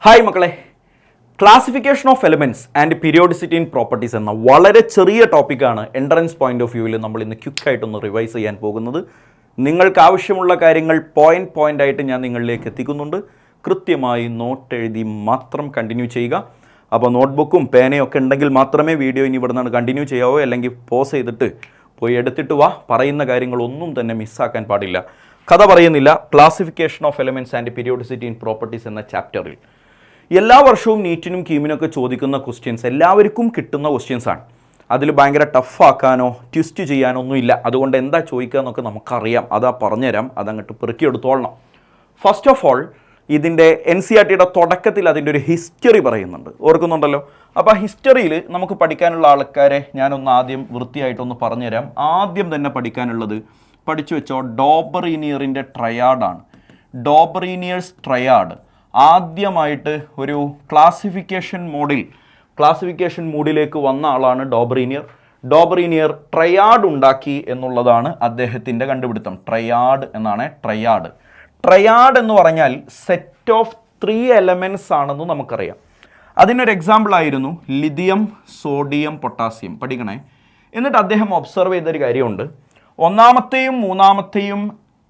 Hi മക്കളെ, classification of elements and periodicity in properties എന്ന വളരെ ചെറിയ ടോപ്പിക്കാണ് എൻട്രൻസ് പോയിന്റ് ഓഫ് വ്യൂവിൽ നമ്മൾ ഇന്ന് ക്വിക്കായിട്ടൊന്ന് റിവൈസ് ചെയ്യാൻ പോകുന്നത്. നിങ്ങൾക്ക് ആവശ്യമുള്ള കാര്യങ്ങൾ പോയിന്റ് ആയിട്ട് ഞാൻ നിങ്ങളിലേക്ക് എത്തിക്കുന്നുണ്ട്. കൃത്യമായി നോട്ട് എഴുതി മാത്രം കണ്ടിന്യൂ ചെയ്യുക. അപ്പോൾ നോട്ട്ബുക്കും പേനയും ഒക്കെ ഉണ്ടെങ്കിൽ മാത്രമേ വീഡിയോ ഇനി ഇവിടെ നിന്നാണ് കണ്ടിന്യൂ ചെയ്യാവൂ, അല്ലെങ്കിൽ പോസ് ചെയ്തിട്ട് പോയി എടുത്തിട്ട് വാ. പറയുന്ന കാര്യങ്ങളൊന്നും തന്നെ മിസ്സാക്കാൻ പാടില്ല. കഥ പറയുന്നില്ല. Classification of elements and periodicity in properties എന്ന ചാപ്റ്ററിൽ എല്ലാ വർഷവും നീറ്റിനും കീമിനൊക്കെ ചോദിക്കുന്ന ക്വസ്റ്റ്യൻസ് എല്ലാവർക്കും കിട്ടുന്ന ക്വസ്റ്റ്യൻസാണ്. അതിൽ ഭയങ്കര ടഫാക്കാനോ ട്വിസ്റ്റ് ചെയ്യാനോ ഒന്നുമില്ല. അതുകൊണ്ട് എന്താ ചോദിക്കുക എന്നൊക്കെ നമുക്കറിയാം. അതാ പറഞ്ഞുതരാം, അതങ്ങോട്ട് പെറുക്കിയെടുത്തോളണം. ഫസ്റ്റ് ഓഫ് ഓൾ, ഇതിൻ്റെ NCERTയുടെ തുടക്കത്തിൽ അതിൻ്റെ ഒരു ഹിസ്റ്ററി പറയുന്നുണ്ട്, ഓർക്കുന്നുണ്ടല്ലോ. അപ്പോൾ ആ ഹിസ്റ്ററിയിൽ നമുക്ക് പഠിക്കാനുള്ള ആൾക്കാരെ ഞാനൊന്ന് ആദ്യം വൃത്തിയായിട്ടൊന്ന് പറഞ്ഞുതരാം. ആദ്യം തന്നെ പഠിക്കാനുള്ളത് പഠിച്ചു വെച്ചോ, ഡോബറീനിയറിൻ്റെ ട്രയാഡാണ്. ഡോബറീനിയേഴ്സ് ട്രയാഡ് ആദ്യമായിട്ട് ഒരു ക്ലാസിഫിക്കേഷൻ മൂഡിലേക്ക് വന്ന ആളാണ് ഡോബറീനിയർ. ഡോബറീനിയർ ട്രയാഡ് ഉണ്ടാക്കി എന്നുള്ളതാണ് അദ്ദേഹത്തിൻ്റെ കണ്ടുപിടുത്തം. ട്രയാഡ് എന്നാണ്. ട്രയാഡ് എന്ന് പറഞ്ഞാൽ സെറ്റ് ഓഫ് 3 എലമെൻറ്റ്സ് ആണെന്ന് നമുക്കറിയാം. അതിനൊരു എക്സാമ്പിൾ ആയിരുന്നു ലിഥിയം, സോഡിയം, പൊട്ടാസ്യം. പഠിക്കണേ. എന്നിട്ട് അദ്ദേഹം ഒബ്സർവ് ചെയ്തൊരു കാര്യമുണ്ട്. ഒന്നാമത്തെയും മൂന്നാമത്തെയും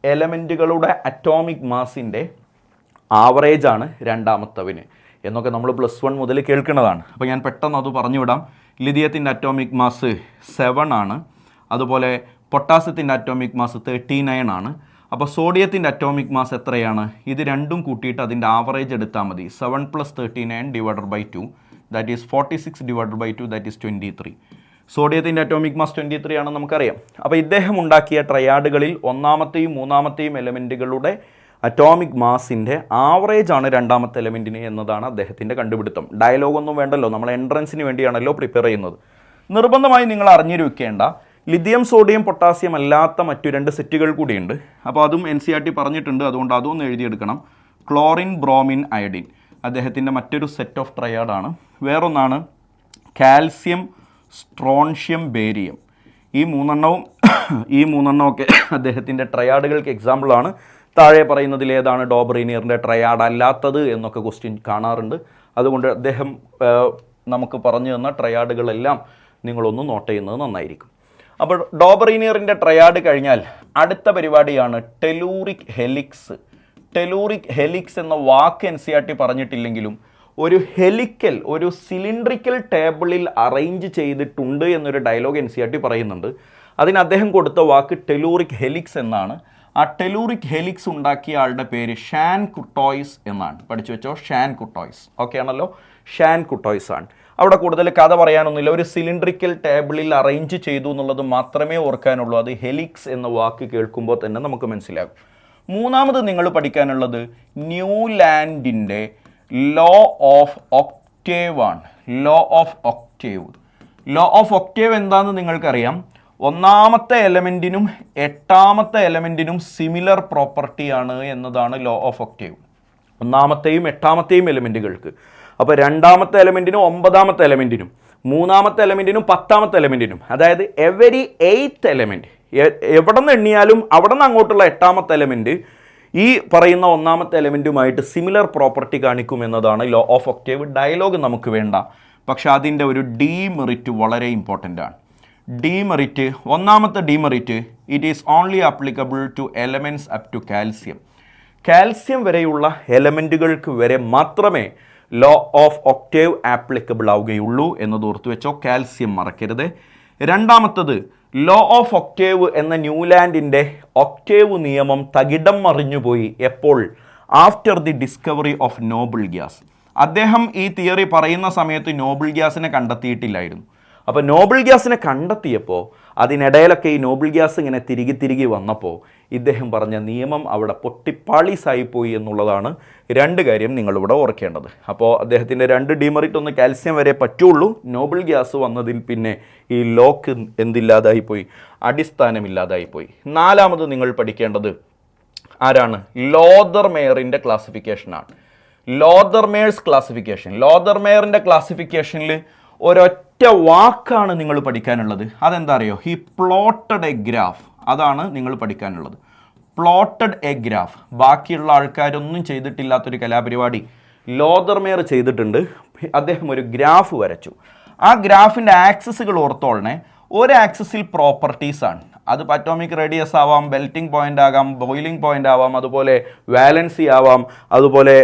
എലമെൻറ്റുകളുടെ അറ്റോമിക് മാസിൻ്റെ ആവറേജാണ് രണ്ടാമത്തവന് എന്നൊക്കെ നമ്മൾ +1 മുതൽ കേൾക്കുന്നതാണ്. അപ്പോൾ ഞാൻ പെട്ടെന്ന് അത് പറഞ്ഞുവിടാം. ലിഥിയത്തിൻ്റെ അറ്റോമിക് മാസ് 7 ആണ്. അതുപോലെ പൊട്ടാസ്യത്തിൻ്റെ അറ്റോമിക് മാസ് 39 ആണ്. അപ്പോൾ സോഡിയത്തിൻ്റെ അറ്റോമിക് മാസ് എത്രയാണ്? ഇത് രണ്ടും കൂട്ടിയിട്ട് അതിൻ്റെ ആവറേജ് എടുത്താൽ മതി. 7 + 39 / 2 ദാറ്റ് ഈസ് 46 / 2 ദാറ്റ് ഈസ് 23. സോഡിയത്തിൻ്റെ അറ്റോമിക് മാസ് 23 ആണെന്ന് നമുക്കറിയാം. അപ്പോൾ ഇദ്ദേഹം ഉണ്ടാക്കിയ ട്രയാഡുകളിൽ ഒന്നാമത്തെയും മൂന്നാമത്തെയും എലമെൻറ്റുകളുടെ അറ്റോമിക് മാസിൻ്റെ ആവറേജ് ആണ് രണ്ടാമത്തെ എലമെൻറ്റിന് എന്നതാണ് അദ്ദേഹത്തിൻ്റെ കണ്ടുപിടുത്തം. ഡയലോഗൊന്നും വേണ്ടല്ലോ, നമ്മൾ എൻട്രൻസിന് വേണ്ടിയാണല്ലോ പ്രിപ്പയർ ചെയ്യുന്നത്. നിർബന്ധമായി നിങ്ങൾ അറിഞ്ഞിരിക്കേണ്ട ലിഥിയം, സോഡിയം, പൊട്ടാസ്യം അല്ലാത്ത മറ്റു 2 സെറ്റുകൾ കൂടിയുണ്ട്. അപ്പോൾ അതും NCERT പറഞ്ഞിട്ടുണ്ട്, അതുകൊണ്ട് അതൊന്ന് എഴുതിയെടുക്കണം. ക്ലോറിൻ, ബ്രോമിൻ, അയഡിൻ അദ്ദേഹത്തിൻ്റെ മറ്റൊരു സെറ്റ് ഓഫ് ട്രയാഡാണ്. വേറൊന്നാണ് കാൽസ്യം, സ്ട്രോൺഷ്യം, ബേരിയം. ഈ മൂന്നെണ്ണമൊക്കെ അദ്ദേഹത്തിൻ്റെ ട്രയാഡുകൾക്ക് എക്സാമ്പിളാണ്. താഴെ പറയുന്നതിൽ ഏതാണ് ഡോബറീനിയറിൻ്റെ ട്രയാഡ് അല്ലാത്തത് എന്നൊക്കെ ക്വസ്റ്റ്യൻ കാണാറുണ്ട്. അതുകൊണ്ട് അദ്ദേഹം നമുക്ക് പറഞ്ഞു തന്ന ട്രയാഡുകളെല്ലാം നിങ്ങളൊന്ന് നോട്ട് ചെയ്യുന്നത് നന്നായിരിക്കും. അപ്പോൾ ഡോബറീനിയറിൻ്റെ ട്രയാഡ് കഴിഞ്ഞാൽ അടുത്ത പരിപാടിയാണ് ടെലൂറിക് ഹെലിക്സ്. ടെലൂറിക് ഹെലിക്സ് എന്ന വാക്ക് NCERT പറഞ്ഞിട്ടില്ലെങ്കിലും ഒരു സിലിണ്ട്രിക്കൽ ടേബിളിൽ അറേഞ്ച് ചെയ്തിട്ടുണ്ട് എന്നൊരു ഡയലോഗ് NCERT പറയുന്നുണ്ട്. അതിന് അദ്ദേഹം കൊടുത്ത വാക്ക് ടെലൂറിക് ഹെലിക്സ് എന്നാണ്. ആ ടെലൂറിക് ഹെലിക്സ് ഉണ്ടാക്കിയ ആളുടെ പേര് ഷാൻ കുട്ടോയ്സ് എന്നാണ്. പഠിച്ചു വെച്ചോ, ഷാൻ കുട്ടോയ്സ്. ഓക്കെ ആണല്ലോ, ഷാൻ കുട്ടോയ്സ് ആണ്. അവിടെ കൂടുതൽ കഥ പറയാനൊന്നുമില്ല. ഒരു സിലിണ്ട്രിക്കൽ ടേബിളിൽ അറേഞ്ച് ചെയ്തു എന്നുള്ളത് മാത്രമേ ഓർക്കാനുള്ളൂ. അത് ഹെലിക്സ് എന്ന വാക്ക് കേൾക്കുമ്പോൾ തന്നെ നമുക്ക് മനസ്സിലാകും. മൂന്നാമത് നിങ്ങൾ പഠിക്കാനുള്ളത് ന്യൂലാൻഡിൻ്റെ ലോ ഓഫ് ഒക്ടേവ് ആണ്. ലോ ഓഫ് ഒക്ടേവ് എന്താണെന്ന് നിങ്ങൾക്കറിയാം. ഒന്നാമത്തെ എലമെൻറ്റിനും എട്ടാമത്തെ എലമെൻറ്റിനും സിമിലർ പ്രോപ്പർട്ടിയാണ് എന്നതാണ് ലോ ഓഫ് ഒക്ടേവ്. ഒന്നാമത്തെയും എട്ടാമത്തെയും എലമെൻറ്റുകൾക്ക്. അപ്പോൾ രണ്ടാമത്തെ എലമെൻറ്റിനും 9ാമത്തെ എലമെൻറ്റിനും, മൂന്നാമത്തെ എലമെൻറ്റിനും 10ാമത്തെ എലമെൻറ്റിനും, അതായത് എവരി 8th എലമെൻറ്റ് എവിടെ നിന്ന് എണ്ണിയാലും അവിടെ നിന്ന് അങ്ങോട്ടുള്ള 8ാമത്തെ എലമെൻറ്റ് ഈ പറയുന്ന ഒന്നാമത്തെ എലമെൻറ്റുമായിട്ട് സിമിലർ പ്രോപ്പർട്ടി കാണിക്കും എന്നതാണ് ലോ ഓഫ് ഒക്ടേവ്. ഡയലോഗ് നമുക്ക് വേണ്ട, പക്ഷേ അതിൻ്റെ ഒരു ഡീമെറിറ്റ് വളരെ ഇമ്പോർട്ടൻ്റ് ആണ്. ഒന്നാമത്തെ demerit, it is only applicable to elements up to calcium. Calcium വരെയുള്ള എലമെൻറ്റുകൾക്ക് വരെ മാത്രമേ ലോ ഓഫ് ഒക്ടേവ് ആപ്ലിക്കബിൾ ആവുകയുള്ളൂ എന്നത് ഓർത്തു വെച്ചോ. കാൽസ്യം മറക്കരുത്. രണ്ടാമത്തത്, ലോ ഓഫ് ഒക്ടേവ് എന്ന ന്യൂലാൻഡിൻ്റെ ഒക്ടേവ് നിയമം തകിടം മറിഞ്ഞുപോയി. എപ്പോൾ? After the discovery of noble gas. അദ്ദേഹം ഈ തിയറി പറയുന്ന സമയത്ത് നോബിൾ ഗ്യാസിനെ കണ്ടെത്തിയിട്ടില്ലായിരുന്നു. അപ്പോൾ നോബിൾ ഗ്യാസിനെ കണ്ടെത്തിയപ്പോൾ അതിനിടയിലൊക്കെ ഈ നോബിൾ ഗ്യാസ് ഇങ്ങനെ തിരികെ വന്നപ്പോൾ ഇദ്ദേഹം പറഞ്ഞ നിയമം അവിടെ പൊട്ടിപ്പാളീസായിപ്പോയി എന്നുള്ളതാണ് 2 കാര്യം നിങ്ങളിവിടെ ഓർക്കേണ്ടത്. അപ്പോൾ അദ്ദേഹത്തിൻ്റെ 2 ഡീമെറിറ്റ്, ഒന്ന് കാൽസ്യം വരെ പറ്റുള്ളൂ. നോബിൾ ഗ്യാസ് വന്നതിൽ പിന്നെ ഈ ലോക്ക് എന്തില്ലാതായിപ്പോയി? അടിസ്ഥാനമില്ലാതായിപ്പോയി. നാലാമത് നിങ്ങൾ പഠിക്കേണ്ടത് ആരാണ്? ലോദർമെയറിൻ്റെ ക്ലാസിഫിക്കേഷനാണ്. ലോദർമെയറിൻ്റെ ക്ലാസിഫിക്കേഷനിൽ ഒരൊറ്റ വാക്കാണ് നിങ്ങൾ പഠിക്കാനുള്ളത്. അതെന്താ അറിയോ? He plotted A graph. അതാണ് നിങ്ങൾ പഠിക്കാനുള്ളത്. Plotted A graph. ബാക്കിയുള്ള ആൾക്കാരൊന്നും ചെയ്തിട്ടില്ലാത്തൊരു കലാപരിപാടി ലോദർമേർ ചെയ്തിട്ടുണ്ട്. അദ്ദേഹം ഒരു ഗ്രാഫ് വരച്ചു. ആ ഗ്രാഫിൻ്റെ ആക്സിസുകൾ ഓർത്തോളണേ. ഒരു ആക്സിസിൽ പ്രോപ്പർട്ടീസാണ്. അത് അറ്റോമിക് റേഡിയസ് ആവാം, ബെൽറ്റിംഗ് പോയിന്റ് ആകാം, ബോയിലിംഗ് പോയിന്റ് ആവാം, അതുപോലെ വാലൻസി ആവാം, അതുപോലെ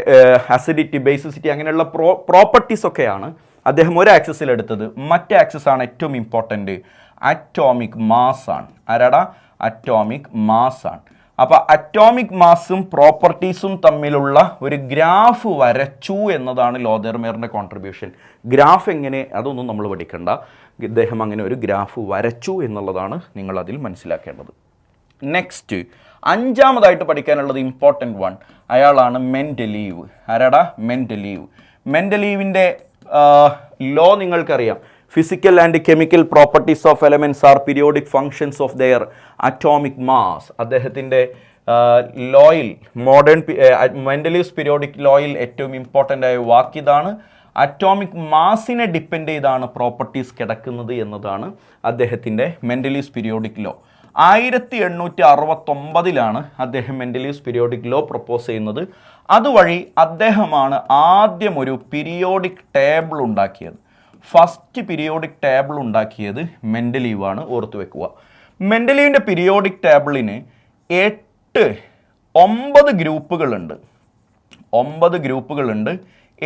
അസിഡിറ്റി, ബേസിസിറ്റി, അങ്ങനെയുള്ള പ്രോപ്പർട്ടീസ് ഒക്കെയാണ് അദ്ദേഹം ഒരു ആക്സിസിൽ എടുത്തത്. മറ്റേ ആക്സിസ് ആണ് ഏറ്റവും ഇമ്പോർട്ടൻറ്റ്, അറ്റോമിക് മാസ് ആണ്. ആരാടാ? അറ്റോമിക് മാസ് ആണ്. അപ്പോൾ അറ്റോമിക് മാസും പ്രോപ്പർട്ടീസും തമ്മിലുള്ള ഒരു ഗ്രാഫ് വരച്ചു എന്നതാണ് ലോദർമേറിൻ്റെ കോൺട്രിബ്യൂഷൻ. ഗ്രാഫ് എങ്ങനെ, അതൊന്നും നമ്മൾ പഠിക്കണ്ട. ഇദ്ദേഹം അങ്ങനെ ഒരു ഗ്രാഫ് വരച്ചു എന്നുള്ളതാണ് നിങ്ങൾ അതിൽ മനസ്സിലാക്കേണ്ടത്. നെക്സ്റ്റ്, അഞ്ചാമതായിട്ട് പഠിക്കാനുള്ളത് ഇമ്പോർട്ടൻ്റ് വൺ, അയാളാണ് മെൻഡലീവ്. ആരാടാ? മെൻഡലീവ്. മെൻഡലീവിൻ്റെ ലോ നിങ്ങൾക്കറിയാം. Physical and chemical properties of elements are periodic functions of their atomic mass. അദ്ദേഹത്തിൻ്റെ ലോയിൽ, മെൻഡലീവ്സ് പീരിയോഡിക് ലോയിൽ ഏറ്റവും ഇമ്പോർട്ടൻ്റ് ആയ വാക്കിതാണ്. അറ്റോമിക് മാസിനെ ഡിപ്പെൻഡ് ചെയ്താണ് പ്രോപ്പർട്ടീസ് കിടക്കുന്നത് എന്നതാണ് അദ്ദേഹത്തിൻ്റെ മെൻഡലീവ്സ് പീരിയോഡിക് ലോ. 1869 അദ്ദേഹം മെൻഡലീവ്സ് പീരിയോഡിക് ലോ പ്രപ്പോസ് ചെയ്യുന്നത്. അതുവഴി അദ്ദേഹമാണ് ആദ്യം ഒരു പീരിയോഡിക് ടേബിൾ ഉണ്ടാക്കിയത്. ഫസ്റ്റ് പീരിയോഡിക് ടേബിൾ ഉണ്ടാക്കിയത് മെൻഡലീവാണ്, ഓർത്തു വെക്കുക. മെൻഡലീവിൻ്റെ പീരിയോഡിക് ടേബിളിന് 9 ഗ്രൂപ്പുകളുണ്ട്. 9 ഗ്രൂപ്പുകളുണ്ട്,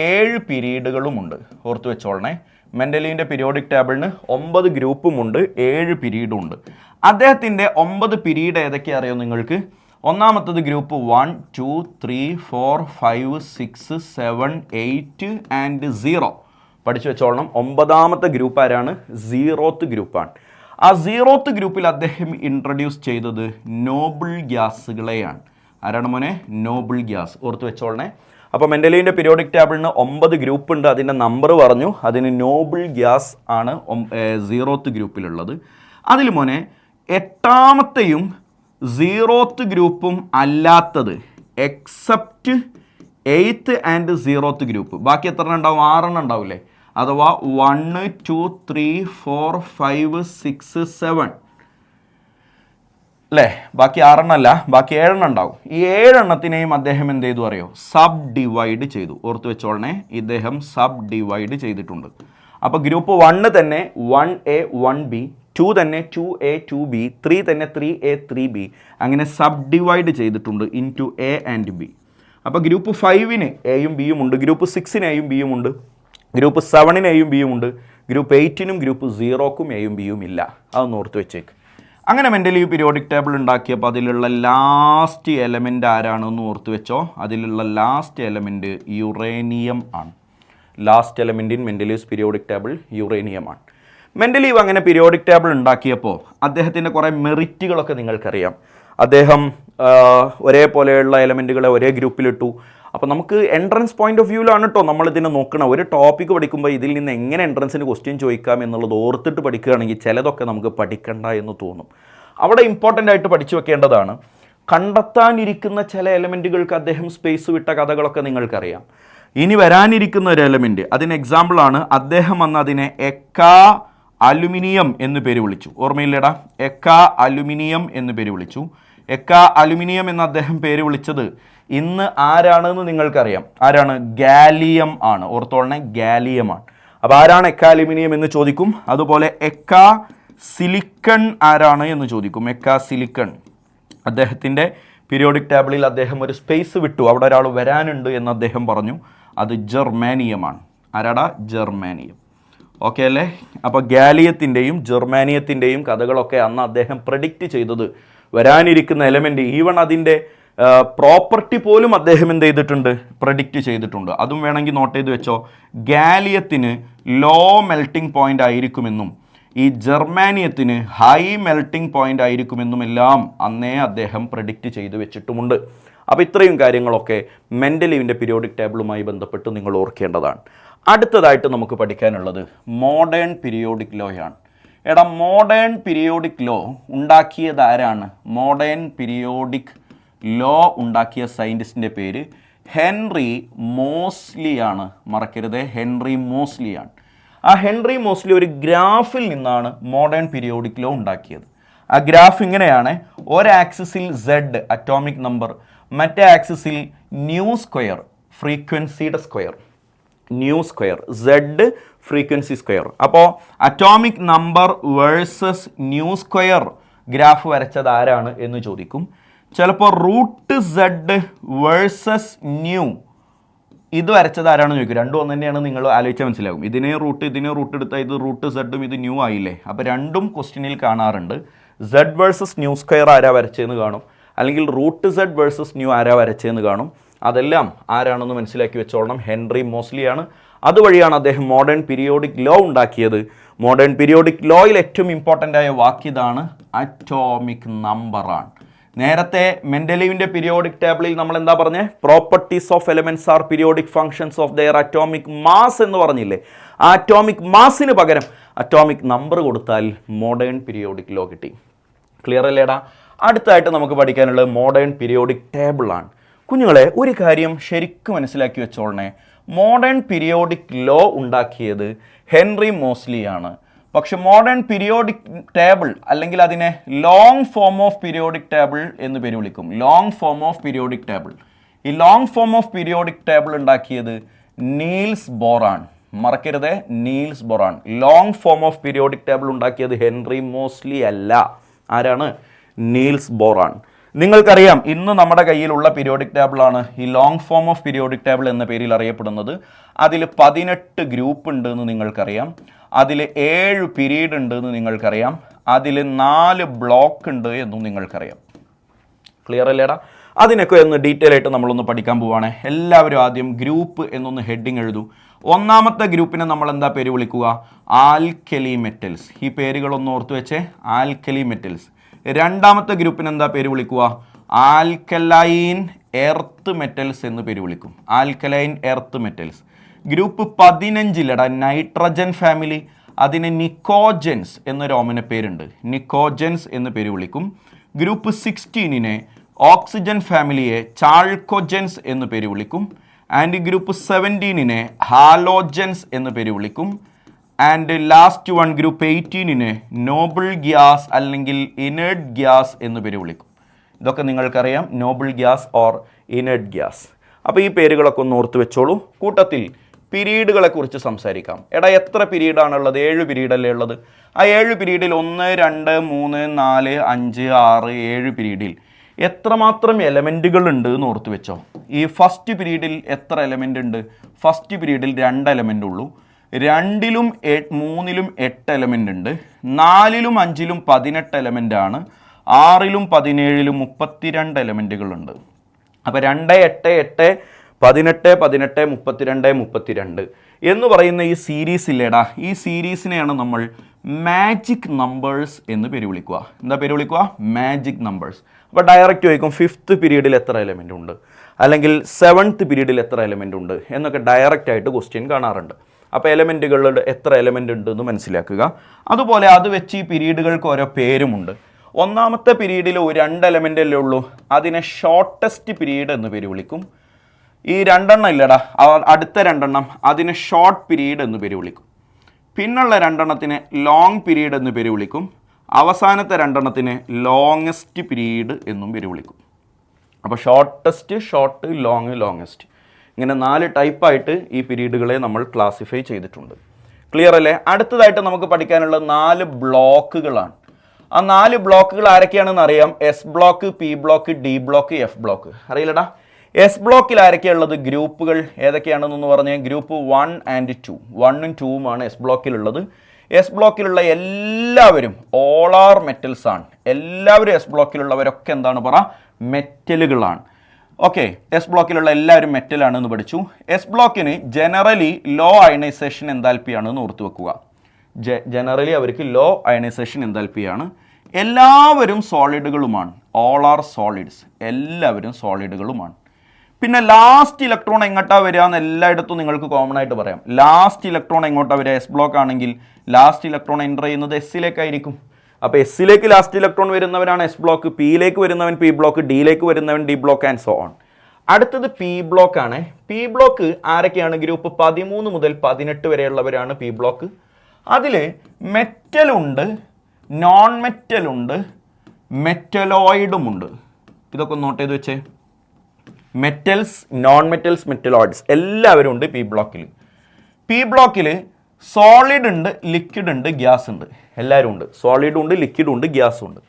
7 പീരീഡുകളുമുണ്ട്. ഓർത്തു വെച്ചോളണേ. മെൻഡലീവിൻ്റെ പീരിയോഡിക് ടേബിളിന് 9 ഗ്രൂപ്പുമുണ്ട്, 7 പീരീഡും ഉണ്ട്. അദ്ദേഹത്തിൻ്റെ 9 പീരീഡ് ഏതൊക്കെയാണ് അറിയോ നിങ്ങൾക്ക്? ഒന്നാമത്തത് ഗ്രൂപ്പ് 1, 2, 3, 4, 5, 6, 7, 8 ആൻഡ് 0. പഠിച്ചു വെച്ചോളണം. 9ാമത്തെ ഗ്രൂപ്പ് ആരാണ്? 0th ഗ്രൂപ്പാണ്. ആ 0th ഗ്രൂപ്പിൽ അദ്ദേഹം ഇൻട്രൊഡ്യൂസ് ചെയ്തത് നോബിൾ ഗ്യാസുകളെയാണ്. ആരാണ് മോനെ? Noble gas. ഓർത്ത് വെച്ചോളണേ. അപ്പോൾ മെൻഡലീവിൻ്റെ പീരിയോഡിക് ടേബിളിന് 9 ഗ്രൂപ്പ് ഉണ്ട്. അതിൻ്റെ നമ്പർ പറഞ്ഞു. അതിന് നോബിൾ ഗ്യാസ് ആണ് 0th ഗ്രൂപ്പിലുള്ളത്. അതിൽ മോനെ 8ാമത്തെയും 0th ഗ്രൂപ്പും അല്ലാത്തത് except 8th and 0th group, ബാക്കി എത്ര ഉണ്ടാവും? 6 ഉണ്ടാവില്ലേ? അഥവാ 1, 2, 3, 4, 5, 6, 7 അല്ലേ? ബാക്കി 6 അല്ല, ബാക്കി 7 ഉണ്ടാവും. ഈ 7 അദ്ദേഹം എന്ത് ചെയ്തു അറിയോ? സബ് ഡിവൈഡ് ചെയ്തു. ഓർത്ത് വെച്ചോളണേ, ഇദ്ദേഹം സബ് ഡിവൈഡ് ചെയ്തിട്ടുണ്ട്. അപ്പോൾ ഗ്രൂപ്പ് 1 തന്നെ 1A 1B, 2 തന്നെ 2A 2B, 3 തന്നെ 3A 3B, അങ്ങനെ സബ് ഡിവൈഡ് ചെയ്തിട്ടുണ്ട് ഇൻറ്റു A ആൻഡ് B. അപ്പോൾ ഗ്രൂപ്പ് 5-ന് എയും ബിയും ഉണ്ട്, ഗ്രൂപ്പ് 6-ന് എയും ബിയും ഉണ്ട്, ഗ്രൂപ്പ് 7-ന് എയും ബിയും ഉണ്ട്, ഗ്രൂപ്പ് 8-നും ഗ്രൂപ്പ് 0-ക്കും എയും ബിയും ഇല്ല. അതൊന്ന് ഓർത്ത് വെച്ചേക്ക്. അങ്ങനെ മെൻഡലീവ് പീരിയോഡിക് ടേബിൾ ഉണ്ടാക്കിയപ്പോൾ അതിലുള്ള ലാസ്റ്റ് എലമെൻ്റ് ആരാണെന്ന് ഓർത്ത് വെച്ചോ. അതിലുള്ള ലാസ്റ്റ് എലമെൻറ്റ് യുറേനിയം ആണ്. Last element in Mendeleev's periodic table യുറേനിയമാണ്. മെൻഡലീവ് അങ്ങനെ പീരിയോഡിക് ടേബിൾ ഉണ്ടാക്കിയപ്പോൾ അദ്ദേഹത്തിൻ്റെ കുറേ മെറിറ്റുകളൊക്കെ നിങ്ങൾക്കറിയാം. അദ്ദേഹം ഒരേപോലെയുള്ള എലമെൻറ്റുകളെ ഒരേ ഗ്രൂപ്പിലിട്ടു. അപ്പോൾ നമുക്ക് എൻട്രൻസ് പോയിന്റ് ഓഫ് വ്യൂവിലാണ് കേട്ടോ നമ്മളിതിനെ നോക്കണം. ഒരു ടോപ്പിക്ക് പഠിക്കുമ്പോൾ ഇതിൽ നിന്ന് എങ്ങനെ എൻട്രൻസിന് ക്വസ്റ്റ്യൻ ചോദിക്കാം എന്നുള്ളത് ഓർത്തിട്ട് പഠിക്കുകയാണെങ്കിൽ ചിലതൊക്കെ നമുക്ക് പഠിക്കണ്ട എന്ന് തോന്നും. അവിടെ ഇമ്പോർട്ടൻ്റ് ആയിട്ട് പഠിച്ചു വെക്കേണ്ടതാണ്. കണ്ടെത്താനിരിക്കുന്ന ചില എലമെൻറ്റുകൾക്ക് അദ്ദേഹം സ്പേസ് വിട്ട കഥകളൊക്കെ നിങ്ങൾക്കറിയാം. ഇനി വരാനിരിക്കുന്ന ഒരു എലമെൻറ്റ്, അതിന് എക്സാമ്പിളാണ് അദ്ദേഹം അന്ന് അതിനെ എക്കാ അലുമിനിയം എന്ന് പേര് വിളിച്ചു. ഓർമ്മയില്ലേടാ? എക്കാ അലുമിനിയം എന്ന് പേര് വിളിച്ചു. എക്കാ അലുമിനിയം എന്ന് അദ്ദേഹം പേര് വിളിച്ചത് ഇന്ന് ആരാണെന്ന് നിങ്ങൾക്കറിയാം. ആരാണ്? ഗാലിയം ആണ്. ഓർത്തോളണേ, ഗാലിയമാണ്. അപ്പോൾ ആരാണ് എക്കാ അലുമിനിയം എന്ന് ചോദിക്കും. അതുപോലെ എക്കാ സിലിക്കൺ ആരാണ് എന്ന് ചോദിക്കും. എക്കാ സിലിക്കൺ അദ്ദേഹത്തിൻ്റെ പീരിയോഡിക് ടേബിളിൽ അദ്ദേഹം ഒരു സ്പേസ് വിട്ടു. അവിടെ ഒരാൾ വരാനുണ്ട് എന്ന് അദ്ദേഹം പറഞ്ഞു. അത് ജർമാനിയമാണ്. ആരാടാ? ജർമാനിയം. ഓക്കെ അല്ലേ? അപ്പോൾ ഗാലിയത്തിൻ്റെയും ജർമാനിയത്തിൻ്റെയും കഥകളൊക്കെ അന്ന് അദ്ദേഹം പ്രെഡിക്റ്റ് ചെയ്തത്, വരാനിരിക്കുന്ന എലമെൻറ്റ്, ഈവൺ അതിൻ്റെ പ്രോപ്പർട്ടി പോലും അദ്ദേഹം എന്ത് ചെയ്തിട്ടുണ്ട്? പ്രെഡിക്റ്റ് ചെയ്തിട്ടുണ്ട്. അതും വേണമെങ്കിൽ നോട്ട് ചെയ്ത് വെച്ചോ. ഗാലിയത്തിന് ലോ മെൽറ്റിംഗ് പോയിൻ്റ് ആയിരിക്കുമെന്നും ഈ ജർമാനിയത്തിന് ഹൈ മെൽറ്റിംഗ് പോയിൻ്റ് ആയിരിക്കുമെന്നുമെല്ലാം അന്നേ അദ്ദേഹം പ്രെഡിക്റ്റ് ചെയ്ത് വെച്ചിട്ടുമുണ്ട്. അപ്പോൾ ഇത്രയും കാര്യങ്ങളൊക്കെ മെൻഡലീവിൻ്റെ പീരിയോഡിക് ടേബിളുമായി ബന്ധപ്പെട്ട് നിങ്ങൾ ഓർക്കേണ്ടതാണ്. അടുത്തതായിട്ട് നമുക്ക് പഠിക്കാനുള്ളത് മോഡേൺ പീരിയോഡിക് ലോയാണ്. എടാ, മോഡേൺ പീരിയോഡിക് ലോ ഉണ്ടാക്കിയത് ആരാണ്? മോഡേൺ പീരിയോഡിക് ലോ ഉണ്ടാക്കിയ സയൻറ്റിസ്റ്റിൻ്റെ പേര് ഹെൻറി മോസ്ലി ആണ്. മറക്കരുത്, ഹെൻറി മോസ്ലി ആണ്. ആ ഹെൻറി മോസ്ലി ഒരു ഗ്രാഫിൽ നിന്നാണ് മോഡേൺ പീരിയോഡിക് ലോ ഉണ്ടാക്കിയത്. ആ ഗ്രാഫ് ഇങ്ങനെയാണ്. ഒരു ആക്സിസിൽ Z അറ്റോമിക് നമ്പർ, മറ്റേ ആക്സിസിൽ ന്യൂ സ്ക്വയർ ഫ്രീക്വൻസിയുടെ square, nu square, Z frequency square. അപ്പോൾ atomic number versus nu square graph വരച്ചത് ആരാണ് എന്ന് ചോദിക്കും. ചിലപ്പോൾ √Z വേഴ്സസ് ന്യൂ ഇത് വരച്ചത് ആരാണെന്ന് ചോദിക്കും. രണ്ടും ഒന്ന് തന്നെയാണ്, നിങ്ങൾ ആലോചിച്ചാൽ മനസ്സിലാകും. ഇതിനെ റൂട്ട് എടുത്താൽ ഇത് √Z ഇത് ന്യൂ ആയില്ലേ. അപ്പോൾ രണ്ടും ക്വസ്റ്റ്യനിൽ കാണാറുണ്ട്. Z വേഴ്സസ് ന്യൂ സ്ക്വയർ ആരാ വരച്ചതെന്ന് കാണും, അല്ലെങ്കിൽ √Z വേഴ്സസ് ന്യൂ ആരാ വരച്ചതെന്ന് കാണും. അതെല്ലാം ആരാണെന്ന് മനസ്സിലാക്കി വെച്ചോളണം. ഹെൻറി മോസ്ലിയാണ്. അതുവഴിയാണ് അദ്ദേഹം മോഡേൺ പീരിയോഡിക് ലോ ഉണ്ടാക്കിയത്. മോഡേൺ പീരിയോഡിക് ലോയിൽ ഏറ്റവും ഇമ്പോർട്ടൻ്റ് ആയ വാക്കിതാണ് അറ്റോമിക് നമ്പറാണ്. നേരത്തെ മെൻഡലീവിൻ്റെ പീരിയോഡിക് ടേബിളിൽ നമ്മൾ എന്താ പറഞ്ഞത്? Properties of elements are periodic functions of their atomic mass എന്ന് പറഞ്ഞില്ലേ. ആ അറ്റോമിക് മാസിന് പകരം അറ്റോമിക് നമ്പർ കൊടുത്താൽ മോഡേൺ പീരിയോഡിക് ലോ കിട്ടി. ക്ലിയർ അല്ലേടാ? അടുത്തായിട്ട് നമുക്ക് പഠിക്കാനുള്ളത് മോഡേൺ പീരിയോഡിക് ടേബിളാണ്. കുഞ്ഞുങ്ങളെ, ഒരു കാര്യം ശരിക്കും മനസ്സിലാക്കി വെച്ചോളണേ. മോഡേൺ പീരിയോഡിക് ലോ ഉണ്ടാക്കിയത് ഹെൻറി മോസ്ലിയാണ്. പക്ഷെ മോഡേൺ പീരിയോഡിക് ടേബിൾ, അല്ലെങ്കിൽ അതിനെ long form of periodic table എന്ന് പേര് വിളിക്കും. Long form of periodic table. ഈ long form of periodic table ഉണ്ടാക്കിയത് നീൽസ് ബോറാണ്. മറക്കരുത്, നീൽസ് ബോറാണ്. Long form of periodic table ഉണ്ടാക്കിയത് ഹെൻറി മോസ്ലി അല്ല. ആരാണ്? നീൽസ് ബോറാണ്. നിങ്ങൾക്കറിയാം, ഇന്ന് നമ്മുടെ കയ്യിലുള്ള പീരിയോഡിക് ടേബിളാണ് ഈ long form of periodic table എന്ന പേരിൽ അറിയപ്പെടുന്നത്. അതിൽ 18 ഗ്രൂപ്പ് ഉണ്ട് എന്ന് നിങ്ങൾക്കറിയാം. അതിൽ 7 പീരീഡ് ഉണ്ട് എന്ന് നിങ്ങൾക്കറിയാം. അതിൽ 4 ബ്ലോക്ക് ഉണ്ട് എന്നും നിങ്ങൾക്കറിയാം. ക്ലിയർ അല്ലേടാ? അതിനൊക്കെ ഒന്ന് ഡീറ്റെയിൽ ആയിട്ട് നമ്മളൊന്ന് പഠിക്കാൻ പോവുകയാണ്. എല്ലാവരും ആദ്യം ഗ്രൂപ്പ് എന്നൊന്ന് ഹെഡിങ് എഴുതൂ. ഒന്നാമത്തെ ഗ്രൂപ്പിനെ നമ്മൾ എന്താ പേര് വിളിക്കുക? Alkali metals. ഈ പേരുകളൊന്ന് ഓർത്ത് വെച്ചേ, ആൽക്കലി മെറ്റൽസ്. രണ്ടാമത്തെ ഗ്രൂപ്പിന് എന്താ പേര് വിളിക്കുക? ആൽക്കലൈൻ എർത്ത് മെറ്റൽസ് എന്ന് പേര് വിളിക്കും. Alkaline earth metals. Group 15 nitrogen family, അതിന് നിക്കോജൻസ് എന്നൊരു ഓമന പേരുണ്ട്. നിക്കോജൻസ് എന്ന് പേര് വിളിക്കും. ഗ്രൂപ്പ് 16 ഓക്സിജൻ ഫാമിലിയെ ചാൾക്കോജൻസ് എന്ന് പേര് വിളിക്കും. ആൻഡ് ഗ്രൂപ്പ് 17 ഹാലോജൻസ് എന്ന് പേര് വിളിക്കും. And last one group 18 noble gas അല്ലെങ്കിൽ ഇനേർട്ട് ഗ്യാസ് എന്ന് പേര് വിളിക്കും. ഇതൊക്കെ നിങ്ങൾക്കറിയാം, noble gas or inert gas. അപ്പോൾ ഈ പേരുകളൊക്കെ ഒന്ന് ഓർത്ത് വെച്ചോളൂ. കൂട്ടത്തിൽ പീരീഡുകളെ കുറിച്ച് സംസാരിക്കാം. എടാ, എത്ര പീരീഡാണുള്ളത്? 7 പീരീഡല്ലേ ഉള്ളത്. ആ 7 പീരീഡിൽ 1, 2, 3, 4, 5, 6, 7 പീരീഡിൽ എത്രമാത്രം എലമെൻറ്റുകൾ ഉണ്ട് എന്ന് ഓർത്ത് വെച്ചോ. ഈ ഫസ്റ്റ് പീരീഡിൽ എത്ര എലമെൻ്റ് ഉണ്ട്? ഫസ്റ്റ് പീരീഡിൽ 2 എലമെൻ്റ് ഉള്ളൂ. 2ലും 3ലും 8 എലമെൻ്റ് ഉണ്ട്. 4ലും 5ലും 18 എലമെൻ്റ് ആണ്. 6ലും 17ലും 32 എലമെൻറ്റുകളുണ്ട്. അപ്പോൾ 2, 8, 8, 18, 18, 32, 32 എന്ന് പറയുന്ന ഈ സീരീസ് ഇല്ലേടാ, ഈ സീരീസിനെയാണ് നമ്മൾ മാജിക് നമ്പേഴ്സ് എന്ന് പേര് വിളിക്കുക. എന്താ പേര് വിളിക്കുക? Magic numbers. അപ്പോൾ ഡയറക്റ്റ് ചോദിക്കും 5th പീരീഡിൽ എത്ര എലമെൻ്റ് ഉണ്ട്, അല്ലെങ്കിൽ 7th പീരീഡിൽ എത്ര എലമെൻ്റ് ഉണ്ട് എന്നൊക്കെ ഡയറക്റ്റ് ആയിട്ട് ക്വസ്റ്റ്യൻ കാണാറുണ്ട്. അപ്പോൾ എലമെൻറ്റുകളുടെ എത്ര എലമെൻ്റ് ഉണ്ട് എന്ന് മനസ്സിലാക്കുക. അതുപോലെ അത് വെച്ച് ഈ പീരീഡുകൾക്ക് ഓരോ പേരുമുണ്ട്. ഒന്നാമത്തെ പീരീഡിൽ 2 എലമെൻ്റ് അല്ലേ ഉള്ളൂ, അതിനെ ഷോർട്ടസ്റ്റ് പീരീഡ് എന്ന് പേര് വിളിക്കും. ഈ 2 എണ്ണം ഇല്ലടാ, അടുത്ത 2 എണ്ണം അതിനെ ഷോർട്ട് പീരീഡ് എന്ന് പേര് വിളിക്കും. പിന്നുള്ള 2 എണ്ണത്തിന് ലോങ് പീരീഡ് എന്ന് പേര് വിളിക്കും. അവസാനത്തെ 2 എണ്ണത്തിന് ലോങ്ങസ്റ്റ് പീരീഡ് എന്നും പേര് വിളിക്കും. അപ്പോൾ ഷോർട്ടസ്റ്റ്, ഷോർട്ട്, ലോങ്, ലോങ്ങസ്റ്റ്, ഇങ്ങനെ 4 ടൈപ്പായിട്ട് ഈ പീരീഡുകളെ നമ്മൾ ക്ലാസിഫൈ ചെയ്തിട്ടുണ്ട്. ക്ലിയർ അല്ലേ? അടുത്തതായിട്ട് നമുക്ക് പഠിക്കാനുള്ള 4 ബ്ലോക്കുകളാണ്. ആ 4 ബ്ലോക്കുകൾ ആരൊക്കെയാണെന്ന് അറിയാം. S block, P block, D block, F block. അറിയില്ലടാ? എസ് ബ്ലോക്കിൽ ആരൊക്കെയുള്ളത്? ഗ്രൂപ്പുകൾ ഏതൊക്കെയാണെന്നൊന്ന് പറഞ്ഞാൽ ഗ്രൂപ്പ് 1 and 2. 1ഉം 2ഉമാണ് എസ് ബ്ലോക്കിലുള്ളത്. എസ് ബ്ലോക്കിലുള്ള എല്ലാവരും ഓൾ ആർ മെറ്റൽസ് ആണ്. എല്ലാവരും എസ് ബ്ലോക്കിലുള്ളവരൊക്കെ എന്താണ് പറ? മെറ്റലുകളാണ്. ഓക്കെ, എസ് ബ്ലോക്കിലുള്ള എല്ലാവരും മെറ്റലാണെന്ന് പഠിച്ചു. എസ് ബ്ലോക്കിന് ജനറലി ലോ അയണൈസേഷൻ എൻതാൽപ്പിയാണെന്ന് ഓർത്ത് വെക്കുക. ജനറലി അവർക്ക് ലോ അയണൈസേഷൻ എൻതാൽപ്പിയാണ്. എല്ലാവരും സോളിഡുകളുമാണ്. All are solids. എല്ലാവരും സോളിഡുകളുമാണ്. പിന്നെ ലാസ്റ്റ് ഇലക്ട്രോൺ എങ്ങോട്ടാണ് വരിക എന്ന് എല്ലായിടത്തും നിങ്ങൾക്ക് കോമൺ ആയിട്ട് പറയാം. ലാസ്റ്റ് ഇലക്ട്രോൺ എങ്ങോട്ടാണ് വരിക? എസ് ബ്ലോക്ക് ആണെങ്കിൽ ലാസ്റ്റ് ഇലക്ട്രോൺ എൻ്റർ ചെയ്യുന്നത് എസ്സിലേക്കായിരിക്കും. അപ്പോൾ എസ്സിലേക്ക് ലാസ്റ്റ് ഇലക്ട്രോൺ വരുന്നവരാണ് എസ് ബ്ലോക്ക്. പിയിലേക്ക് വരുന്നവൻ പി ബ്ലോക്ക്, ഡിയിലേക്ക് വരുന്നവൻ D block and so on. അടുത്തത് പി ബ്ലോക്ക് ആണ്. പി ബ്ലോക്ക് ആരൊക്കെയാണ്? ഗ്രൂപ്പ് 13 മുതൽ 18 വരെയുള്ളവരാണ് പി ബ്ലോക്ക്. അതിൽ മെറ്റലുണ്ട്, നോൺ മെറ്റലുണ്ട്, മെറ്റലോയിഡുമുണ്ട്. ഇതൊക്കെ നോട്ട് ചെയ്ത് വെച്ചേ. മെറ്റൽസ്, നോൺ മെറ്റൽസ്, മെറ്റലോയിഡ്സ് എല്ലാവരും ഉണ്ട് പി ബ്ലോക്കിൽ. പി ബ്ലോക്കിൽ സോളിഡ് ഉണ്ട്, ലിക്വിഡ് ഉണ്ട്, ഗ്യാസ് ഉണ്ട്, എല്ലാവരും ഉണ്ട്. സോളിഡും ഉണ്ട്, ലിക്വിഡും ഉണ്ട്, ഗ്യാസും ഉണ്ട്.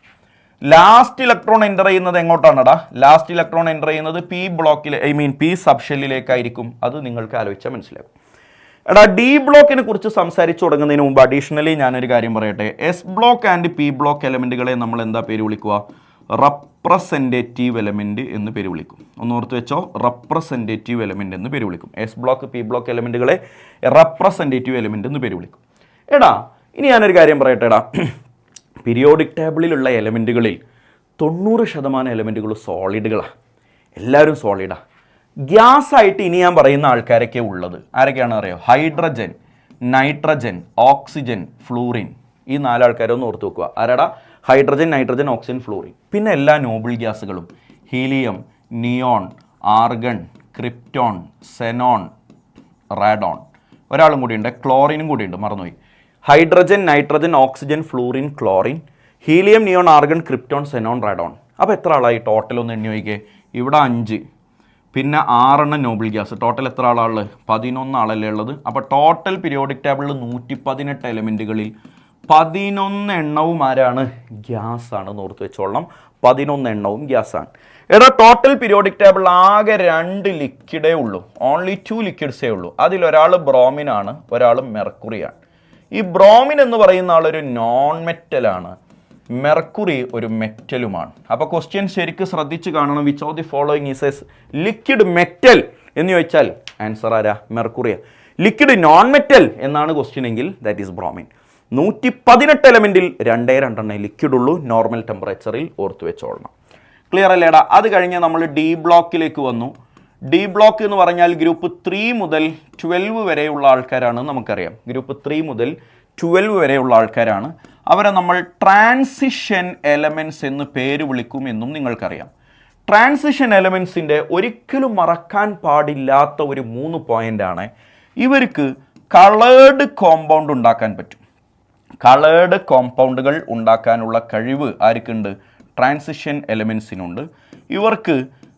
ലാസ്റ്റ് ഇലക്ട്രോൺ എൻ്റർ ചെയ്യുന്നത് എങ്ങോട്ടാണടാ? ലാസ്റ്റ് ഇലക്ട്രോൺ എൻ്റർ ചെയ്യുന്നത് പി ബ്ലോക്കിൽ, പി സബ്ഷെല്ലിലേക്കായിരിക്കും. അത് നിങ്ങൾക്ക് ആലോചിച്ചാൽ മനസ്സിലാക്കും. എടാ, ഡി ബ്ലോക്കിനെ കുറിച്ച് സംസാരിച്ചു തുടങ്ങുന്നതിന് മുമ്പ് അഡീഷണലി ഞാനൊരു കാര്യം പറയട്ടെ. S block and P block എലമെൻറ്റുകളെ നമ്മൾ എന്താ പേര് വിളിക്കുക? റെപ്രസെൻറ്റേറ്റീവ് എലമെൻറ്റ് എന്ന് പേര് വിളിക്കും. ഒന്ന് ഓർത്ത് വെച്ചോ, റെപ്രസെൻറ്റേറ്റീവ് എലമെൻറ്റ് എന്ന് പേര് വിളിക്കും. എസ് ബ്ലോക്ക്, പി ബ്ലോക്ക് എലമെൻറ്റുകളെ റെപ്രസെൻറ്റേറ്റീവ് എലമെൻറ്റ് എന്ന് പേര് വിളിക്കും. എടാ, ഇനി ഞാനൊരു കാര്യം പറയട്ടെ. എടാ, പീരിയോഡിക് ടേബിളിലുള്ള എലമെൻറ്റുകളിൽ 90% എലമെൻറ്റുകൾ സോളിഡുകളാണ്. എല്ലാവരും സോളിഡാണ്. ഗ്യാസ് ആയിട്ട് ഇനി ഞാൻ പറയുന്ന ആൾക്കാരൊക്കെ ഉള്ളത് ആരൊക്കെയാണ് അറിയോ? Hydrogen, nitrogen, oxygen, fluorine. ഈ 4 ആൾക്കാരൊന്ന് ഓർത്ത് വെക്കുക. ആരാടാ? Hydrogen, nitrogen, oxygen, fluorine. പിന്നെ എല്ലാ നോബിൾ ഗ്യാസുകളും helium, neon, argon, krypton, xenon, radon. ഒരാളും കൂടിയുണ്ട്, ക്ലോറിനും കൂടിയുണ്ട്, മറന്നുപോയി. Hydrogen, nitrogen, oxygen, fluorine, chlorine, helium, neon, argon, krypton, xenon, radon. അപ്പോൾ എത്ര ആളായി ടോട്ടൽ? ഒന്ന് എണ്ണി നോക്കിയേ. ഇവിടെ 5, പിന്നെ 6 നോബിൾ ഗ്യാസ്. ടോട്ടൽ എത്ര ആളാണ്? 11 ആളല്ലേ ഉള്ളത്. അപ്പോൾ ടോട്ടൽ പീരിയോഡിക് ടേബിളിൽ 118 എലമെൻറ്റുകളിൽ 11 എണ്ണവും ആരാണ്? ഗ്യാസ് ആണ്. ഓർത്ത് വെച്ചോളണം, 11 എണ്ണവും ഗ്യാസാണ്. എടാ, ടോട്ടൽ പീരിയോഡിക് ടേബിൾ ആകെ 2 ലിക്വിഡേ ഉള്ളൂ. ഓൺലി 2 ലിക്വിഡ്സേ ഉള്ളൂ. അതിലൊരാൾ ബ്രോമിൻ ആണ്, ഒരാൾ മെർക്കുറിയാണ്. ഈ ബ്രോമിൻ എന്ന് പറയുന്ന ആളൊരു നോൺ മെറ്റലാണ്, മെർക്കുറി ഒരു മെറ്റലുമാണ്. അപ്പോൾ ക്വസ്റ്റ്യൻ ശരിക്കും ശ്രദ്ധിച്ച് കാണണം. Which of the following is A liquid metal എന്ന് ചോദിച്ചാൽ ആൻസർ ആരാ? മെർക്കുറിയ. ലിക്വിഡ് നോൺ മെറ്റൽ എന്നാണ് ക്വസ്റ്റ്യൻ എങ്കിൽ ദാറ്റ് ഈസ് ബ്രോമിൻ. 118 എലമെൻറ്റിൽ 2 ലിക്വിഡ് ഉള്ളൂ, നോർമൽ ടെമ്പറേച്ചറിൽ. ഓർത്ത് വെച്ചോളണം. ക്ലിയർ അല്ലേടാ? അത് കഴിഞ്ഞ് നമ്മൾ ഡി ബ്ലോക്കിലേക്ക് വന്നു. ഡി ബ്ലോക്ക് എന്ന് പറഞ്ഞാൽ ഗ്രൂപ്പ് 3 മുതൽ 12 വരെയുള്ള ആൾക്കാരാണ്. നമുക്കറിയാം, ഗ്രൂപ്പ് 3 മുതൽ 12 വരെയുള്ള ആൾക്കാരാണ്. അവരെ നമ്മൾ ട്രാൻസിഷൻ എലമെൻറ്റ്സ് എന്ന് പേര് വിളിക്കും എന്നും നിങ്ങൾക്കറിയാം. ട്രാൻസിഷൻ എലമെൻറ്റ്സിൻ്റെ ഒരിക്കലും മറക്കാൻ പാടില്ലാത്ത ഒരു 3 പോയിൻ്റാണ്, ഇവർക്ക് കളേർഡ് കോമ്പൗണ്ട് ഉണ്ടാക്കാൻ പറ്റും. കളേർഡ് കോമ്പൗണ്ടുകൾ ഉണ്ടാക്കാനുള്ള കഴിവ് ആർക്കുണ്ട്? ട്രാൻസിഷൻ എലമെൻറ്റ്സിനുണ്ട്. ഇവർക്ക്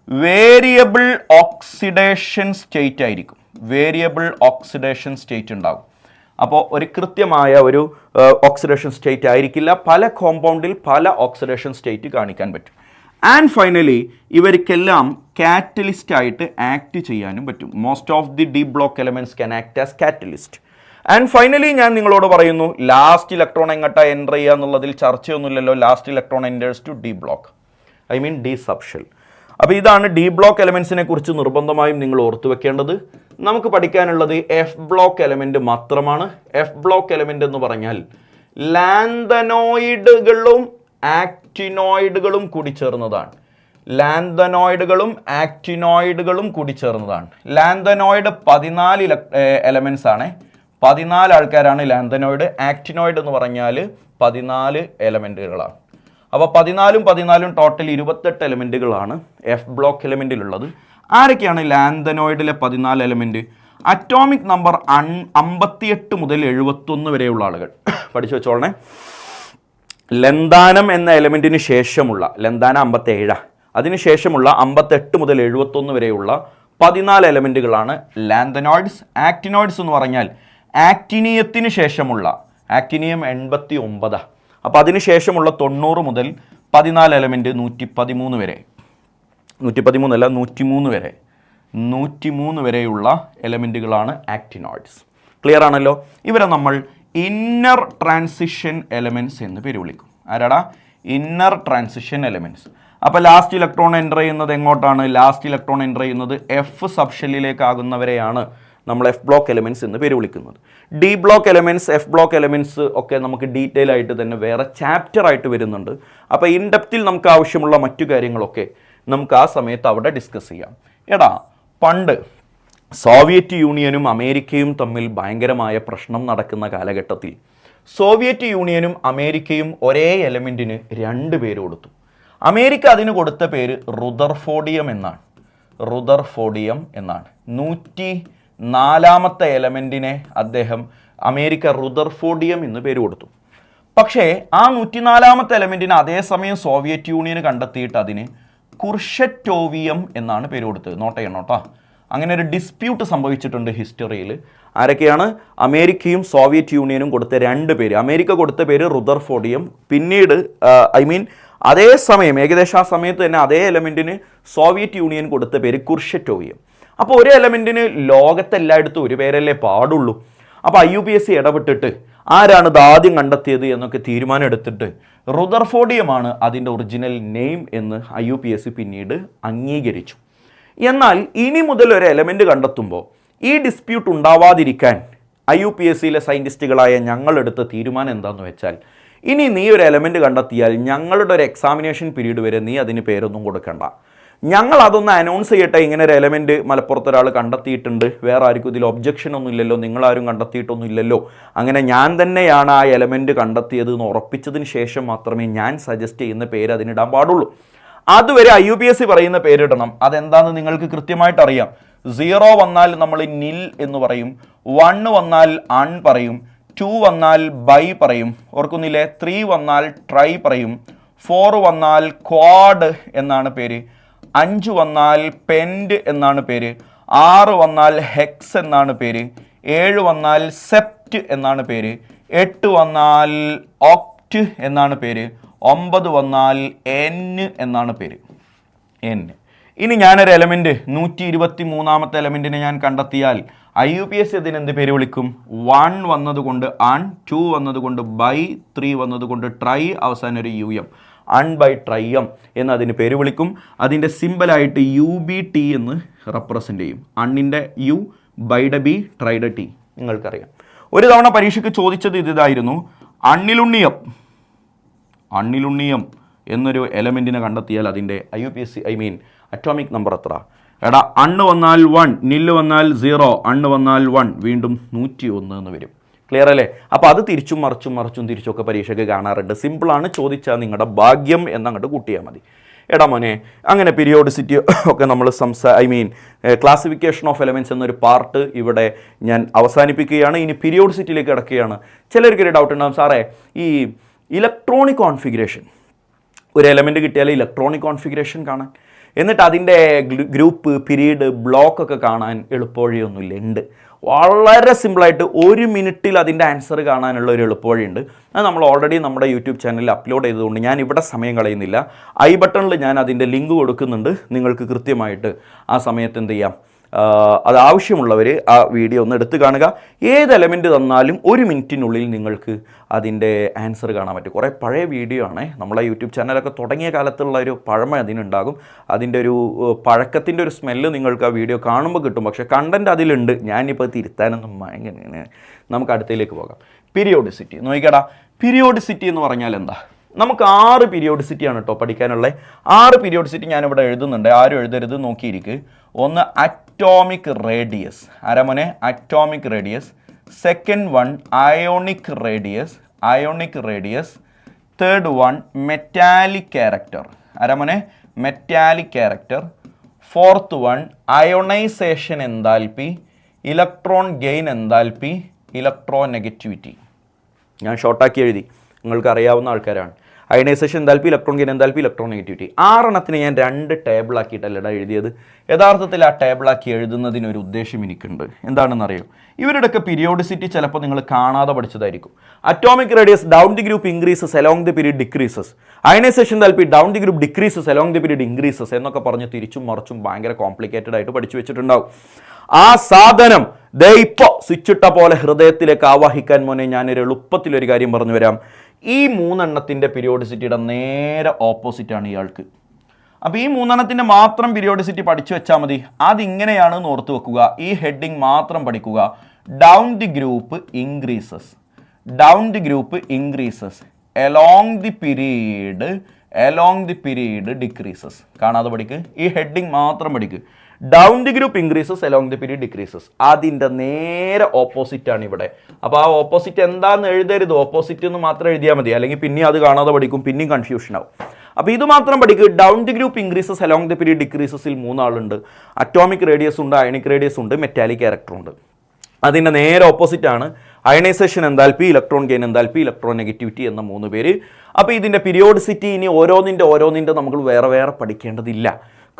വേരിയബിൾ ഓക്സിഡേഷൻ സ്റ്റേറ്റ് ആയിരിക്കും. വേരിയബിൾ ഓക്സിഡേഷൻ സ്റ്റേറ്റ് ഉണ്ടാകും. അപ്പോൾ ഒരു കൃത്യമായ ഒരു ഓക്സിഡേഷൻ സ്റ്റേറ്റ് ആയിരിക്കില്ല. പല കോമ്പൗണ്ടിൽ പല ഓക്സിഡേഷൻ സ്റ്റേറ്റ് കാണിക്കാൻ പറ്റും. ആൻഡ് ഫൈനലി ഇവർക്കെല്ലാം കാറ്റലിസ്റ്റ് ആയിട്ട് ആക്ട് ചെയ്യാനും പറ്റും. Most of the D block elements can act as catalyst. And finally ഞാൻ നിങ്ങളോട് പറയുന്നു, ലാസ്റ്റ് ഇലക്ട്രോൺ എങ്ങോട്ടാ എൻ്റർ ചെയ്യുക എന്നുള്ളതിൽ ചർച്ചയൊന്നുമില്ലല്ലോ. Last electron enters to D block, D subshell. അപ്പോൾ ഇതാണ് ഡി ബ്ലോക്ക് എലമെൻറ്റ്സിനെ കുറിച്ച് നിർബന്ധമായും നിങ്ങൾ ഓർത്തു വെക്കേണ്ടത്. നമുക്ക് പഠിക്കാനുള്ളത് എഫ് ബ്ലോക്ക് എലമെൻറ്റ് മാത്രമാണ്. എഫ് ബ്ലോക്ക് എലമെൻറ്റ് എന്ന് പറഞ്ഞാൽ ലാന്തനോയിഡുകളും ആക്റ്റിനോയിഡുകളും കൂടി ചേർന്നതാണ്. ലാന്തനോയിഡുകളും ആക്റ്റിനോയിഡുകളും കൂടി ചേർന്നതാണ്. ലാന്തനോയിഡ് 14 എലമെൻറ്റ്സ് ആണ്. 14 ആൾക്കാരാണ് ലാന്തനോയിഡ്. ആക്റ്റിനോയിഡ് എന്ന് പറഞ്ഞാൽ 14 എലമെൻറ്റുകളാണ്. അപ്പോൾ 14 ടോട്ടൽ 28 എലമെൻറ്റുകളാണ് എഫ് ബ്ലോക്ക് എലമെൻറ്റിലുള്ളത്. ആരൊക്കെയാണ് ലാന്തനോയിഡിലെ 14 എലമെൻറ്റ്? അറ്റോമിക് നമ്പർ 58 മുതൽ 71 വരെയുള്ള ആളുകൾ പഠിച്ചു വെച്ചോളണേ. ലന്താനം എന്ന എലമെൻറ്റിന് ശേഷമുള്ള, ലന്താനം 57, അതിനുശേഷമുള്ള 58 മുതൽ 71 വരെയുള്ള 14 എലമെൻറ്റുകളാണ് ലാന്തനോയിഡ്സ്. ആക്റ്റിനോയിഡ്സ് എന്ന് പറഞ്ഞാൽ ആക്ടിനിയത്തിന് ശേഷമുള്ള, ആക്ടിനിയം 89, അപ്പോൾ അതിന് ശേഷമുള്ള 90 മുതൽ 14 എലമെൻറ്റ് 113 വരെ, 113 അല്ല 103 വരെ, 103 വരെയുള്ള എലമെൻറ്റുകളാണ് ആക്ടിനോയിഡ്സ്. ക്ലിയർ ആണല്ലോ? ഇവരെ നമ്മൾ ഇന്നർ ട്രാൻസിഷൻ എലമെൻറ്റ്സ് എന്ന് പേര് വിളിക്കും. ആരാടാ? Inner transition elements. അപ്പോൾ ലാസ്റ്റ് ഇലക്ട്രോൺ എൻ്റർ ചെയ്യുന്നത് എങ്ങോട്ടാണ്? ലാസ്റ്റ് ഇലക്ട്രോൺ എൻ്റർ ചെയ്യുന്നത് എഫ് സബ്ഷെല്ലിലേക്കാകുന്നവരെയാണ് നമ്മൾ എഫ് ബ്ലോക്ക് എലമെൻറ്റ്സ് എന്ന് പേര് വിളിക്കുന്നത്. D block elements, F block elements ഒക്കെ നമുക്ക് ഡീറ്റെയിൽ ആയിട്ട് തന്നെ വേറെ ചാപ്റ്റർ ആയിട്ട് വരുന്നുണ്ട്. അപ്പോൾ ഇൻ ഡെപ്തിൽ നമുക്ക് ആവശ്യമുള്ള മറ്റു കാര്യങ്ങളൊക്കെ നമുക്ക് ആ സമയത്ത് അവിടെ ഡിസ്കസ് ചെയ്യാം. എടാ, പണ്ട് സോവിയറ്റ് യൂണിയനും അമേരിക്കയും തമ്മിൽ ഭയങ്കരമായ പ്രശ്നം നടക്കുന്ന കാലഘട്ടത്തിൽ സോവിയറ്റ് യൂണിയനും അമേരിക്കയും ഒരേ എലമെൻറ്റിന് 2 പേര് കൊടുത്തു. അമേരിക്ക അതിന് കൊടുത്ത പേര് റുദർഫോർഡിയം എന്നാണ്. റുദർഫോർഡിയം എന്നാണ്. 104ാമത്തെ എലമെൻറ്റിനെ അമേരിക്ക റുദർഫോർഡിയം എന്ന് പേര് കൊടുത്തു. പക്ഷേ ആ 104ാമത്തെ എലമെൻറ്റിന് അതേസമയം സോവിയറ്റ് യൂണിയന് കണ്ടെത്തിയിട്ട് അതിന് കുർഷറ്റോവിയം എന്നാണ് പേര് കൊടുത്തത്. നോട്ട് ചെയ്യണം കേട്ടോ. അങ്ങനെ ഒരു ഡിസ്പ്യൂട്ട് സംഭവിച്ചിട്ടുണ്ട് ഹിസ്റ്ററിയിൽ. ആരൊക്കെയാണ്? അമേരിക്കയും സോവിയറ്റ് യൂണിയനും കൊടുത്ത 2 പേര്. അമേരിക്ക കൊടുത്ത പേര് റുദർഫോർഡിയം, പിന്നീട് അതേസമയം ഏകദേശം ആ സമയത്ത് തന്നെ അതേ എലമെൻറ്റിന് സോവിയറ്റ് യൂണിയൻ കൊടുത്ത പേര് കുർഷറ്റോവിയം. അപ്പോൾ ഒരു എലമെൻറ്റിന് ലോകത്തെല്ലായിടത്തും ഒരു പേരല്ലേ പാടുള്ളൂ. അപ്പോൾ IUPAC ഇടപെട്ടിട്ട് ആരാണ് ഇത് ആദ്യം കണ്ടെത്തിയത് എന്നൊക്കെ തീരുമാനം എടുത്തിട്ട് റുദർഫോർഡിയമാണ് അതിൻ്റെ ഒറിജിനൽ നെയിം എന്ന് IUPAC പിന്നീട് അംഗീകരിച്ചു. എന്നാൽ ഇനി മുതൽ ഒരു എലമെൻറ്റ് കണ്ടെത്തുമ്പോൾ ഈ ഡിസ്പ്യൂട്ട് ഉണ്ടാവാതിരിക്കാൻ IUPACയിലെ സയൻറ്റിസ്റ്റുകളായ ഞങ്ങളെടുത്ത തീരുമാനം എന്താണെന്ന് വെച്ചാൽ, ഇനി നീ ഒരു എലമെൻറ്റ് കണ്ടെത്തിയാൽ ഞങ്ങളുടെ ഒരു എക്സാമിനേഷൻ പീരീഡ് വരെ നീ അതിന് പേരൊന്നും കൊടുക്കണ്ട. ഞങ്ങൾ അതൊന്ന് അനൗൺസ് ചെയ്യട്ടെ, ഇങ്ങനെ ഒരു എലമെൻറ്റ് മലപ്പുറത്ത് ഒരാൾ കണ്ടെത്തിയിട്ടുണ്ട്, വേറെ ആർക്കും ഇതിൽ ഒബ്ജക്ഷൻ ഒന്നും ഇല്ലല്ലോ, നിങ്ങളാരും കണ്ടെത്തിയിട്ടൊന്നും ഇല്ലല്ലോ, അങ്ങനെ ഞാൻ തന്നെയാണ് ആ എലമെൻറ്റ് കണ്ടെത്തിയത് എന്ന് ഉറപ്പിച്ചതിന് ശേഷം മാത്രമേ ഞാൻ സജസ്റ്റ് ചെയ്യുന്ന പേര് അതിനിടാൻ പാടുള്ളൂ. അതുവരെ IUPAC പറയുന്ന പേരിടണം. അതെന്താണെന്ന് നിങ്ങൾക്ക് കൃത്യമായിട്ട് അറിയാം. 0 വന്നാൽ നമ്മൾ നിൽ എന്ന് പറയും, 1 വന്നാൽ അൺ പറയും, 2 വന്നാൽ ബൈ പറയും, ഓർക്കുന്നില്ലേ? 3 വന്നാൽ ട്രൈ പറയും, 4 വന്നാൽ ക്വാഡ് എന്നാണ് പേര്, 5 വന്നാൽ പെൻഡ് എന്നാണ് പേര്, 6 വന്നാൽ ഹെക്സ് എന്നാണ് പേര്, 7 വന്നാൽ സെപ്റ്റ് എന്നാണ് പേര്, 8 വന്നാൽ ഓക്റ്റ് എന്നാണ് പേര്, 9 വന്നാൽ എൻ എന്നാണ് പേര്. എൻ. ഇനി ഞാനൊരു എലമെൻറ്റ് 123ാമത്തെ എലമെൻറ്റിനെ ഞാൻ കണ്ടെത്തിയാൽ IUPAC അതിനെന്ത് പേര് വിളിക്കും? 1 വന്നതുകൊണ്ട് അൺ, 2 വന്നതുകൊണ്ട് ബൈ, 3 വന്നതുകൊണ്ട് ട്രൈ, അവസാനം ഒരു UM, അൺ ബൈ ട്രൈയം എന്ന് അതിന് പേര് വിളിക്കും. അതിൻ്റെ സിമ്പലായിട്ട് UBT എന്ന് റെപ്രസെൻ്റ് ചെയ്യും. അണ്ണിൻ്റെ U, ബൈയുടെ B, ട്രൈയുടെ T. നിങ്ങൾക്കറിയാം. ഒരു തവണ പരീക്ഷയ്ക്ക് ചോദിച്ചത് ഇതായിരുന്നു, അണ്ണിലുണ്ണിയം എന്നൊരു എലമെൻറ്റിനെ കണ്ടെത്തിയാൽ അതിൻ്റെ IUPAC അറ്റോമിക് നമ്പർ എത്ര? എടാ, അണ്ണ് വന്നാൽ 1, നില്ല് വന്നാൽ 0, അണ്ണ് വന്നാൽ 1, വീണ്ടും 101 എന്ന് വരും. ക്ലിയർ അല്ലേ? അപ്പോൾ അത് തിരിച്ചും മറിച്ചും തിരിച്ചൊക്കെ പരീക്ഷയ്ക്ക് കാണാറുണ്ട്. സിമ്പിളാണ്, ചോദിച്ചാൽ നിങ്ങളുടെ ഭാഗ്യം എന്നങ്ങോട്ട് കൂട്ടിയാൽ മതി. എടാ മോനെ, അങ്ങനെ പീരിയോഡിസിറ്റി ഒക്കെ നമ്മൾ ക്ലാസിഫിക്കേഷൻ ഓഫ് എലമെൻറ്റ്സ് എന്നൊരു പാർട്ട് ഇവിടെ ഞാൻ അവസാനിപ്പിക്കുകയാണ്. ഇനി പീരിയോഡിസിറ്റിയിലേക്ക് കിടക്കുകയാണ്. ചിലർക്കൊരു ഡൗട്ട് ഉണ്ടാകും, സാറേ ഈ ഇലക്ട്രോണിക് കോൺഫിഗറേഷൻ, ഒരു എലമെൻറ്റ് കിട്ടിയാൽ ഇലക്ട്രോണിക് കോൺഫിഗറേഷൻ കാണാൻ, എന്നിട്ട് അതിൻ്റെ ഗ്രൂപ്പ്, പീരീഡ്, ബ്ലോക്ക് ഒക്കെ കാണാൻ എളുപ്പവഴിയൊന്നുമില്ല. ഉണ്ട്. വളരെ സിമ്പിളായിട്ട് 1 മിനിറ്റിൽ അതിൻ്റെ ആൻസർ കാണാനുള്ള ഒരു എളുപ്പവഴിയുണ്ട്. അത് നമ്മൾ ഓൾറെഡി നമ്മുടെ യൂട്യൂബ് ചാനലിൽ അപ്ലോഡ് ചെയ്തതുകൊണ്ട് ഞാൻ ഇവിടെ സമയം കളയുന്നില്ല. ഐ ബട്ടണിൽ ഞാൻ അതിൻ്റെ ലിങ്ക് കൊടുക്കുന്നുണ്ട്. നിങ്ങൾക്ക് കൃത്യമായിട്ട് ആ സമയത്ത് എന്ത് ചെയ്യാം, അത് ആവശ്യമുള്ളവർ ആ വീഡിയോ ഒന്ന് എടുത്ത് കാണുക. ഏത് എലമെൻറ്റ് തന്നാലും 1 മിനിറ്റിനുള്ളിൽ നിങ്ങൾക്ക് അതിൻ്റെ ആൻസർ കാണാൻ പറ്റും. കുറേ പഴയ വീഡിയോ ആണ്. നമ്മളെ യൂട്യൂബ് ചാനലൊക്കെ തുടങ്ങിയ കാലത്തുള്ള ഒരു പഴമ അതിനുണ്ടാകും. അതിൻ്റെ ഒരു പഴക്കത്തിൻ്റെ ഒരു സ്മെല്ല് നിങ്ങൾക്ക് ആ വീഡിയോ കാണുമ്പോൾ കിട്ടും. പക്ഷേ കണ്ടൻറ്റ് അതിലുണ്ട്. ഞാനിപ്പോൾ തിരുത്താനൊന്നും ഭയങ്കര. നമുക്ക് അടുത്തയിലേക്ക് പോകാം. പീരിയോഡിസിറ്റി നോക്കിക്കടാ. പീരിയോഡിസിറ്റി എന്ന് പറഞ്ഞാൽ എന്താ? നമുക്ക് 6 പീരിയോഡിസിറ്റിയാണ് കേട്ടോ പഠിക്കാനുള്ളത്. 6 പീരിയോഡിസിറ്റി ഞാനിവിടെ എഴുതുന്നുണ്ട്. ആരും എഴുതരുത്, നോക്കിയിരിക്കുക. ഒന്ന് അറ്റോമിക് റേഡിയസ്. ആരാമോനെ? Atomic radius. Second one ionic radius. Third one metallic character. ആരാമോനെ? Metallic character. Fourth one ionization enthalpy, electron gain enthalpy, electronegativity. ഞാൻ ഷോർട്ടാക്കി എഴുതി, നിങ്ങൾക്ക് അറിയാവുന്ന ആൾക്കാരാണ്. Ionization enthalpy, electron gain enthalpy, electron negativity. 6 എണ്ണത്തിന് ഞാൻ 2 ടേബിളാക്കിയിട്ടല്ലടാ എഴുതിയത്. യഥാർത്ഥത്തിൽ ആ ടേബിളാക്കി എഴുതുന്നതിനൊരു ഉദ്ദേശം എനിക്കുണ്ട്. എന്താണെന്നറിയോ? ഇവരുടെയൊക്കെ പീരിയോഡിസിറ്റി ചിലപ്പോൾ നിങ്ങൾ കാണാതെ പഠിച്ചതായിരിക്കും. Atomic radius down the group increases along the period decreases. Ionization enthalpy down the group decreases along the period increases എന്നൊക്കെ പറഞ്ഞ് തിരിച്ചും മറിച്ചും ഭയങ്കര കോംപ്ലിക്കേറ്റഡ് ആയിട്ട് പഠിച്ചു വെച്ചിട്ടുണ്ടാവും. ആ സാധനം ദേ ഇപ്പോൾ സ്വിച്ചിട്ട പോലെ ഹൃദയത്തിലേക്ക് ആവാഹിക്കാൻ മോനെ ഞാനൊരു എളുപ്പത്തിലൊരു കാര്യം പറഞ്ഞു വരാം. ഈ 3 എണ്ണത്തിൻ്റെ പീരിയോഡിസിറ്റിയുടെ നേരെ ഓപ്പോസിറ്റാണ് ഇയാൾക്ക്. അപ്പോൾ ഈ 3 എണ്ണത്തിൻ്റെ മാത്രം പീരിയോഡിസിറ്റി പഠിച്ചു വെച്ചാൽ മതി. അതിങ്ങനെയാണെന്ന് ഓർത്ത് വെക്കുക. ഈ ഹെഡിങ് മാത്രം പഠിക്കുക. Down the group increases along the period decreases. കാണാതെ പഠിക്ക്. ഈ ഹെഡിങ് മാത്രം പഠിക്ക്. Down the group increases along the period decreases. അതിൻ്റെ നേരെ ഓപ്പോസിറ്റാണ് ഇവിടെ. അപ്പോൾ ആ ഓപ്പോസിറ്റ് എന്താണെന്ന് എഴുതരുത്, ഓപ്പോസിറ്റ് എന്ന് മാത്രം എഴുതിയാൽ മതി. അല്ലെങ്കിൽ പിന്നെ അത് കാണാതെ പഠിക്കും, പിന്നെയും കൺഫ്യൂഷൻ ആവും. അപ്പോൾ ഇത് മാത്രം പഠിക്കുക. Down the group increases along the period ഡിക്രീസസിൽ 3 ആളുണ്ട്. അറ്റോമിക് റേഡിയസ് ഉണ്ട്, അയണിക് റേഡിയസ് ഉണ്ട്, മെറ്റാലിക് ക്യാരക്ടർ ഉണ്ട്. അതിൻ്റെ നേരെ ഓപ്പോസിറ്റാണ് ionization enthalpy, electron gain enthalpy, electron negativity എന്ന 3 പേര്. അപ്പോൾ ഇതിൻ്റെ പീരിയോഡിസിറ്റി ഇനി ഓരോന്നിൻ്റെ നമ്മൾ വേറെ വേറെ പഠിക്കേണ്ടതില്ല.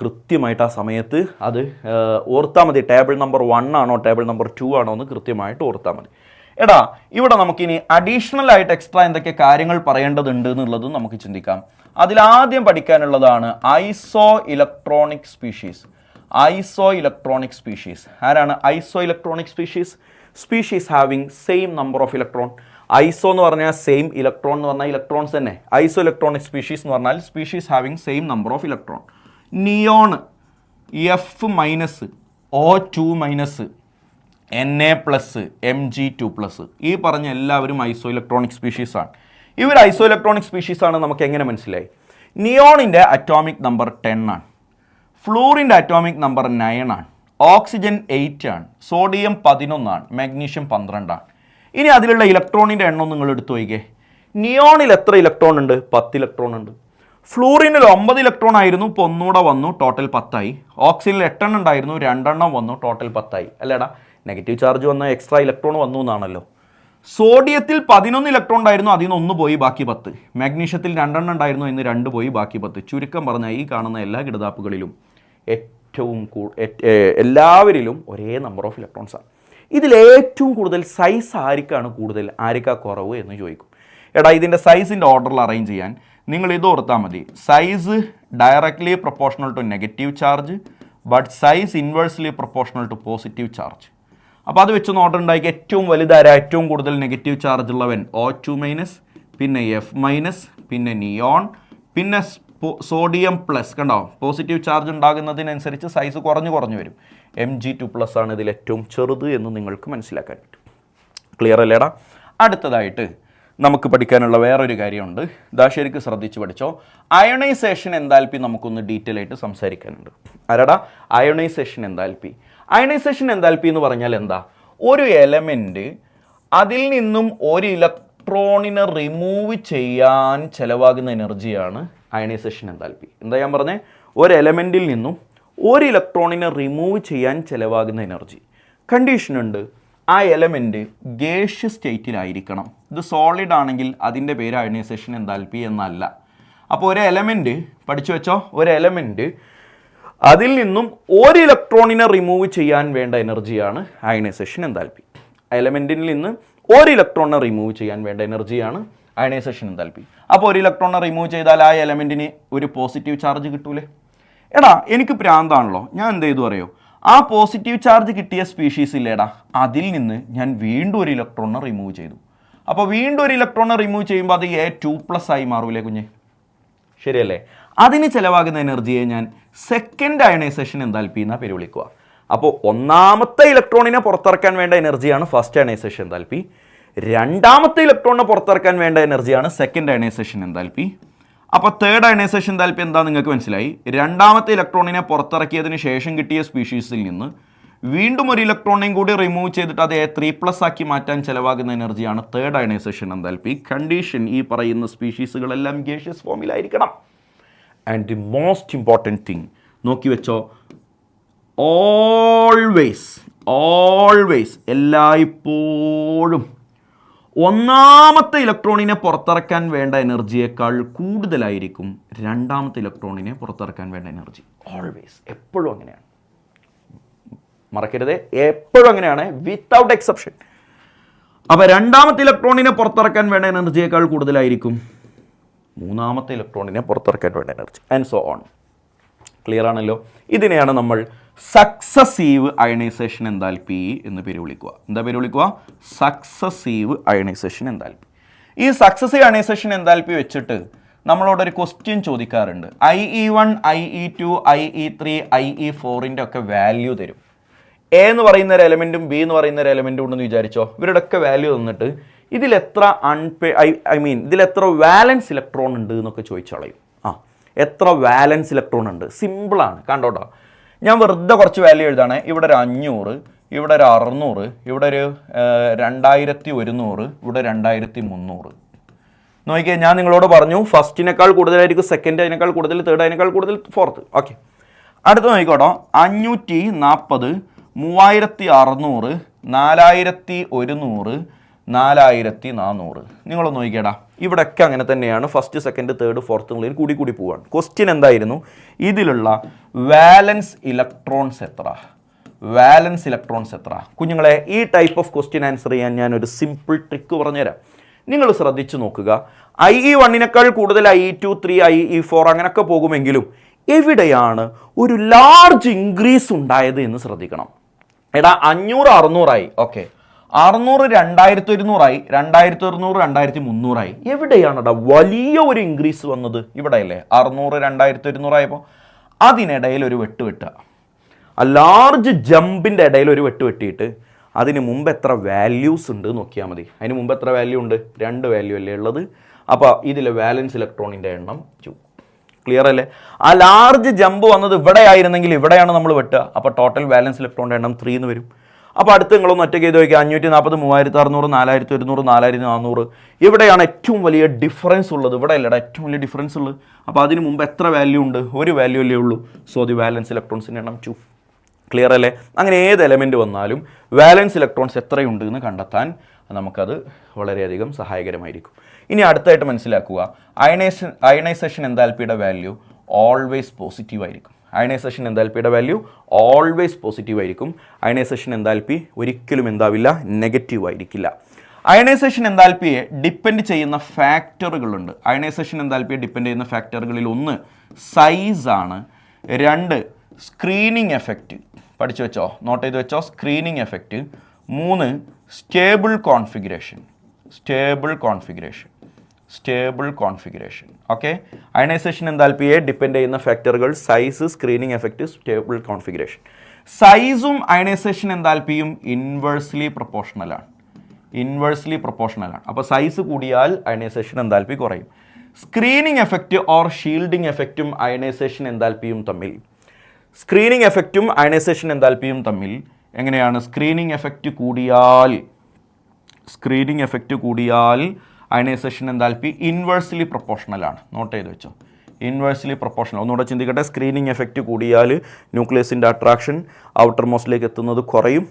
കൃത്യമായിട്ട് ആ സമയത്ത് അത് ഓർത്താൽ മതി. ടേബിൾ നമ്പർ 1 ആണോ ടേബിൾ നമ്പർ 2 ആണോ എന്ന് കൃത്യമായിട്ട് ഓർത്താൽ മതി. എടാ ഇവിടെ നമുക്കിനി അഡീഷണൽ ആയിട്ട് എക്സ്ട്രാ എന്തൊക്കെ കാര്യങ്ങൾ പറയേണ്ടതുണ്ട് എന്നുള്ളത് നമുക്ക് ചിന്തിക്കാം. അതിലാദ്യം പഠിക്കാനുള്ളതാണ് isoelectronic species. Isoelectronic species ആരാണ്? Isoelectronic species, species having same number of electron. Iso എന്ന് പറഞ്ഞാൽ സെയിം, ഇലക്ട്രോൺ എന്ന് പറഞ്ഞാൽ ഇലക്ട്രോൺസ് തന്നെ. ഐസോ ഇലക്ട്രോണിക് സ്പീഷീസ് എന്ന് പറഞ്ഞാൽ species having same number of electron. Neon F-, O2-, Na+, Mg2+, ഈ പറഞ്ഞ എല്ലാവരും ഐസോ ഇലക്ട്രോണിക് സ്പീഷീസ് ആണ്. ഇവർ ഐസോ ഇലക്ട്രോണിക് സ്പീഷീസ് ആണ് നമുക്ക് എങ്ങനെ മനസ്സിലായി? നിയോണിൻ്റെ അറ്റോമിക് നമ്പർ 10 ആണ്, ഫ്ലൂറിൻ്റെ അറ്റോമിക് നമ്പർ 9 ആണ്, ഓക്സിജൻ 8 ആണ്, സോഡിയം 11 ആണ്, മാഗ്നീഷ്യം 12 ആണ്. ഇനി അതിലുള്ള ഇലക്ട്രോണിൻ്റെ എണ്ണം നിങ്ങൾ എടുത്തു നോക്കിക്കേ. നിയോണിൽ എത്ര ഇലക്ട്രോൺ ഉണ്ട്? 10 ഇലക്ട്രോൺ ഉണ്ട്. ഫ്ലൂറിനിൽ 9 ഇലക്ട്രോൺ ആയിരുന്നു, ഇപ്പോൾ ഒന്നുകൂടെ വന്നു, ടോട്ടൽ 10 ആയി. ഓക്സിജനിൽ 8 എണ്ണം ഉണ്ടായിരുന്നു, 2 എണ്ണം വന്നു, ടോട്ടൽ 10 ആയി. അല്ലേടാ, നെഗറ്റീവ് ചാർജ് വന്ന എക്സ്ട്രാ ഇലക്ട്രോൺ വന്നു എന്നാണല്ലോ. സോഡിയത്തിൽ 11 ഇലക്ട്രോൺ ഉണ്ടായിരുന്നു, അതിൽ നിന്ന് 1 പോയി, ബാക്കി 10. മാഗ്നീഷ്യത്തിൽ 2 എണ്ണം ഉണ്ടായിരുന്നു, ഇന്ന് 2 പോയി, ബാക്കി 10. ചുരുക്കം പറഞ്ഞാൽ ഈ കാണുന്ന എല്ലാ കിടതാപ്പുകളിലും എല്ലാവരിലും ഒരേ നമ്പർ ഓഫ് ഇലക്ട്രോൺസ് ആണ്. ഇതിൽ ഏറ്റവും കൂടുതൽ സൈസ് ആർക്കാണ് കൂടുതൽ, ആർക്കാ കുറവ് എന്ന് ചോദിക്കും. എടാ, ഇതിൻ്റെ സൈസിൻ്റെ ഓർഡറിൽ അറേഞ്ച് ചെയ്യാൻ നിങ്ങൾ ഇത് ഓർത്താൽ മതി. Size directly proportional to negative charge, but size inversely proportional to positive charge. അപ്പോൾ അത് വെച്ചൊന്ന് ഓർഡർ ഉണ്ടാക്കി. ഏറ്റവും വലുതാരാ? ഏറ്റവും കൂടുതൽ നെഗറ്റീവ് ചാർജ് ഉള്ളവൻ O2-, പിന്നെ F-, പിന്നെ നിയോൺ, പിന്നെ സോഡിയം പ്ലസ്. കണ്ടോ, പോസിറ്റീവ് ചാർജ് ഉണ്ടാകുന്നതിനനുസരിച്ച് സൈസ് കുറഞ്ഞു വരും. Mg2+ ആണ് ഇതിൽ ഏറ്റവും ചെറുത് എന്ന് നിങ്ങൾക്ക് മനസ്സിലാക്കാൻ പറ്റും. ക്ലിയർ അല്ലേടാ? അടുത്തതായിട്ട് നമുക്ക് പഠിക്കാനുള്ള വേറൊരു കാര്യമുണ്ട്. ഇതാ ശരിക്ക് ശ്രദ്ധിച്ച് പഠിച്ചോ. അയണൈസേഷൻ എന്താൽപ്പി നമുക്കൊന്ന് ഡീറ്റെയിൽ ആയിട്ട് സംസാരിക്കാനുണ്ട്. ആരാടാ? അയണൈസേഷൻ എന്താൽപ്പി. അയണൈസേഷൻ എന്താൽപ്പി എന്ന് പറഞ്ഞാൽ എന്താ? ഒരു എലമെൻറ്റ് അതിൽ നിന്നും ഒരു ഇലക്ട്രോണിനെ റിമൂവ് ചെയ്യാൻ ചിലവാകുന്ന എനർജിയാണ് അയണൈസേഷൻ എന്താൽപ്പി. എന്താ ഞാൻ പറഞ്ഞേ? ഒരു എലമെൻറ്റിൽ നിന്നും ഒരു ഇലക്ട്രോണിനെ റിമൂവ് ചെയ്യാൻ ചിലവാകുന്ന എനർജി. കണ്ടീഷനുണ്ട്, ആ എലമെൻറ്റ് ഗേഷ്യസ് സ്റ്റേറ്റിലായിരിക്കണം. ഇത് സോളിഡ് ആണെങ്കിൽ അതിൻ്റെ പേര് അയണൈസേഷൻ എന്താൽപ്പി എന്നല്ല. അപ്പോൾ ഒരു എലമെൻറ്റ് പഠിച്ചു വെച്ചോ, ഒരു എലമെൻറ്റ് അതിൽ നിന്നും ഒരു ഇലക്ട്രോണിനെ റിമൂവ് ചെയ്യാൻ വേണ്ട എനർജിയാണ് അയണൈസേഷൻ എന്താൽപ്പി. എലമെൻറ്റിൽ നിന്ന് ഒരു ഇലക്ട്രോണിനെ റിമൂവ് ചെയ്യാൻ വേണ്ട എനർജിയാണ് അയണൈസേഷൻ എന്താൽപ്പി. അപ്പോൾ ഒരു ഇലക്ട്രോണിനെ റിമൂവ് ചെയ്താൽ ആ എലമെൻറ്റിന് ഒരു പോസിറ്റീവ് ചാർജ് കിട്ടൂലേ? എടാ, എനിക്ക് പ്രാന്താണല്ലോ, ഞാൻ എന്ത് ചെയ്തു അറിയോ? ആ പോസിറ്റീവ് ചാർജ് കിട്ടിയ സ്പീഷീസ് ഇല്ലേടാ, അതിൽ നിന്ന് ഞാൻ വീണ്ടും ഒരു ഇലക്ട്രോണിനെ റിമൂവ് ചെയ്തു. അപ്പോൾ വീണ്ടും ഒരു ഇലക്ട്രോണിനെ റിമൂവ് ചെയ്യുമ്പോൾ അത് A2+ ആയി മാറൂലേ കുഞ്ഞ്? ശരിയല്ലേ? അതിന് ചിലവാകുന്ന എനർജിയെ ഞാൻ സെക്കൻഡ് അയണൈസേഷൻ എന്താൽപ്പി എന്നാ പേര് വിളിക്കുക. അപ്പോൾ ഒന്നാമത്തെ ഇലക്ട്രോണിനെ പുറത്തിറക്കാൻ വേണ്ട എനർജിയാണ് ഫസ്റ്റ് അയണൈസേഷൻ എന്താൽപ്പി. രണ്ടാമത്തെ ഇലക്ട്രോണിനെ പുറത്തിറക്കാൻ വേണ്ട എനർജിയാണ് സെക്കൻഡ് അയണൈസേഷൻ എന്താൽപ്പി. അപ്പോൾ തേർഡ് അയണൈസേഷൻ എന്താൽപ്പി എന്താ നിങ്ങൾക്ക് മനസ്സിലായി? രണ്ടാമത്തെ ഇലക്ട്രോണിനെ പുറത്തിറക്കിയതിന് ശേഷം കിട്ടിയ സ്പീഷീസിൽ നിന്ന് വീണ്ടും ഒരു ഇലക്ട്രോണിനെയും കൂടി റിമൂവ് ചെയ്തിട്ട് അത് A3+ ആക്കി മാറ്റാൻ ചിലവാകുന്ന എനർജിയാണ് തേർഡ് അയണൈസേഷൻ എന്താൽപ്പി. കണ്ടീഷൻ, ഈ പറയുന്ന സ്പീഷീസുകളെല്ലാം ഗേഷ്യസ് ഫോമിലായിരിക്കണം. And the most important thing നോക്കി വെച്ചോ, ഓൾവേസ് എല്ലായ്പ്പോഴും ഒന്നാമത്തെ ഇലക്ട്രോണിനെ പുറത്തിറക്കാൻ വേണ്ട എനർജിയേക്കാൾ കൂടുതലായിരിക്കും രണ്ടാമത്തെ ഇലക്ട്രോണിനെ പുറത്തിറക്കാൻ വേണ്ട എനർജി. ഓൾവേസ്, എപ്പോഴും അങ്ങനെയാണ്, മറക്കരുത്, എപ്പോഴും അങ്ങനെയാണ്, വിത്തൗട്ട് എക്സെപ്ഷൻ. അപ്പോൾ രണ്ടാമത്തെ ഇലക്ട്രോണിനെ പുറത്തിറക്കാൻ വേണ്ട എനർജിയേക്കാൾ കൂടുതലായിരിക്കും മൂന്നാമത്തെ ഇലക്ട്രോണിനെ പുറത്തിറക്കാൻ വേണ്ട energy, and so on. Clear ആണല്ലോ? ഇതിനെയാണ് നമ്മൾ സക്സസീവ് അയണൈസേഷൻ എന്താൽപ്പി എന്ന് പേര് വിളിക്കുക. എന്താ പേര് വിളിക്കുക? Successive ionisation enthalpy. ഈ സക്സസീവ് അയണൈസേഷൻ എന്താൽപ്പി വെച്ചിട്ട് നമ്മളോടൊരു ക്വസ്റ്റ്യൻ ചോദിക്കാറുണ്ട്. IE1, IE2, IE3, IE4 ഒക്കെ വാല്യൂ തരും. എ എന്ന് പറയുന്ന ഒരു എലമെൻറ്റും ബി എന്ന് പറയുന്ന ഒരു എലമെൻറ്റും ഉണ്ടെന്ന് വിചാരിച്ചോ. ഇവരുടെ ഒക്കെ വാല്യൂ തന്നിട്ട് ഇതിലെത്ര ഇതിലെത്ര വാലൻസ് ഇലക്ട്രോൺ ഉണ്ട് എന്നൊക്കെ ചോദിച്ചോളയും. എത്ര വാലൻസ് ഇലക്ട്രോൺ ഉണ്ട്? സിമ്പിളാണ്, കണ്ടോട്ടോ. ഞാൻ വെറുതെ കുറച്ച് വാല്യൂ എഴുതാണ്. ഇവിടെ ഒരു 500, ഇവിടെ ഒരു 600, ഇവിടെ ഒരു 2100, ഇവിടെ 2300. നോക്കിയാൽ ഞാൻ നിങ്ങളോട് പറഞ്ഞു ഫസ്റ്റിനേക്കാൾ കൂടുതലായിരിക്കും സെക്കൻഡ്, അതിനേക്കാൾ കൂടുതൽ തേർഡ്, അതിനേക്കാൾ കൂടുതൽ ഫോർത്ത്. ഓക്കെ, അടുത്ത് നോക്കിക്കോട്ടോ. 540, 3600, 4100, 4400. നിങ്ങളൊന്ന് നോക്കിക്കേടാ, ഇവിടെയൊക്കെ അങ്ങനെ തന്നെയാണ്. ഫസ്റ്റ്, സെക്കൻഡ്, തേർഡ്, ഫോർത്ത് എന്നുള്ളതിൽ കൂടി കൂടി പോവാണ്. ക്വസ്റ്റ്യൻ എന്തായിരുന്നു? ഇതിലുള്ള വാലൻസ് ഇലക്ട്രോൺസ് എത്ര? വാലൻസ് ഇലക്ട്രോൺസ് എത്ര? കുഞ്ഞുങ്ങളെ, ഈ ടൈപ്പ് ഓഫ് ക്വസ്റ്റ്യൻ ആൻസർ ചെയ്യാൻ ഞാനൊരു സിമ്പിൾ ട്രിക്ക് പറഞ്ഞുതരാം. നിങ്ങൾ ശ്രദ്ധിച്ചു നോക്കുക. IE1 കൂടുതൽ IE2, 3, IE4 അങ്ങനെയൊക്കെ പോകുമെങ്കിലും എവിടെയാണ് ഒരു ലാർജ് ഇൻക്രീസ് ഉണ്ടായത് എന്ന് ശ്രദ്ധിക്കണം. എടാ 500 600 ഓക്കെ, 600 2100 2100 2300 എവിടെയാണെടാ വലിയ ഒരു ഇൻക്രീസ് വന്നത്? ഇവിടെയല്ലേ 600 2100 ആയപ്പോൾ അതിനിടയിൽ ഒരു വെട്ട് വെട്ടുക. ആ ലാർജ് ജമ്പിൻ്റെ ഇടയിൽ ഒരു വെട്ട് വെട്ടിയിട്ട് അതിന് മുമ്പ് എത്ര വാല്യൂസ് ഉണ്ട് നോക്കിയാൽ മതി. അതിന് മുമ്പ് എത്ര വാല്യൂ ഉണ്ട്? 2 വാല്യൂ അല്ലേ ഉള്ളത്. അപ്പോൾ ഇതിലെ വാലൻസ് ഇലക്ട്രോണിൻ്റെ എണ്ണം 2. ക്ലിയർ അല്ലേ? ആ ലാർജ് ജമ്പ് വന്നത് ഇവിടെ ആയിരുന്നെങ്കിൽ ഇവിടെയാണ് നമ്മൾ വെട്ടുക. അപ്പോൾ ടോട്ടൽ വാലൻസ് ഇലക്ട്രോണിൻ്റെ എണ്ണം 3 എന്ന് വരും. അപ്പോൾ അടുത്ത് നിങ്ങളൊന്ന് ഒറ്റയ്ക്ക് ചെയ്ത് നോക്കിയാൽ 540, 3600, 4100, 4400 എവിടെയാണ് ഏറ്റവും വലിയ ഡിഫറൻസ് ഉള്ളത്? ഇവിടെ അല്ലടാ ഏറ്റവും വലിയ ഡിഫറൻസ് ഉള്ളത്. അപ്പോൾ അതിന് മുമ്പ് എത്ര വാല്യൂ ഉണ്ട്? ഒരു വാല്യൂ അല്ലേ ഉള്ളൂ. സോ ദി വാലൻസ് ഇലക്ട്രോൺസിൻ്റെ എണ്ണം 2. ക്ലിയർ അല്ലേ? അങ്ങനെ ഏത് എലമെൻറ്റ് വന്നാലും വാലൻസ് ഇലക്ട്രോൺസ് എത്രയുണ്ട് എന്ന് കണ്ടെത്താൻ നമുക്കത് വളരെയധികം സഹായകരമായിരിക്കും. ഇനി അടുത്തായിട്ട് മനസ്സിലാക്കുക, അയണൈസേഷൻ എൻതാൽപ്പിയുടെ വാല്യൂ ഓൾവേസ് പോസിറ്റീവ് ആയിരിക്കും. അയണൈസേഷൻ എൻതാൽപ്പിയുടെ വാല്യൂ ഓൾവേസ് പോസിറ്റീവ് ആയിരിക്കും. അയണൈസേഷൻ എൻതാൽപ്പി ഒരിക്കലും എന്താവില്ല, നെഗറ്റീവ് ആയിരിക്കില്ല. അയണൈസേഷൻ എൻതാൽപ്പിയെ ഡിപ്പെൻഡ് ചെയ്യുന്ന ഫാക്ടറുകളുണ്ട്. അയണൈസേഷൻ എൻതാൽപ്പിയെ ഡിപ്പെൻഡ് ചെയ്യുന്ന ഫാക്ടറുകളിൽ 1 സൈസ് ആണ്, 2 സ്ക്രീനിങ് എഫക്റ്റ്, പഠിച്ചു വെച്ചോ, നോട്ട് ചെയ്ത് വെച്ചോ, screening effect, 3 stable configuration. Okay, ionization എൻതാൽപ്പിയെ ഡിപ്പെൻഡ് ചെയ്യുന്ന ഫാക്ടറുകൾ size, screening effect, stable configuration. സൈസും അയണൈസേഷൻ എൻതാൽപ്പിയും ഇൻവേഴ്സ്ലി പ്രൊപ്പോർഷണലാണ്. അപ്പോൾ സൈസ് കൂടിയാൽ അയണൈസേഷൻ എൻതാൽപ്പി കുറയും. സ്ക്രീനിങ് എഫക്റ്റ് ഓർ ഷീൽഡിംഗ് എഫക്റ്റും അയണൈസേഷൻ എൻതാൽപ്പിയും തമ്മിൽ എങ്ങനെയാണ്? സ്ക്രീനിങ് എഫക്റ്റ് കൂടിയാൽ അയണൈസേഷൻ എൻതാൽപ്പി ഇൻവേഴ്സ്ലി പ്രൊപ്പോർഷണലാണ്. നോട്ട് ചെയ്ത് വെച്ചോ, ഇൻവേഴ്സ്ലി പ്രൊപ്പോർഷണൽ. ഒന്നുകൂടെ ചിന്തിക്കട്ടെ. സ്ക്രീനിങ് എഫക്റ്റ് കൂടിയാൽ ന്യൂക്ലിയസിൻ്റെ അട്രാക്ഷൻ ഔട്ടർ മോസ്റ്റിലേക്ക് എത്തുന്നത് കുറയും,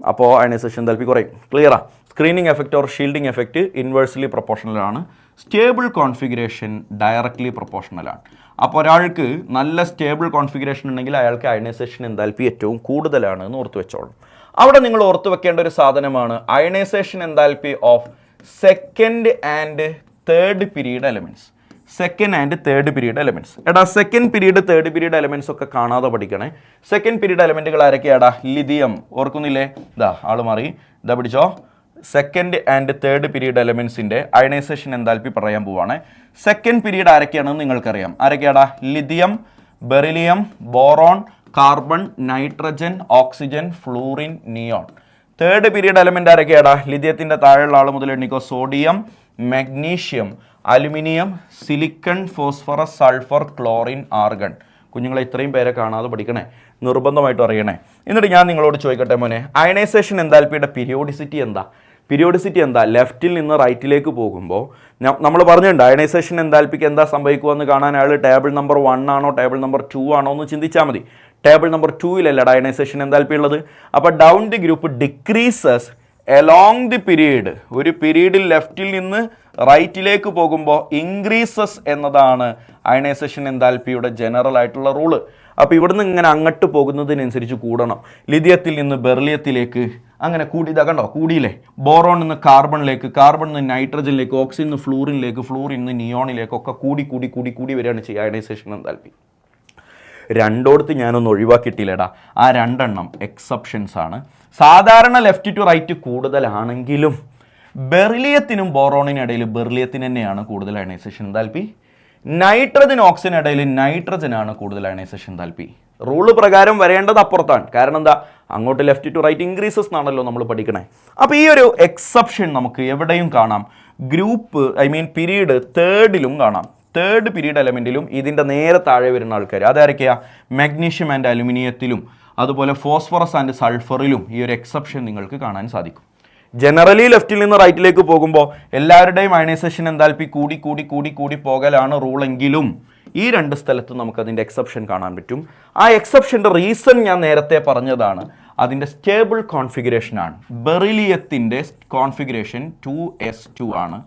അപ്പോൾ അയണൈസേഷൻ എൻതാൽപ്പി കുറയും. ക്ലിയറാ? Screening effect or shielding effect inversely പ്രൊപ്പോർഷണലാണ്. സ്റ്റേബിൾ കോൺഫിഗറേഷൻ ഡയറക്റ്റ്ലി പ്രൊപ്പോർഷണലാണ്. അപ്പോൾ ഒരാൾക്ക് നല്ല സ്റ്റേബിൾ കോൺഫിഗറേഷൻ ഉണ്ടെങ്കിൽ അയാൾക്ക് അയണൈസേഷൻ എൻതാൽപ്പി ഏറ്റവും കൂടുതലാണ് എന്ന് ഓർത്ത് വെച്ചോളൂ. അവിടെ നിങ്ങൾ ഓർത്ത് വെക്കേണ്ട ഒരു സാധനമാണ് ionization enthalpy of second and third period elements. എടാ second period, third period elements ഒക്കെ കാണാതെ പഠിക്കണേ. സെക്കൻഡ് പീരീഡ് എലമെൻറ്റുകൾ ആരൊക്കെയാടാ? ലിഥിയം, ഓർക്കുന്നില്ലേ? ആള് മാറി, പിടിച്ചോ. സെക്കൻഡ് ആൻഡ് തേർഡ് പീരീഡ് എലമെൻസിൻ്റെ അയണൈസേഷൻ എൻതാൽപ്പി പറയാൻ പോവാണ്. സെക്കൻഡ് പീരീഡ് ആരൊക്കെയാണെന്ന് നിങ്ങൾക്കറിയാം. ആരൊക്കെയാടാ? Lithium, beryllium, boron, carbon, nitrogen, oxygen, fluorine, neon. Third period element ആരൊക്കെയാടാ? ലിഥിയത്തിൻ്റെ താഴെയുള്ള ആൾ മുതൽ എണ്ണിക്കോ. Sodium, magnesium, aluminium, silicon, phosphorus, sulphur, chlorine, argon. കുഞ്ഞുങ്ങളെ ഇത്രയും പേരെ കാണാതെ പഠിക്കണേ, നിർബന്ധമായിട്ടും അറിയണേ. എന്നിട്ട് ഞാൻ നിങ്ങളോട് ചോദിക്കട്ടെ മോനെ, അയണൈസേഷൻ എൻതാൽപ്പിയുടെ പീരിയോഡിസിറ്റി എന്താ? ലെഫ്റ്റിൽ നിന്ന് റൈറ്റിലേക്ക് പോകുമ്പോൾ നമ്മൾ പറഞ്ഞിട്ടുണ്ട് അയണൈസേഷൻ എൻതാൽപ്പിക്ക് എന്താ സംഭവിക്കുക എന്ന് കാണാൻ അയാൾ ടേബിൾ നമ്പർ 1 ആണോ ടേബിൾ നമ്പർ 2 ആണോ എന്ന് ചിന്തിച്ചാൽ മതി. ടേബിൾ നമ്പർ 2 അയണൈസേഷൻ എൻതാൽപ്പി ഉള്ളത്. അപ്പോൾ down the group decreases along the period. ഒരു പീരീഡിൽ ലെഫ്റ്റിൽ നിന്ന് റൈറ്റിലേക്ക് പോകുമ്പോൾ ഇൻക്രീസസ് എന്നതാണ് അയണൈസേഷൻ എൻതാൽപ്പിയുടെ ജനറൽ ആയിട്ടുള്ള റൂള്. അപ്പോൾ ഇവിടുന്ന് ഇങ്ങനെ അങ്ങോട്ട് പോകുന്നതിനനുസരിച്ച് കൂടണം. ലിഥിയത്തിൽ നിന്ന് ബെർലിയത്തിലേക്ക് അങ്ങനെ കൂടി, ഇതാ കണ്ടോ കൂടിയില്ലേ. ബോറോൺ നിന്ന് കാർബണിലേക്ക്, കാർബൺ നിന്ന് നൈട്രജനിലേക്ക്, ഓക്സിജൻ നിന്ന് ഫ്ലൂറിനിലേക്ക്, ഫ്ലൂറിൻ നിന്ന് നിയോണിലേക്കൊക്കെ കൂടി വരികയാണ് ചെയ്യുക അയണൈസേഷൻ എൻതാൽപ്പി. രണ്ടോടത്ത് ഞാനൊന്ന് ഒഴിവാക്കിയിട്ടില്ലടാ. ആ 2 എണ്ണം എക്സെപ്ഷൻസ് ആണ്. സാധാരണ ലെഫ്റ്റ് ടു റൈറ്റ് കൂടുതലാണെങ്കിലും ബെറിലിയത്തിനും ബോറോണിനും ഇടയിൽ ബെറിലിയത്തിന് തന്നെയാണ് കൂടുതൽ അയണൈസേഷൻ എൻതാൽപ്പി. നൈട്രജൻ ഓക്സിജൻ ഇടയിൽ നൈട്രജനാണ് കൂടുതൽ അയണൈസേഷൻ എൻതാൽപ്പി. റൂള് പ്രകാരം വരേണ്ടത് അപ്പുറത്താണ്. കാരണം എന്താ? അങ്ങോട്ട് ലെഫ്റ്റ് ടു റൈറ്റ് ഇൻക്രീസസ് എന്നാണല്ലോ നമ്മൾ പഠിക്കണേ. അപ്പോൾ ഈ ഒരു എക്സെപ്ഷൻ നമുക്ക് എവിടെയും കാണാം. പീരീഡ് തേർഡിലും കാണാം. തേർഡ് പീരീഡ് എലമെൻറ്റിലും ഇതിൻ്റെ നേരെ താഴെ വരുന്ന ആൾക്കാർ അതാരൊക്കെയാ? മാഗ്നീഷ്യം ആൻഡ് അലുമിനിയത്തിലും അതുപോലെ ഫോസ്ഫറസ് ആൻഡ് സൾഫറിലും ഈ ഒരു എക്സെപ്ഷൻ നിങ്ങൾക്ക് കാണാൻ സാധിക്കും. ജനറലി ലെഫ്റ്റിൽ നിന്ന് റൈറ്റിലേക്ക് പോകുമ്പോൾ എല്ലാവരുടെയും അയണൈസേഷൻ എൻതാൽപ്പി കൂടി പോകലാണ് റൂളെങ്കിലും ഈ 2 സ്ഥലത്ത് നമുക്കതിൻ്റെ എക്സെപ്ഷൻ കാണാൻ പറ്റും. ആ എക്സെപ്ഷൻ്റെ റീസൺ ഞാൻ നേരത്തെ പറഞ്ഞതാണ്. അതിൻ്റെ സ്റ്റേബിൾ കോൺഫിഗറേഷനാണ്. ബെറിലിയത്തിൻ്റെ കോൺഫിഗറേഷൻ 2s2 ആണ്.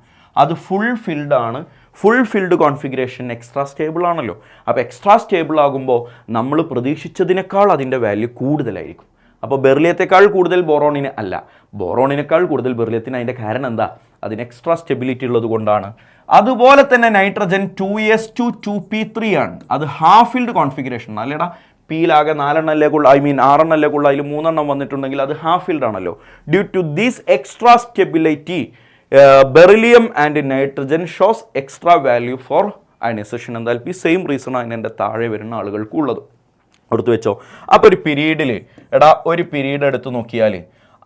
അത് ഫുൾ ഫിൽഡ് ആണ്. Full filled configuration extra stable ആണല്ലോ. അപ്പോൾ എക്സ്ട്രാ സ്റ്റേബിൾ ആകുമ്പോൾ നമ്മൾ പ്രതീക്ഷിച്ചതിനേക്കാൾ അതിൻ്റെ വാല്യൂ കൂടുതലായിരിക്കും. അപ്പോൾ ബെറിലിയത്തേക്കാൾ കൂടുതൽ ബോറോണിന് അല്ല, ബോറോണിനേക്കാൾ കൂടുതൽ ബെറിലിയത്തിന്. അതിൻ്റെ കാരണം എന്താ? അതിന് എക്സ്ട്രാ സ്റ്റെബിലിറ്റി ഉള്ളത് കൊണ്ടാണ്. അതുപോലെ തന്നെ നൈട്രജൻ 2s2 2p3 ആണ്. അത് ഹാഫ് ഫിൽഡ് കോൺഫിഗറേഷൻ അല്ലേടാ. പിയിലാകെ 4 എണ്ണല്ലേക്കുള്ള, 6 എണ്ണല്ലേക്കുള്ള, അതിൽ 3 എണ്ണം വന്നിട്ടുണ്ടെങ്കിൽ അത് ഹാഫ് ഫിൽഡ് ആണല്ലോ. Due to this extra stability beryllium and nitrogen shows extra value for ionisation enthalpy. Same reason ആണ് എൻ്റെ താഴെ വരുന്ന ആളുകൾക്കുള്ളത്. എടുത്തു വെച്ചോ. അപ്പോൾ ഒരു പീരീഡിൽ ഒരു പീരീഡ് എടുത്ത് നോക്കിയാൽ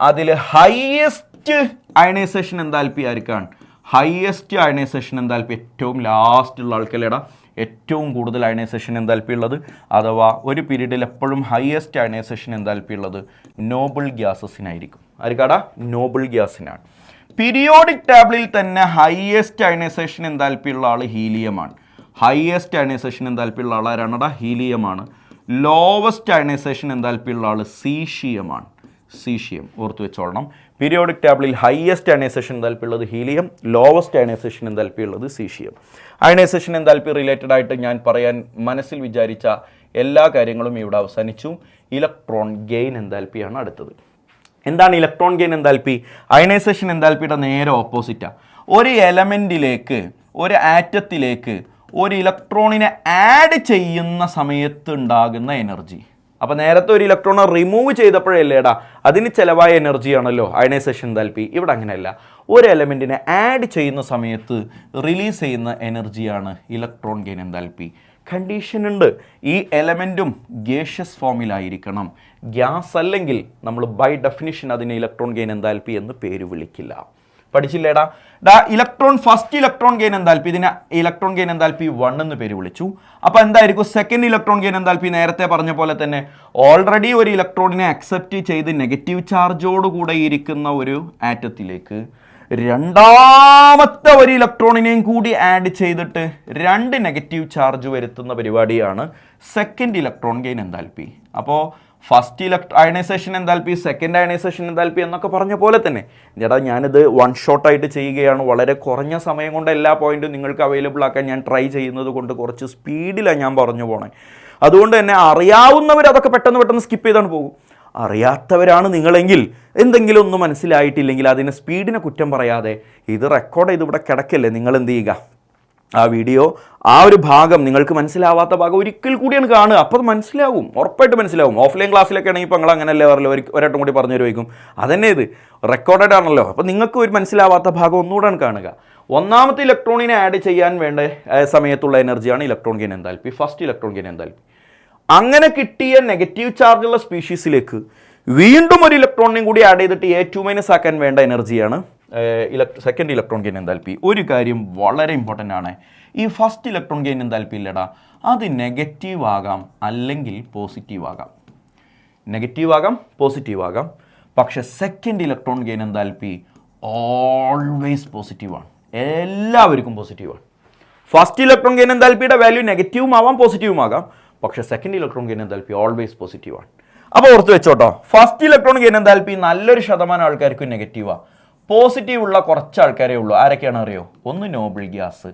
അതിൽ ഹയസ്റ്റ് അയണൈസേഷൻ എന്താൽപ്പി ആയിരിക്കാണ്. ഹയസ്റ്റ് അയണൈസേഷൻ എന്താൽപ്പി ഏറ്റവും ലാസ്റ്റുള്ള ആൾക്കല്ലേടാ ഏറ്റവും കൂടുതൽ അയണൈസേഷൻ എന്താൽപ്പി ഉള്ളത്. അഥവാ ഒരു പീരീഡിൽ എപ്പോഴും ഹയസ്റ്റ് അയണൈസേഷൻ എന്താൽപ്പി ഉള്ളത് നോബിൾ ഗ്യാസസിനായിരിക്കും. ആയിരിക്കാടാ? നോബിൾ ഗ്യാസിനാണ്. പീരിയോഡിക് ടേബിളിൽ തന്നെ ഹയസ്റ്റ് അയണൈസേഷൻ എന്താൽപ്പി ഉള്ള ആൾ ഹീലിയമാണ്. ഹയസ്റ്റ് അയണൈസേഷൻ എന്താൽപ്പി ഉള്ള ആൾ ആരാണടാ? ഹീലിയമാണ്. ലോവസ്റ്റ് അയണൈസേഷൻ എന്താൽപ്പി ഉള്ള ആൾ സീഷിയമാണ്. സീഷിയം ഓർത്ത് വെച്ചോളണം. പീരിയോഡിക് ടേബിളിൽ ഹയസ്റ്റ് അയണൈസേഷൻ എന്താൽപ്പി ഉള്ളത് ഹീലിയം, ലോവസ്റ്റ് അയണൈസേഷൻ എന്താൽപ്പി ഉള്ളത് സീഷിയം. അയണൈസേഷൻ എന്താൽപ്പി റിലേറ്റഡ് ആയിട്ട് ഞാൻ പറയാൻ മനസ്സിൽ വിചാരിച്ച എല്ലാ കാര്യങ്ങളും ഇവിടെ അവസാനിച്ചു. ഇലക്ട്രോൺ ഗെയിൻ എന്താൽപ്പിയാണ് അടുത്തത്. എന്താണ് ഇലക്ട്രോൺ ഗെയിൻ എന്താൽപ്പി? അയണൈസേഷൻ എന്താൽപ്പിയുടെ നേരെ ഓപ്പോസിറ്റാണ്. ഒരു എലമെൻറ്റിലേക്ക്, ഒരു ആറ്റത്തിലേക്ക് ഒരു ഇലക്ട്രോണിനെ ആഡ് ചെയ്യുന്ന സമയത്ത് ഉണ്ടാകുന്ന എനർജി. അപ്പോൾ നേരത്തെ ഒരു ഇലക്ട്രോണെ റിമൂവ് ചെയ്തപ്പോഴല്ലേടാ അതിന് ചിലവായ എനർജിയാണല്ലോ അയണൈസേഷൻ എന്താൽപ്പി. ഇവിടെ അങ്ങനെയല്ല. ഒരു എലമെൻറ്റിനെ ആഡ് ചെയ്യുന്ന സമയത്ത് റിലീസ് ചെയ്യുന്ന എനർജിയാണ് ഇലക്ട്രോൺ ഗെയിൻ എന്താൽപ്പി. കണ്ടീഷൻ ഉണ്ട്, ഈ എലമെൻറ്റും ഗ്യാഷ്യസ് ഫോമിലായിരിക്കണം. ഗ്യാസ് അല്ലെങ്കിൽ നമ്മൾ ബൈ ഡെഫിനിഷൻ അതിനെ ഇലക്ട്രോൺ ഗെയിൻ എന്താൽപ്പി എന്ന് പേര് വിളിക്കില്ല. പഠിച്ചില്ലേടാ? Electron first electron gain enthalpy, ഇതിനെ ഇലക്ട്രോൺ ഗെയിൻ എന്താൽപ്പി 1 എന്ന് പേര് വിളിച്ചു. അപ്പോൾ എന്തായിരിക്കും സെക്കൻഡ് ഇലക്ട്രോൺ ഗെയിൻ എന്താൽപ്പി? നേരത്തെ പറഞ്ഞ പോലെ തന്നെ ഓൾറെഡി ഒരു ഇലക്ട്രോണിനെ അക്സെപ്റ്റ് ചെയ്ത് നെഗറ്റീവ് ചാർജോട് കൂടെ ഇരിക്കുന്ന ഒരു ആറ്റത്തിലേക്ക് രണ്ടാമത്തെ ഒരു ഇലക്ട്രോണിനെയും കൂടി ആഡ് ചെയ്തിട്ട് 2 നെഗറ്റീവ് ചാർജ് വരുത്തുന്ന പരിപാടിയാണ് സെക്കൻഡ് ഇലക്ട്രോൺ ഗെയിൻ എന്താൽപ്പി. അപ്പോൾ first ionization enthalpy, second ionization enthalpy എന്നൊക്കെ പറഞ്ഞ പോലെ തന്നെ ചേട്ടാ ഞാനിത് വൺ ഷോട്ടായിട്ട് ചെയ്യുകയാണ്. വളരെ കുറഞ്ഞ സമയം കൊണ്ട് എല്ലാ പോയിന്റും നിങ്ങൾക്ക് അവൈലബിൾ ആക്കാൻ ഞാൻ ട്രൈ ചെയ്യുന്നത് കൊണ്ട് കുറച്ച് സ്പീഡിലാണ് ഞാൻ പറഞ്ഞു പോണേ. അതുകൊണ്ട് തന്നെ അറിയാവുന്നവർ അതൊക്കെ പെട്ടെന്ന് സ്കിപ്പ് ചെയ്താണ് പോകും. അറിയാത്തവരാണ് നിങ്ങളെങ്കിൽ എന്തെങ്കിലും ഒന്നും മനസ്സിലായിട്ടില്ലെങ്കിൽ അതിന് സ്പീഡിനെ കുറ്റം പറയാതെ ഇത് റെക്കോർഡ് ചെയ്ത് ഇവിടെ കിടക്കല്ലേ, നിങ്ങൾ എന്ത് ചെയ്യുക, ആ വീഡിയോ ആ ഒരു ഭാഗം നിങ്ങൾക്ക് മനസ്സിലാവാത്ത ഭാഗം ഒരിക്കൽ കൂടിയാണ് കാണുക. അപ്പോൾ അത് മനസ്സിലാവും, ഉറപ്പായിട്ട് മനസ്സിലാവും. ഓഫ്ലൈൻ ക്ലാസ്സിലൊക്കെ ആണെങ്കിൽ ഇപ്പോൾ നിങ്ങൾ അങ്ങനെയല്ലേ പറയല്ലോ, ഒരട്ടം കൂടി പറഞ്ഞു തരുമായിരിക്കും. അതന്നെ ഇത് റെക്കോർഡഡ് ആണല്ലോ. അപ്പോൾ നിങ്ങൾക്ക് ഒരു മനസ്സിലാവാത്ത ഭാഗം ഒന്നുകൂടെ കാണുക. ഒന്നാമത്തെ ഇലക്ട്രോണിനെ ആഡ് ചെയ്യാൻ വേണ്ട സമയത്തുള്ള എനർജിയാണ് electron gain എന്താൽപ്പി, first electron gain എന്താൽപ്പി. അങ്ങനെ കിട്ടിയ നെഗറ്റീവ് ചാർജുള്ള സ്പീഷീസിലേക്ക് വീണ്ടും ഒരു ഇലക്ട്രോണിനെയും കൂടി ആഡ് ചെയ്തിട്ട് A2- ആക്കാൻ വേണ്ട എനർജിയാണ് സെക്കൻഡ് ഇലക്ട്രോൺ ഗെയിൻ എന്താൽപ്പി. ഒരു കാര്യം വളരെ ഇമ്പോർട്ടൻ്റ് ആണ്, ഈ ഫസ്റ്റ് ഇലക്ട്രോൺ ഗെയിൻ എന്താൽപ്പി ഇല്ലടാ, അത് നെഗറ്റീവ് ആകാം അല്ലെങ്കിൽ പോസിറ്റീവ് ആകാം. നെഗറ്റീവ് ആകാം, പോസിറ്റീവ് ആകാം. പക്ഷെ സെക്കൻഡ് ഇലക്ട്രോൺ ഗെയിൻ എന്താൽപ്പി ഓൾവേസ് പോസിറ്റീവാണ്. എല്ലാവർക്കും പോസിറ്റീവാണ്. ഫസ്റ്റ് ഇലക്ട്രോൺ ഗെയിൻ എന്താൽപ്പിയുടെ വാല്യൂ നെഗറ്റീവും ആവാം പോസിറ്റീവും ആകാം. പക്ഷേ സെക്കൻഡ് ഇലക്ട്രോൺ ഗെയിൻ എന്താൽപ്പി ഓൾവേസ് പോസിറ്റീവാണ്. അപ്പോൾ ഓർത്ത് വെച്ചോട്ടോ, ഫസ്റ്റ് ഇലക്ട്രോൺ ഗെയിൻ എന്താൽപ്പി നല്ലൊരു ശതമാനം ആൾക്കാർക്ക് നെഗറ്റീവാണ്. പോസിറ്റീവ് ഉള്ള കുറച്ച് ആൾക്കാരേ ഉള്ളൂ. ആരൊക്കെയാണ് അറിയോ? ഒന്ന് നോബിൾ ഗ്യാസ്,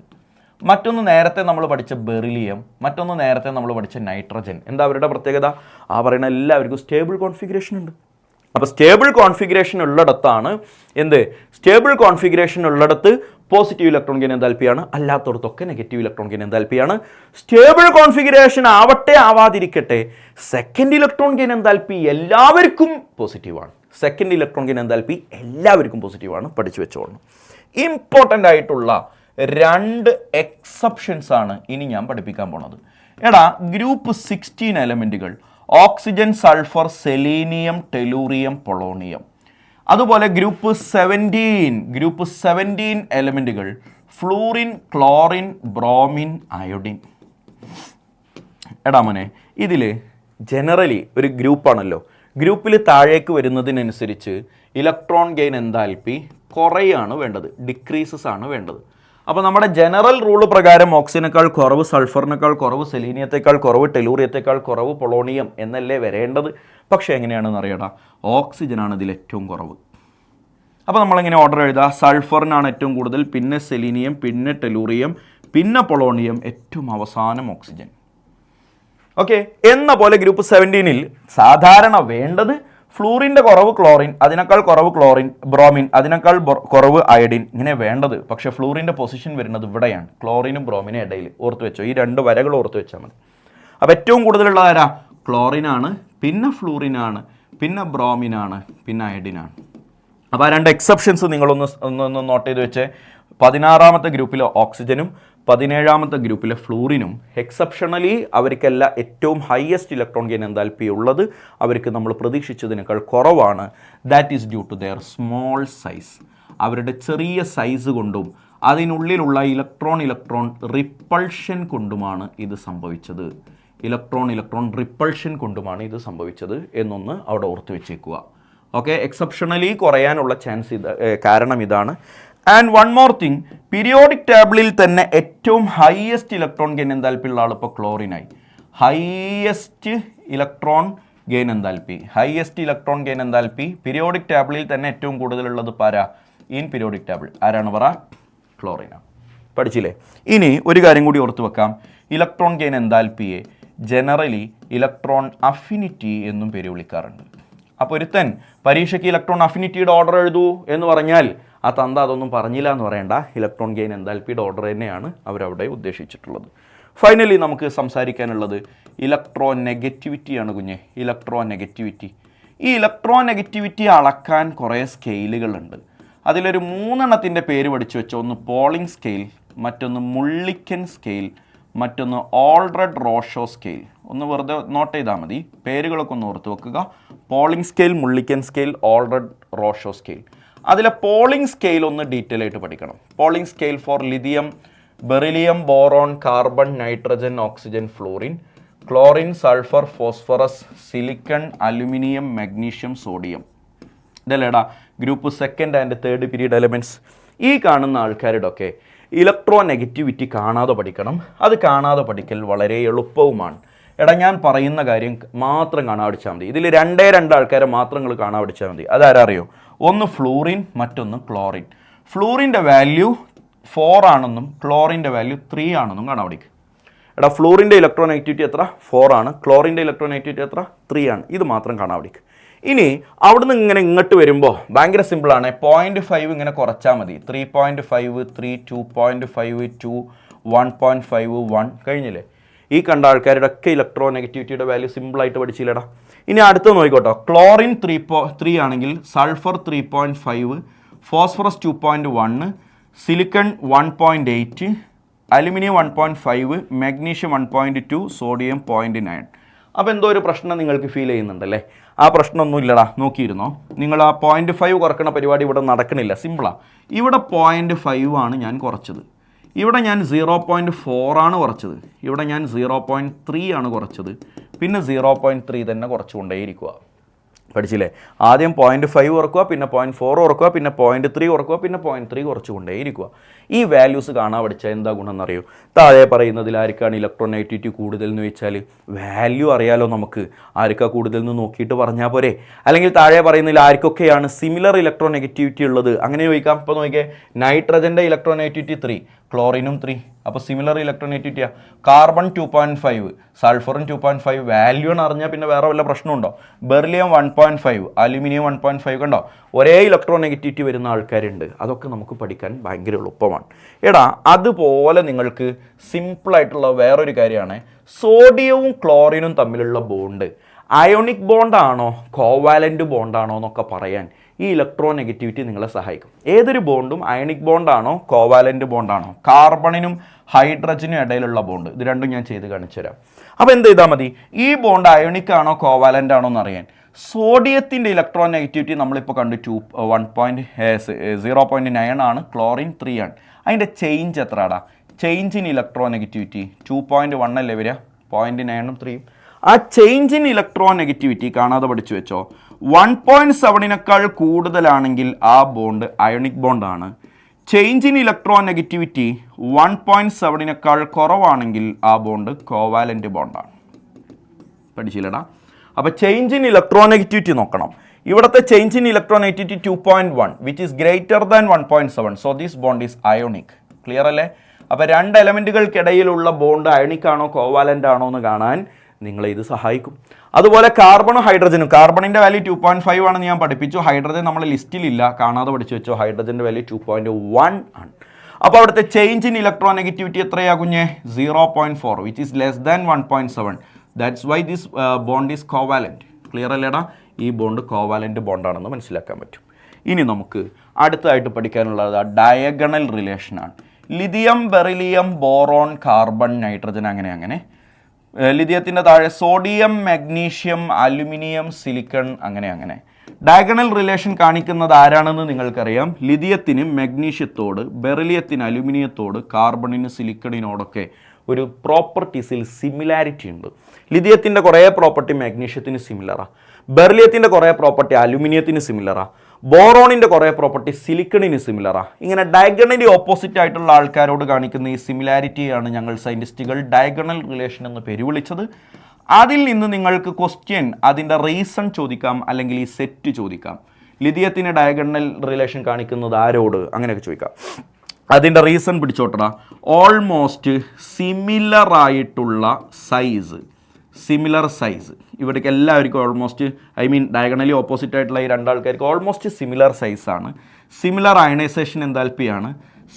മറ്റൊന്ന് നേരത്തെ നമ്മൾ പഠിച്ച ബെറിലിയം, മറ്റൊന്ന് നേരത്തെ നമ്മൾ പഠിച്ച നൈട്രജൻ. എന്താ അവരുടെ പ്രത്യേകത? ആ പറയുന്ന എല്ലാവർക്കും സ്റ്റേബിൾ കോൺഫിഗറേഷൻ ഉണ്ട്. അപ്പോൾ സ്റ്റേബിൾ കോൺഫിഗറേഷൻ ഉള്ളിടത്താണ് സ്റ്റേബിൾ കോൺഫിഗറേഷൻ ഉള്ളിടത്ത് പോസിറ്റീവ് ഇലക്ട്രോൺ ഗെയിൻ എന്താൽപ്പിയാണ്, അല്ലാത്തടത്തൊക്കെ നെഗറ്റീവ് ഇലക്ട്രോൺ ഗെയിൻ എന്താൽപ്പിയാണ്. സ്റ്റേബിൾ കോൺഫിഗറേഷൻ ആവട്ടെ ആവാതിരിക്കട്ടെ, സെക്കൻഡ് ഇലക്ട്രോൺ ഗെയിൻ എന്താൽപ്പി എല്ലാവർക്കും പോസിറ്റീവാണ്. സെക്കൻഡ് ഇലക്ട്രോൺ ഗെയിൻ എന്താൽപ്പി എല്ലാവർക്കും പോസിറ്റീവാണ്. പഠിച്ചു വെച്ചോളണം. ഇമ്പോർട്ടൻ്റ് ആയിട്ടുള്ള 2 എക്സെപ്ഷൻസ് ആണ് ഇനി ഞാൻ പഠിപ്പിക്കാൻ പോണത്. എടാ ഗ്രൂപ്പ് 16 എലമെൻറ്റുകൾ oxygen, sulphur, selenium, tellurium, polonium. അതുപോലെ ഗ്രൂപ്പ് 17 എലമെൻറ്റുകൾ ഫ്ലൂറിൻ, ക്ലോറിൻ, ബ്രോമിൻ, അയോഡിൻ. എടാ മോനെ, ഇതിൽ ജനറലി ഒരു ഗ്രൂപ്പാണല്ലോ, ഗ്രൂപ്പിൽ താഴേക്ക് വരുന്നതിനനുസരിച്ച് ഇലക്ട്രോൺ ഗെയിൻ എന്താൽപ്പി കുറയാണ് വേണ്ടത്, ഡിക്രീസസ് ആണ് വേണ്ടത്. അപ്പോൾ നമ്മുടെ ജനറൽ റൂൾ പ്രകാരം ഓക്സിജനേക്കാൾ കുറവ്, സൾഫറിനേക്കാൾ കുറവ്, സെലീനിയത്തേക്കാൾ കുറവ്, ടെലൂറിയത്തേക്കാൾ കുറവ്, പൊളോണിയം എന്നല്ലേ വരേണ്ടത്. പക്ഷേ എങ്ങനെയാണെന്ന് അറിയടാ, ഓക്സിജനാണ് ഇതിൽ ഏറ്റവും കുറവ്. അപ്പോൾ നമ്മളിങ്ങനെ ഓർഡർ എഴുതുക, സൾഫറിനാണ് ഏറ്റവും കൂടുതൽ, പിന്നെ സെലീനിയം, പിന്നെ ടെലൂറിയം, പിന്നെ പൊളോണിയം, ഏറ്റവും അവസാനം ഓക്സിജൻ. ഓക്കെ, എന്ന പോലെ ഗ്രൂപ്പ് 17 സാധാരണ വേണ്ടത് ഫ്ലൂറിൻ്റെ കുറവ് ക്ലോറിൻ, അതിനേക്കാൾ കുറവ് ബ്രോമിൻ, അതിനേക്കാൾ കുറവ് അയഡിൻ, ഇങ്ങനെ വേണ്ടത്. പക്ഷേ ഫ്ലൂറിൻ്റെ പൊസിഷൻ വരുന്നത് ഇവിടെയാണ്, ക്ലോറിനും ബ്രോമിനും ഇടയിൽ. ഓർത്ത് വെച്ചോ, ഈ 2 വരകൾ ഓർത്ത് വെച്ചാൽ മതി. അപ്പോൾ ഏറ്റവും കൂടുതലുള്ള ആരാ? ക്ലോറിനാണ്, പിന്നെ ഫ്ലൂറിനാണ്, പിന്നെ ബ്രോമിനാണ്, പിന്നെ അയഡിനാണ്. അപ്പോൾ ആ 2 എക്സെപ്ഷൻസ് നിങ്ങളൊന്ന് നോട്ട് ചെയ്ത് വെച്ചേ. 16ാമത്തെ ഗ്രൂപ്പിലെ ഓക്സിജനും 17ാമത്തെ ഗ്രൂപ്പിലെ ഫ്ലൂറിനും എക്സെപ്ഷണലി അവർക്കെല്ലാം ഏറ്റവും ഹയസ്റ്റ് ഇലക്ട്രോൺ ഗെയിൻ എൻതാൽപ്പി ഉള്ളത് അവർക്ക് നമ്മൾ പ്രതീക്ഷിച്ചതിനേക്കാൾ കുറവാണ്. That is due to their small size. അവരുടെ ചെറിയ സൈസ് കൊണ്ടും അതിനുള്ളിലുള്ള ഇലക്ട്രോൺ റിപ്പൾഷൻ കൊണ്ടുമാണ് ഇത് സംഭവിച്ചത്. ഇലക്ട്രോൺ റിപ്പൾഷൻ കൊണ്ടുമാണ് ഇത് സംഭവിച്ചത് എന്നൊന്ന് അവിടെ ഓർത്ത് വെച്ചേക്കുക. ഓക്കെ, എക്സെപ്ഷണലി കുറയാനുള്ള ചാൻസ് കാരണം ഇതാണ്. And one more thing, periodic ടേബിളിൽ തന്നെ ഏറ്റവും ഹയസ്റ്റ് ഇലക്ട്രോൺ ഗെയിൻ എൻതാൽപ്പിയുള്ള ആൾ ഇപ്പോൾ ക്ലോറിനായി. Highest electron gain enthalpy periodic ടേബിളിൽ തന്നെ ഏറ്റവും കൂടുതലുള്ളത് പാരാ? ഇൻ പീരിയോഡിക് ടേബിൾ ആരാണ് പറ? ക്ലോറിനാണ്. പഠിച്ചില്ലേ? ഇനി ഒരു കാര്യം കൂടി ഓർത്ത് വെക്കാം. ഇലക്ട്രോൺ ഗെയിൻ എൻതാൽപ്പിയെ ജനറലി ഇലക്ട്രോൺ അഫിനിറ്റി എന്നും പേര് വിളിക്കാറുണ്ട്. അപ്പോൾ ഒരുത്തൻ പരീക്ഷയ്ക്ക് ഇലക്ട്രോൺ അഫിനിറ്റിയുടെ ഓർഡർ എഴുതൂ എന്ന് പറഞ്ഞാൽ ആ തന്ത അതൊന്നും പറഞ്ഞില്ല എന്ന് പറയേണ്ട. ഇലക്ട്രോൺ ഗെയിൻ എൻതാൽപ്പിയുടെ ഓർഡർ തന്നെയാണ് അവരവിടെ ഉദ്ദേശിച്ചിട്ടുള്ളത്. ഫൈനലി നമുക്ക് സംസാരിക്കാനുള്ളത് ഇലക്ട്രോൺ നെഗറ്റിവിറ്റിയാണ് കുഞ്ഞെ. Electron negativity. ഈ ഇലക്ട്രോൺ നെഗറ്റിവിറ്റി അളക്കാൻ കുറേ സ്കെയിലുകളുണ്ട്. അതിലൊരു 3 പേര് പഠിച്ചു വെച്ചോ. ഒന്ന് പോളിംഗ് സ്കെയിൽ, മറ്റൊന്ന് മുള്ളിക്കൻ സ്കെയിൽ, മറ്റൊന്ന് ഓൾറെഡ് റോഷോ സ്കെയിൽ. ഒന്ന് വെറുതെ നോട്ട് ചെയ്താൽ മതി, പേരുകളൊക്കെ ഒന്ന് ഓർത്ത് വെക്കുക. Pauling scale, Mulliken scale, Allred Rochow scale. അതിലെ പോളിംഗ് സ്കെയിൽ ഒന്ന് ഡീറ്റെയിൽ ആയിട്ട് പഠിക്കണം. Pauling scale for lithium, beryllium, boron, carbon, nitrogen, oxygen, fluorine, chlorine, sulphur, phosphorus, silicon, aluminium, magnesium, sodium. ഇതല്ലേടാ group 2nd and 3rd period elements. ഈ കാണുന്ന ആൾക്കാരുടെ ഒക്കെ electron negativity കാണാതെ പഠിക്കണം. അത് കാണാതെ പഠിക്കൽ വളരെ എളുപ്പവുമാണ്. എടാ ഞാൻ പറയുന്ന കാര്യം മാത്രം കാണാൻ പഠിച്ചാൽ മതി. ഇതിൽ 2 ആൾക്കാരെ മാത്രം നിങ്ങൾ കാണാൻ പഠിച്ചാൽ മതി. അതാരാ അറിയോ? ഒന്ന് ഫ്ലൂറിൻ, മറ്റൊന്ന് ക്ലോറിൻ. ഫ്ലൂറിൻ്റെ വാല്യൂ 4 ആണെന്നും ക്ലോറിൻ്റെ വാല്യൂ 3 ആണെന്നും കാണാൻ പഠിക്കുക. എടാ ഫ്ലൂറിൻ്റെ ഇലക്ട്രോൺ നെഗറ്റിവിറ്റി എത്ര? 4 ആണ്. ക്ലോറിൻ്റെ ഇലക്ട്രോൺ നെഗറ്റിവിറ്റി എത്ര? 3 ആണ്. ഇത് മാത്രം കാണാൻ പഠിക്കുക. ഇനി അവിടുന്ന് ഇങ്ങനെ ഇങ്ങോട്ട് വരുമ്പോൾ ഭയങ്കര സിമ്പിളാണ്. 0.5 ഇങ്ങനെ കുറച്ചാൽ മതി. 3.5, 3, 2.5, 2, 1.5, 1 കഴിഞ്ഞില്ലേ? ഈ കണ്ട ആൾക്കാരുടെ ഒക്കെ ഇലക്ട്രോൺ നെഗറ്റിവിറ്റിയുടെ വാല്യൂ സിമ്പിളായിട്ട് പഠിച്ചില്ലടാ. ഇനി അടുത്ത് നോക്കിക്കോട്ടോ. ക്ലോറിൻ 3 ആണെങ്കിൽ sulphur 3.5, phosphorus 2.1, silicon 1.8, aluminium 1.5, magnesium 1.2, sodium 0.9. അപ്പോൾ എന്തോ ഒരു പ്രശ്നം നിങ്ങൾക്ക് ഫീൽ ചെയ്യുന്നുണ്ടല്ലേ? ആ പ്രശ്നമൊന്നും ഇല്ലടാ, നോക്കിയിരുന്നോ. നിങ്ങൾ ആ 0.5 കുറക്കണ പരിപാടി ഇവിടെ നടക്കണില്ല. സിമ്പിളാണ്. ഇവിടെ 0.5 ആണ് ഞാൻ കുറച്ചത്. ഇവിടെ ഞാൻ 0.4 ആണ് കുറച്ചത്. ഇവിടെ ഞാൻ 0.3 ആണ് കുറച്ചത്. പിന്നെ 0.3 തന്നെ കുറച്ചുകൊണ്ടേയിരിക്കുക. പഠിച്ചില്ലേ? ആദ്യം 0.5 കുറക്കുക, പിന്നെ 0.4 കുറക്കുക, പിന്നെ 0.3 കുറക്കുക, പിന്നെ 0.3 കുറച്ചുകൊണ്ടേയിരിക്കുക. ഈ വാല്യൂസ് കാണാൻ പഠിച്ചാൽ എന്താ ഗുണം എന്നറിയോ? താഴെ പറയുന്നതിൽ ആർക്കാണ് ഇലക്ട്രോൺ നെഗറ്റിവിറ്റി കൂടുതൽ എന്ന് വെച്ചാൽ വാല്യൂ അറിയാലോ നമുക്ക്. ആർക്കാ കൂടുതൽ എന്ന് നോക്കിയിട്ട് പറഞ്ഞാൽ പോരെ? അല്ലെങ്കിൽ താഴെ പറയുന്നതിൽ ആർക്കൊക്കെയാണ് സിമിലർ ഇലക്ട്രോൺ നെഗറ്റിവിറ്റി ഉള്ളത് അങ്ങനെ ചോദിക്കാം. ഇപ്പോൾ നോക്കിയേ, നൈട്രജൻ്റെ ഇലക്ട്രോൺ നെഗറ്റിവിറ്റി 3, ക്ലോറിനും 3. അപ്പോൾ സിമിലർ ഇലക്ട്രോൺ നെഗറ്റിവിറ്റിയാണ്. കാർബൺ 2.5, സൾഫറും 2.5. വാല്യൂ എന്ന് അറിഞ്ഞാൽ പിന്നെ വേറെ വല്ല പ്രശ്നമുണ്ടോ? Beryllium 1.5, aluminium 1.5. കണ്ടോ? ഒരേ ഇലക്ട്രോൺ നെഗറ്റിവിറ്റി വരുന്ന ആൾക്കാരുണ്ട്. അതൊക്കെ നമുക്ക് പഠിക്കാൻ ഭയങ്കര എളുപ്പമാണ്. എടാ അതുപോലെ നിങ്ങൾക്ക് സിമ്പിളായിട്ടുള്ള വേറൊരു കാര്യമാണ് സോഡിയവും ക്ലോറിനും തമ്മിലുള്ള ബോണ്ട്. അയോണിക് ബോണ്ടാണോ കോവാലൻ്റ് ബോണ്ടാണോ എന്നൊക്കെ പറയാൻ ഈ ഇലക്ട്രോൺ നെഗറ്റിവിറ്റി നിങ്ങളെ സഹായിക്കും. ഏതൊരു ബോണ്ടും അയണിക് ബോണ്ടാണോ കോവാലൻ്റ് ബോണ്ടാണോ? കാർബണിനും ഹൈഡ്രജനും ഇടയിലുള്ള ബോണ്ട്. ഇത് രണ്ടും ഞാൻ ചെയ്ത് കാണിച്ചു തരാം. അപ്പോൾ എന്ത് ചെയ്താൽ മതി? ഈ ബോണ്ട് അയോണിക് ആണോ കോവാലൻ്റ് ആണോ എന്നറിയാൻ സോഡിയത്തിൻ്റെ ഇലക്ട്രോൺ നെഗറ്റിവിറ്റി നമ്മളിപ്പോൾ കണ്ടു 0.9 ആണ്. ക്ലോറിൻ 3 ആണ്. അതിൻ്റെ ചേഞ്ച് എത്രയാടാ? ചേഞ്ച് ഇൻ ഇലക്ട്രോൺ നെഗറ്റിവിറ്റി 2.1 അല്ലേ വരിക? 0.9ഉം 3ഉം. ആ ചേഞ്ച് ഇൻ ഇലക്ട്രോൺ നെഗറ്റിവിറ്റി കാണാതെ പഠിച്ചു വെച്ചോ. 1.7 കൂടുതലാണെങ്കിൽ ആ ബോണ്ട് അയോണിക് ബോണ്ടാണ്. ചേഞ്ച് ഇൻ ഇലക്ട്രോൺ നെഗറ്റിവിറ്റി 1.7 കുറവാണെങ്കിൽ ആ ബോണ്ട് കോവാലൻ്റ് ബോണ്ടാണ്. പഠിച്ചില്ലടാ? അപ്പോൾ ചേഞ്ച് ഇൻ ഇലക്ട്രോനെഗറ്റിവിറ്റി നോക്കണം. ഇവിടുത്തെ change in electronegativity 2.1 which is greater than 1.7. So this bond is ionic. Clear അല്ലേ? അപ്പോൾ രണ്ട് എലമെൻറ്റുകൾക്കിടയിലുള്ള ബോണ്ട് അയോണിക് ആണോ കോവാലൻ്റ് ആണോ എന്ന് കാണാൻ നിങ്ങളെ ഇത് സഹായിക്കും. അതുപോലെ കാർബണും ഹൈഡ്രജനും, കാർബണിൻ്റെ വാല്യൂ 2.5 ആണെന്ന് ഞാൻ പഠിപ്പിച്ചു. ഹൈഡ്രജൻ നമ്മളെ ലിസ്റ്റിലില്ല, കാണാതെ പഠിച്ചു വെച്ചോ. ഹൈഡ്രജൻ്റെ വാല്യൂ 2.1 ആണ്. അപ്പോൾ അവിടുത്തെ ചേഞ്ച് ഇൻ ഇലക്ട്രോനെഗറ്റിവിറ്റി എത്രയാ കുഞ്ഞേ? 0.4 which is less than 1.7. That's why this bond is covalent. Clear അല്ലേടാ? ഈ ബോണ്ട് കോവാലൻ്റ് ബോണ്ടാണെന്ന് മനസ്സിലാക്കാൻ പറ്റും. ഇനി നമുക്ക് അടുത്തതായിട്ട് പഠിക്കാനുള്ളത് ഡയഗണൽ റിലേഷനാണ്. Lithium, beryllium, boron, carbon, nitrogen, അങ്ങനെ ലിഥിയത്തിൻ്റെ താഴെ സോഡിയം, മഗ്നീഷ്യം, അലുമിനിയം, സിലിക്കൺ, അങ്ങനെ ഡയഗണൽ റിലേഷൻ കാണിക്കുന്നത് ആരാണെന്ന് നിങ്ങൾക്കറിയാം. ലിഥിയത്തിന് മഗ്നീഷ്യത്തോട്, ബെറിലിയത്തിന് അലുമിനിയത്തോട്, കാർബണിന് സിലിക്കണിനോടൊക്കെ ഒരു പ്രോപ്പർട്ടീസിൽ സിമിലാരിറ്റി ഉണ്ട്. ലിഥിയത്തിൻ്റെ കുറേ പ്രോപ്പർട്ടി മഗ്നീഷ്യത്തിന് സിമിലറാണ്, ബെറിലിയത്തിൻ്റെ കുറേ പ്രോപ്പർട്ടി അലുമിനിയത്തിന് സിമിലറാണ്, ബോറോണിൻ്റെ കുറേ പ്രോപ്പർട്ടി സിലിക്കണിന് സിമിലറാണ്. ഇങ്ങനെ ഡയഗണലി ഓപ്പോസിറ്റ് ആയിട്ടുള്ള ആൾക്കാരോട് കാണിക്കുന്ന ഈ സിമിലാരിറ്റിയാണ് ഞങ്ങൾ സയൻറ്റിസ്റ്റുകൾ ഡയഗണൽ റിലേഷൻ എന്ന് പേര് വിളിച്ചത്. അതിൽ നിന്ന് നിങ്ങൾക്ക് ക്വസ്റ്റ്യൻ, അതിൻ്റെ റീസൺ ചോദിക്കാം, അല്ലെങ്കിൽ ഈ സെറ്റ് ചോദിക്കാം. ലിഥിയത്തിന് ഡയഗണൽ റിലേഷൻ കാണിക്കുന്നത് ആരോട്, അങ്ങനെയൊക്കെ ചോദിക്കാം. അതിൻ്റെ റീസൺ പിടിച്ചോട്ടടാ. ഓൾമോസ്റ്റ് സിമിലർ ആയിട്ടുള്ള സൈസ്, സിമിലർ സൈസ് ഇവിടേക്ക് എല്ലാവർക്കും ഓൾമോസ്റ്റ്, ഡയഗണലി ഓപ്പോസിറ്റ് ആയിട്ടുള്ള ഈ രണ്ടാൾക്കാർക്ക് ഓൾമോസ്റ്റ് സിമിലർ സൈസാണ്. സിമിലർ അയണൈസേഷൻ എൻതാൽപ്പിയാണ്,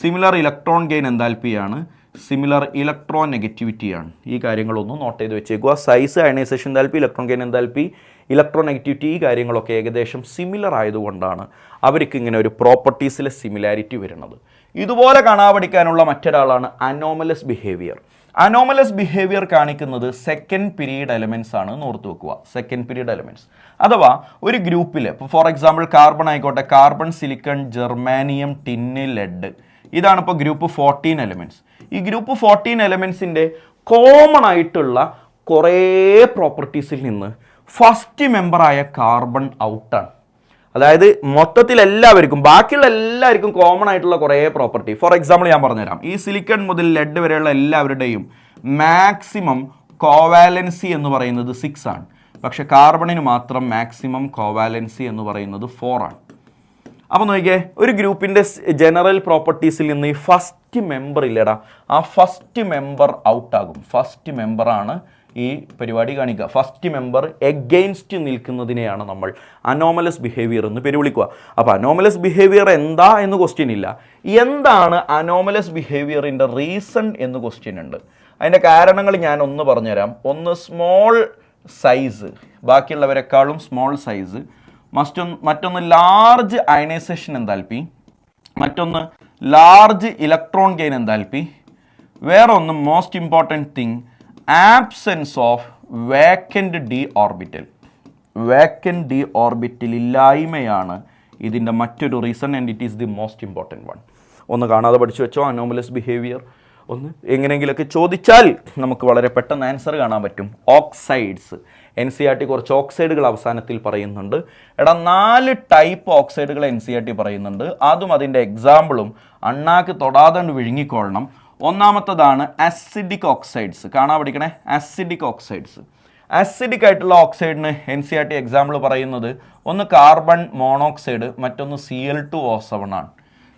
സിമിലർ ഇലക്ട്രോൺ ഗെയിൻ എൻതാൽപ്പിയാണ്, സിമിലർ ഇലക്ട്രോൺ നെഗറ്റിവിറ്റിയാണ്. ഈ കാര്യങ്ങളൊന്നും നോട്ട് ചെയ്ത് വെച്ചേക്കുക. Size, ionisation enthalpy, electron gain enthalpy, electron negativity, ഈ കാര്യങ്ങളൊക്കെ ഏകദേശം സിമിലർ ആയതുകൊണ്ടാണ് അവർക്ക് ഇങ്ങനെ ഒരു പ്രോപ്പർട്ടീസിലെ സിമിലാരിറ്റി വരുന്നത്. ഇതുപോലെ കാണാപഠിക്കാനുള്ള മറ്റൊരാളാണ് അനോമലസ് ബിഹേവിയർ. അനോമലസ് ബിഹേവിയർ കാണിക്കുന്നത് സെക്കൻഡ് പീരീഡ് എലമെൻറ്റ്സ് ആണ് എന്ന് ഓർത്ത് വെക്കുക. സെക്കൻഡ് പീരീഡ് എലമെൻറ്റ്സ് അഥവാ ഒരു ഗ്രൂപ്പിൽ, ഇപ്പോൾ ഫോർ എക്സാമ്പിൾ കാർബൺ ആയിക്കോട്ടെ, കാർബൺ, സിലിക്കൺ, ജെർമാനിയം, ടിന്ന്, ലെഡ്, ഇതാണ് ഇപ്പോൾ ഗ്രൂപ്പ് 14 എലമെൻറ്റ്സ്. ഈ ഗ്രൂപ്പ് 14 എലമെൻറ്റ്സിൻ്റെ കോമൺ ആയിട്ടുള്ള കുറേ പ്രോപ്പർട്ടീസിൽ നിന്ന് ഫസ്റ്റ് മെമ്പറായ കാർബൺ ഔട്ടാണ്. അതായത് മൊത്തത്തിൽ എല്ലാവർക്കും, ബാക്കിയുള്ള എല്ലാവർക്കും കോമൺ ആയിട്ടുള്ള കുറേ പ്രോപ്പർട്ടി. ഫോർ എക്സാമ്പിൾ ഞാൻ പറഞ്ഞുതരാം. ഈ സിലിക്കൺ മുതൽ ലെഡ് വരെയുള്ള എല്ലാവരുടെയും മാക്സിമം കോവാലൻസി എന്ന് പറയുന്നത് 6 ആണ്. പക്ഷേ കാർബണിന് മാത്രം മാക്സിമം കോവാലൻസി എന്ന് പറയുന്നത് 4 ആണ്. അപ്പോൾ നോക്കിയേ, ഒരു ഗ്രൂപ്പിൻ്റെ ജനറൽ പ്രോപ്പർട്ടീസിൽ നിന്ന് ഈ ഫസ്റ്റ് മെമ്പർ ഇല്ലടാ, ആ ഫസ്റ്റ് മെമ്പർ ഔട്ടാകും. ഫസ്റ്റ് മെമ്പറാണ് ഈ പരിപാടി കാണിക്കുക. ഫസ്റ്റ് മെമ്പർ എഗെയിൻസ്റ്റ് നിൽക്കുന്നതിനെയാണ് നമ്മൾ അനോമലസ് ബിഹേവിയർ എന്ന് പേര് വിളിക്കുക. അപ്പോൾ അനോമലസ് ബിഹേവിയർ എന്താ എന്ന് ക്വസ്റ്റ്യൻ ഇല്ല. എന്താണ് അനോമലസ് ബിഹേവിയറിൻ്റെ റീസൺ എന്ന് ക്വസ്റ്റ്യൻ ഉണ്ട്. അതിൻ്റെ കാരണങ്ങൾ ഞാൻ ഒന്ന് പറഞ്ഞുതരാം. ഒന്ന് സ്മോൾ സൈസ്, ബാക്കിയുള്ളവരെക്കാളും സ്മോൾ സൈസ്. മറ്റൊന്ന് ലാർജ് അയണൈസേഷൻ എൻതാൽപ്പി, മറ്റൊന്ന് ലാർജ് ഇലക്ട്രോൺ ഗെയിൻ എൻതാൽപ്പി, വേറെ ഒന്ന് most important thing, absence of vacant d orbital. Vacant d orbital ഇല്ലായ്മയാണ് ഇതിൻ്റെ മറ്റൊരു reason, and it is the most important one. ഒന്ന് കാണാതെ പഠിച്ചു വെച്ചോ. അനോമലസ് ബിഹേവിയർ ഒന്ന് എങ്ങനെയെങ്കിലുമൊക്കെ ചോദിച്ചാൽ നമുക്ക് വളരെ പെട്ടെന്ന് ആൻസർ കാണാൻ പറ്റും. ഓക്സൈഡ്സ്, NCERT കുറച്ച് ഓക്സൈഡുകൾ അവസാനത്തിൽ പറയുന്നുണ്ട്. 4 ടൈപ്പ് ഓക്സൈഡുകൾ NCERT പറയുന്നുണ്ട്. അതും അതിൻ്റെ എക്സാമ്പിളും അണ്ണാക്ക് തൊടാതെ വിഴുങ്ങിക്കൊള്ളണം. ഒന്നാമത്തതാണ് അസിഡിക് ഓക്സൈഡ്സ്. കാണാൻ പഠിക്കണേ, അസിഡിക് ഓക്സൈഡ്സ്. അസിഡിക് ആയിട്ടുള്ള ഓക്സൈഡിന് NCERT എക്സാമ്പിൾ പറയുന്നത് ഒന്ന് കാർബൺ മോണോക്സൈഡ്, മറ്റൊന്ന് Cl2O7 ആണ്.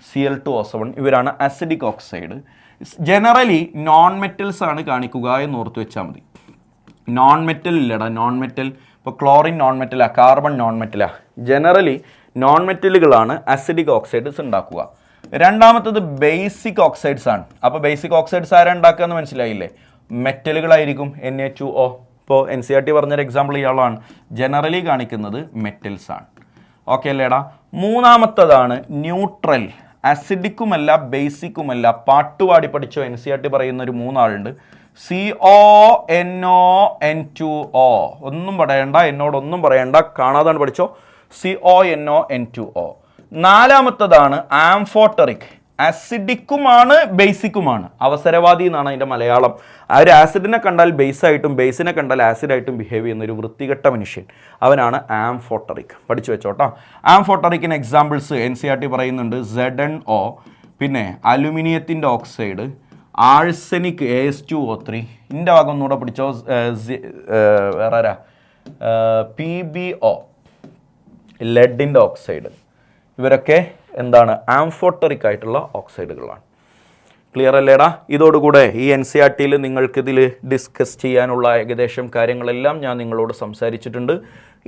Cl2O7 ഇവരാണ് acidic oxide. Generally non metals ആണ് കാണിക്കുക എന്ന് ഓർത്ത് വെച്ചാൽ മതി. നോൺ മെറ്റൽ ഇല്ലടാ, നോൺ മെറ്റൽ ഇപ്പോൾ ക്ലോറിൻ നോൺ മെറ്റലാ, കാർബൺ നോൺ മെറ്റലാ. ജനറലി നോൺ മെറ്റലുകളാണ് അസിഡിക് ഓക്സൈഡ്സ് ഉണ്ടാക്കുക. രണ്ടാമത്തത് ബേസിക് ഓക്സൈഡ്സ് ആണ്. അപ്പോൾ ബേസിക് ഓക്സൈഡ്സ് ആരാ ഉണ്ടാക്കുക എന്ന് മനസ്സിലായില്ലേ? മെറ്റലുകളായിരിക്കും. NH2O. ഇപ്പോൾ NCERT പറഞ്ഞൊരു എക്സാമ്പിൾ ഇയാളാണ്. ജനറലി കാണിക്കുന്നത് മെറ്റൽസ് ആണ്. ഓക്കെ അല്ലേടാ? മൂന്നാമത്തതാണ് ന്യൂട്രൽ. അസിഡിക്കുമല്ല ബേസിക്കുമല്ല, പാട്ടുപാടി പഠിച്ചോ. NCERT പറയുന്ന ഒരു 3 ആളുണ്ട്. CONO2O. ഒന്നും പറയണ്ട, എന്നോടൊന്നും പറയണ്ട, കാണാതാണ് പഠിച്ചോ. CONO2O. നാലാമത്തതാണ് ആംഫോട്ടറിക്. അസിഡിക്കുമാണ് ബേസിക്കുമാണ്. അവസരവാദി എന്നാണ് അതിൻ്റെ മലയാളം. ആ ഒരു ആസിഡിനെ കണ്ടാൽ ബേസായിട്ടും ബേസിനെ കണ്ടാൽ ആസിഡായിട്ടും ബിഹേവ് ചെയ്യുന്നൊരു വൃത്തികെട്ട മനുഷ്യൻ, അവനാണ് ആംഫോട്ടറിക്. പഠിച്ചു വെച്ചോട്ടോ. ആംഫോട്ടറിക്കിന് എക്സാമ്പിൾസ് NCERT പറയുന്നുണ്ട്. ZnO, പിന്നെ അലുമിനിയത്തിൻ്റെ ഓക്സൈഡ്, ആഴ്സനിക് AS2O3. ഇതിൻ്റെ ഭാഗം ഒന്നുകൂടെ പിടിച്ചോ. വേറെ ആരാ? PbO, ലെഡിൻ്റെ ഓക്സൈഡ്, ഇവരൊക്കെ എന്താണ് ആംഫോട്ടറിക് ആയിട്ടുള്ള ഓക്സൈഡുകളാണ്. ക്ലിയർ അല്ലേടാ? ഇതോടുകൂടെ ഈ NCERT-യിൽ നിങ്ങൾക്കിതിൽ ഡിസ്കസ് ചെയ്യാനുള്ള ഏകദേശം കാര്യങ്ങളെല്ലാം ഞാൻ നിങ്ങളോട് സംസാരിച്ചിട്ടുണ്ട്.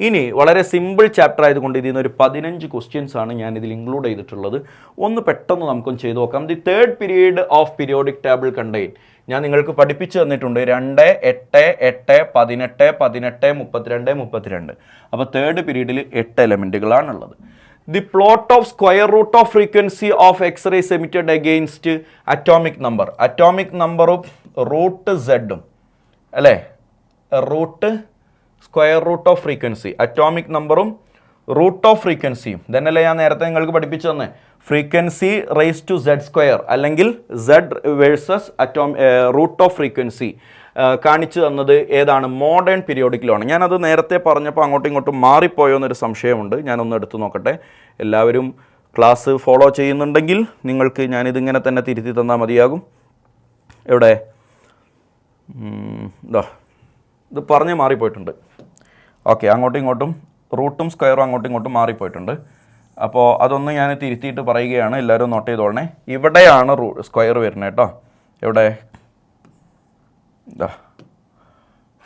ഇനി വളരെ സിമ്പിൾ ചാപ്റ്റർ ആയതുകൊണ്ട് ഇതിൽ നിന്ന് ഒരു 15 ക്വസ്റ്റ്യൻസ് ആണ് ഞാൻ ഇതിൽ ഇൻക്ലൂഡ് ചെയ്തിട്ടുള്ളത്. ഒന്ന് പെട്ടെന്ന് നമുക്കൊന്ന് ചെയ്തു നോക്കാം. The third period of periodic table contain ഞാൻ നിങ്ങൾക്ക് പഠിപ്പിച്ചു തന്നിട്ടുണ്ട് 2, 8, 8, 18, 18, 32, 32. അപ്പോൾ തേർഡ് പീരീഡിൽ 8 എലമെൻറ്റുകളാണുള്ളത്. The plot of square root of frequency of X rays emitted against atomic number, atomic നമ്പറും റൂട്ട് സെഡും അല്ലേ, root square root of frequency, atomic നമ്പറും റൂട്ട് ഓഫ് ഫ്രീക്വൻസിയും തന്നെയല്ലേ ഞാൻ നേരത്തെ നിങ്ങൾക്ക് പഠിപ്പിച്ചു തന്നെ. ഫ്രീക്വൻസി റേസ് ടു Z² അല്ലെങ്കിൽ Z versus root of frequency കാണിച്ചു തന്നത് ഏതാണ്? മോഡേൺ പീരിയോഡിക്കിലാണ്. ഞാനത് നേരത്തെ പറഞ്ഞപ്പോൾ അങ്ങോട്ടും ഇങ്ങോട്ടും മാറിപ്പോയോ എന്നൊരു സംശയമുണ്ട്. ഞാനൊന്ന് എടുത്തു നോക്കട്ടെ. എല്ലാവരും ക്ലാസ് ഫോളോ ചെയ്യുന്നുണ്ടെങ്കിൽ നിങ്ങൾക്ക് ഞാനിതിങ്ങനെ തന്നെ തിരുത്തി തന്നാൽ മതിയാകും. എവിടെ ഇത് പറഞ്ഞ് മാറിപ്പോയിട്ടുണ്ട്. ഓക്കെ, അങ്ങോട്ടും ഇങ്ങോട്ടും റൂട്ടും സ്ക്വയറും അങ്ങോട്ടും ഇങ്ങോട്ടും മാറിപ്പോയിട്ടുണ്ട്. അപ്പോൾ അതൊന്ന് ഞാൻ തിരുത്തിയിട്ട് പറയുകയാണ്, എല്ലാവരും നോട്ട് ചെയ്തോളണേ. ഇവിടെയാണ് സ്ക്വയർ വരുന്നത് കേട്ടോ. എവിടെ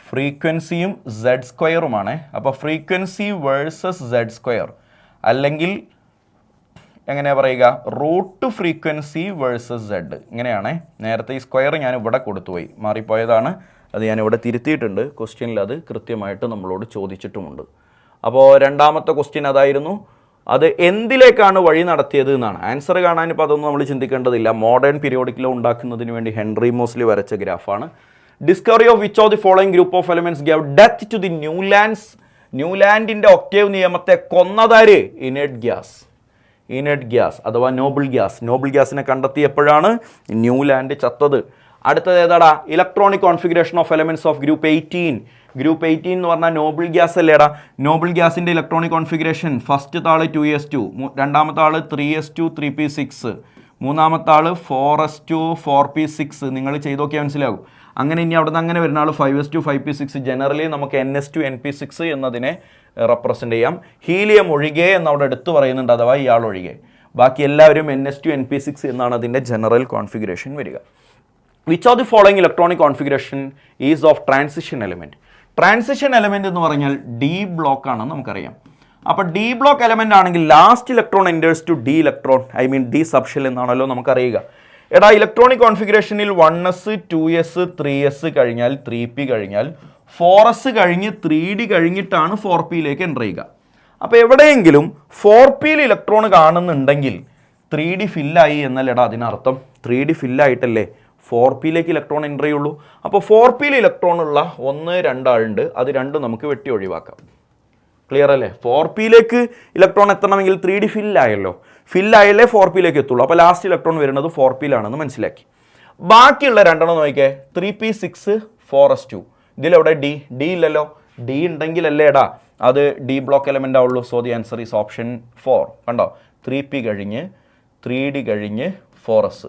ഫ്രീക്വൻസിയും Z² അപ്പോൾ ഫ്രീക്വൻസി വേഴ്സസ് Z² അല്ലെങ്കിൽ എങ്ങനെയാണ് പറയുക, റൂട്ട് ഫ്രീക്വൻസി വേഴ്സസ് Z ഇങ്ങനെയാണ്. നേരത്തെ ഈ സ്ക്വയർ ഞാൻ ഇവിടെ കൊടുത്തുപോയി, മാറിപ്പോയതാണ്. അത് ഞാനിവിടെ തിരുത്തിയിട്ടുണ്ട്. ക്വസ്റ്റ്യനിൽ അത് കൃത്യമായിട്ട് നമ്മളോട് ചോദിച്ചിട്ടുമുണ്ട്. അപ്പോൾ രണ്ടാമത്തെ ക്വസ്റ്റ്യൻ അതായിരുന്നു, അത് എന്തിലേക്കാണ് വഴി നടത്തിയത് എന്നാണ്. ആൻസർ കാണാൻ ഇപ്പോൾ അതൊന്നും നമ്മൾ ചിന്തിക്കേണ്ടതില്ല. മോഡേൺ പീരിയോഡിക് ലോ ഉണ്ടാക്കുന്നതിന് വേണ്ടി ഹെൻറി മോസ്ലി വരച്ച ഗ്രാഫാണ്. Discovery of which of the following group of elements gave death to the ന്യൂലാൻഡിൻ്റെ ഒക്ടേവ് നിയമത്തെ കൊന്നതാര്? ഇനേർട്ട് ഗ്യാസ് അഥവാ നോബിൾ ഗ്യാസ്. നോബിൾ ഗ്യാസിനെ കണ്ടെത്തിയപ്പോഴാണ് ന്യൂലാൻഡ് ചത്തത്. അടുത്തത് ഏതാടാ? Electronic configuration of elements of group 18. Group 18 എന്ന് പറഞ്ഞാൽ നോബിൾ ഗ്യാസ് അല്ലേടാ. നോബിൾ ഗ്യാസിൻ്റെ ഇലക്ട്രോണിക് കോൺഫിഗറേഷൻ ഫസ്റ്റ് ആൾ 2s2, രണ്ടാമത്തെ ആൾ 3s2 3p6, മൂന്നാമത്തെ ആൾ 4s2 4p6. നിങ്ങൾ ചെയ്ത് നോക്കിയാൽ മനസ്സിലാകും. അങ്ങനെ ഇനി അവിടെ നിന്ന് അങ്ങനെ വരുന്ന ആൾ 5s2 5p6. ജനറലി നമുക്ക് ns2 np6 എന്നതിനെ റെപ്രസെൻ്റ് ചെയ്യാം. ഹീലിയം ഒഴികെ എന്നവിടെ എടുത്തു പറയുന്നുണ്ട്, അഥവാ ഇയാൾ ഒഴികെ. ബാക്കി എല്ലാവരും ns2 np6 എന്നാണ് അതിൻ്റെ ജനറൽ കോൺഫിഗറേഷൻ വരിക. Which of the following electronic configuration is of transition element? Transition element എന്ന് പറഞ്ഞാൽ ഡി ബ്ലോക്ക് ആണെന്ന് നമുക്കറിയാം. അപ്പോൾ ഡി ബ്ലോക്ക് എലമെൻ്റ് ആണെങ്കിൽ last electron enters to D electron, I mean D subshell എന്നാണല്ലോ നമുക്കറിയുക. എടാ ഇലക്ട്രോണിക് കോൺഫിഗറേഷനിൽ 1s 2s 3s കഴിഞ്ഞാൽ 3p കഴിഞ്ഞാൽ 4s കഴിഞ്ഞ് 3d കഴിഞ്ഞിട്ടാണ് 4pയിലേക്ക് എൻ്റർ ചെയ്യുക. അപ്പോൾ എവിടെയെങ്കിലും 4pയിൽ ഇലക്ട്രോൺ കാണുന്നുണ്ടെങ്കിൽ 3d ഫില്ലായി എന്നല്ലേടാ അതിനർത്ഥം. 3d ഫില്ലായിട്ടല്ലേ 4pയിലേക്ക് ഇലക്ട്രോൺ എൻ്റർ ചെയ്യുള്ളൂ. അപ്പോൾ 4pയിൽ ഇലക്ട്രോൺ ഉള്ള 1 2 ആളുണ്ട്, അത് രണ്ടും നമുക്ക് വെട്ടി ഒഴിവാക്കാം. ക്ലിയർ അല്ലേ? 4pയിലേക്ക് ഇലക്ട്രോൺ എത്തണമെങ്കിൽ 3d ഫില്ലായല്ലോ, ഫില്ലായാലേ 4pയിലേക്ക് എത്തുള്ളൂ. അപ്പോൾ ലാസ്റ്റ് ഇലക്ട്രോൺ വരുന്നത് 4pയിലാണെന്ന് മനസ്സിലാക്കി. ബാക്കിയുള്ള രണ്ടെണ്ണം നോക്കിക്കേ, 3p6 4s2. ഇതിലെവിടെ ഡി ഇല്ലല്ലോ. ഡി ഉണ്ടെങ്കിലല്ലേ എടാ അത് ഡി ബ്ലോക്ക് എലമെൻ്റ് ആവുള്ളൂ. So the answer is option 4. കണ്ടോ, 3p കഴിഞ്ഞ് 3d കഴിഞ്ഞ് 4s.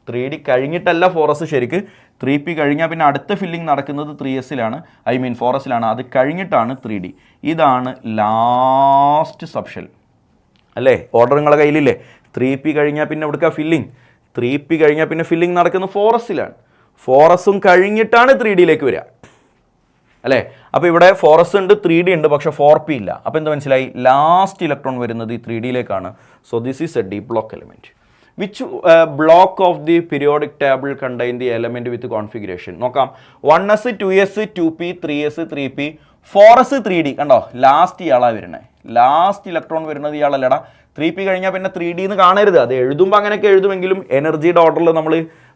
3d കഴിഞ്ഞിട്ടല്ല 4s ശരിക്ക്. 3p കഴിഞ്ഞാൽ പിന്നെ അടുത്ത ഫില്ലിംഗ് നടക്കുന്നത് 3sലാണ്, ഐ മീൻ 4sലാണ്. അത് കഴിഞ്ഞിട്ടാണ് 3d. ഇതാണ് ലാസ്റ്റ് സബ്ഷെൽ അല്ലേ? ഓർഡർ നിങ്ങളുടെ കയ്യിലില്ലേ? 3p കഴിഞ്ഞാൽ പിന്നെ എവിടുക്ക ഫില്ലിംഗ്? 3p കഴിഞ്ഞാൽ പിന്നെ ഫില്ലിംഗ് നടക്കുന്നത് 4sലാണ്. 4sഉം കഴിഞ്ഞിട്ടാണ് 3dയിലേക്ക് വരിക അല്ലേ? അപ്പോൾ ഇവിടെ 4s ഉണ്ട്, 3d ഉണ്ട്, പക്ഷേ 4p ഇല്ല. അപ്പോൾ എന്ത് മനസ്സിലായി? ലാസ്റ്റ് ഇലക്ട്രോൺ വരുന്നത് ഈ 3dയിലേക്കാണ്. So this is a d block element. Which block of the periodic table contain the element with configuration? നോക്കാം. 1s 2s 2p 3s 3p 4s 3d. കണ്ടോ, ലാസ്റ്റ് ഇയാളാണ് വരുന്നത്. ലാസ്റ്റ് ഇലക്ട്രോൺ വരുന്നത് ഇയാളല്ലടാ. 3p കഴിഞ്ഞാൽ പിന്നെ 3d എന്ന് കാണരുത്. അത് എഴുതുമ്പോൾ അങ്ങനെയൊക്കെ എഴുതുമെങ്കിലും എനർജിയുടെ ഓർഡറിൽ നമ്മൾ